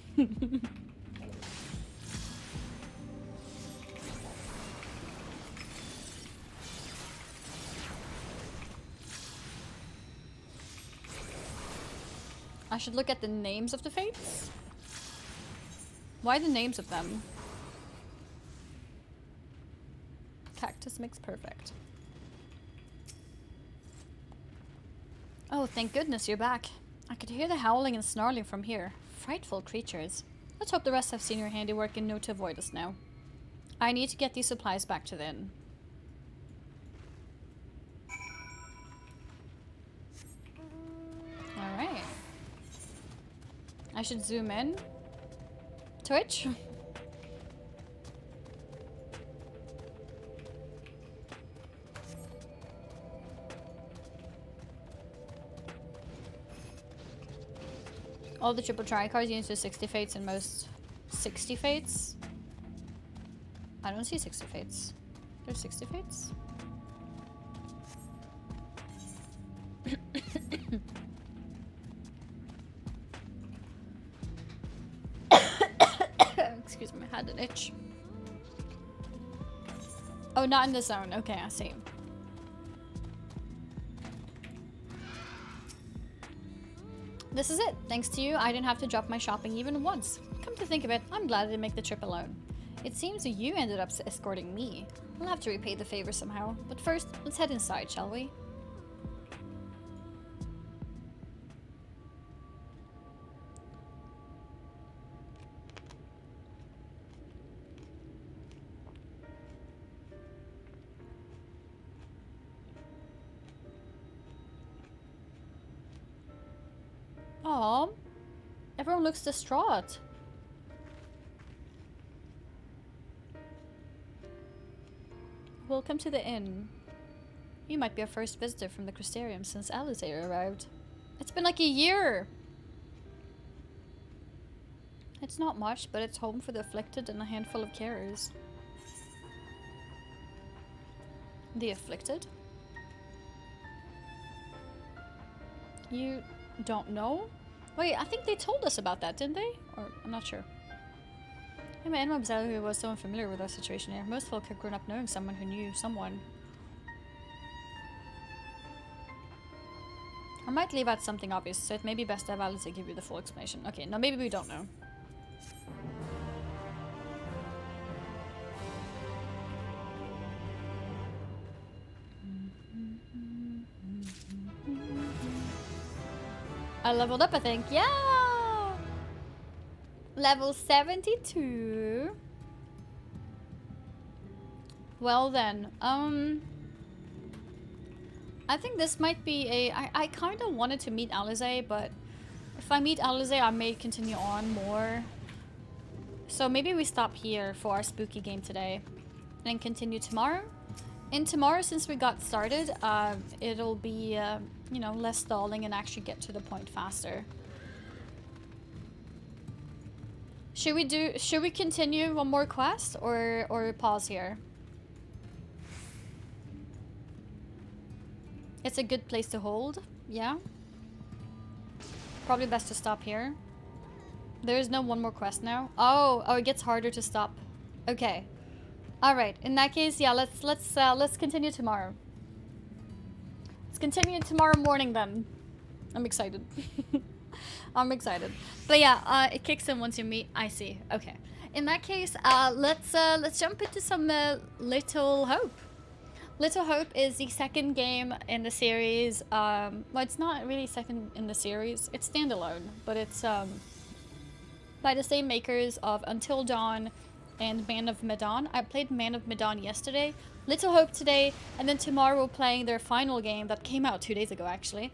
I should look at the names of the fates? Why the names of them? Cactus makes perfect. Oh, thank goodness you're back. I could hear the howling and snarling from here. Frightful creatures. Let's hope the rest have seen your handiwork and know to avoid us now. I need to get these supplies back to the inn. Alright. I should zoom in. Twitch? All the triple tricards use the 60 fates and most 60 fates. I don't see 60 fates. There's 60 fates? Excuse me, I had an itch. Oh, not in the zone. Okay, I see. This is it. Thanks to you, I didn't have to drop my shopping even once. Come to think of it, I'm glad I didn't make the trip alone. It seems you ended up escorting me. We'll have to repay the favor somehow. But first, let's head inside, shall we? Aww. Everyone looks distraught. Welcome to the inn. You might be our first visitor from the Crystarium since Alistair arrived. It's been like a year! It's not much, but it's home for the afflicted and a handful of carers. The afflicted? You don't know? Wait, I think they told us about that, didn't they? Or, I'm not sure. Yeah, my Amh Araeng was so unfamiliar with our situation here. Most folk have grown up knowing someone who knew someone. I might leave out something obvious, so it may be best to have Alice give you the full explanation. Okay, no, maybe we don't know. I leveled up, I think. Yeah! Level 72. Well then, I think this might be a... I kind of wanted to meet Alizé, but if I meet Alizé, I may continue on more. So maybe we stop here for our spooky game today and continue tomorrow. And tomorrow, since we got started, it'll be, you know, less stalling and actually get to the point faster. Should we continue one more quest or pause here? It's a good place to hold, yeah. Probably best to stop here. There is no one more quest now. Oh, it gets harder to stop. Okay. All right. In that case, yeah. Let's continue tomorrow. Let's continue tomorrow morning then. I'm excited. I'm excited. But yeah, it kicks in once you meet. I see. Okay. In that case, let's jump into some Little Hope. Little Hope is the second game in the series. Well, it's not really second in the series. It's standalone, but it's by the same makers of Until Dawn and Man of Medan. I played Man of Medan yesterday, Little Hope today, and then tomorrow we're playing their final game that came out 2 days ago actually,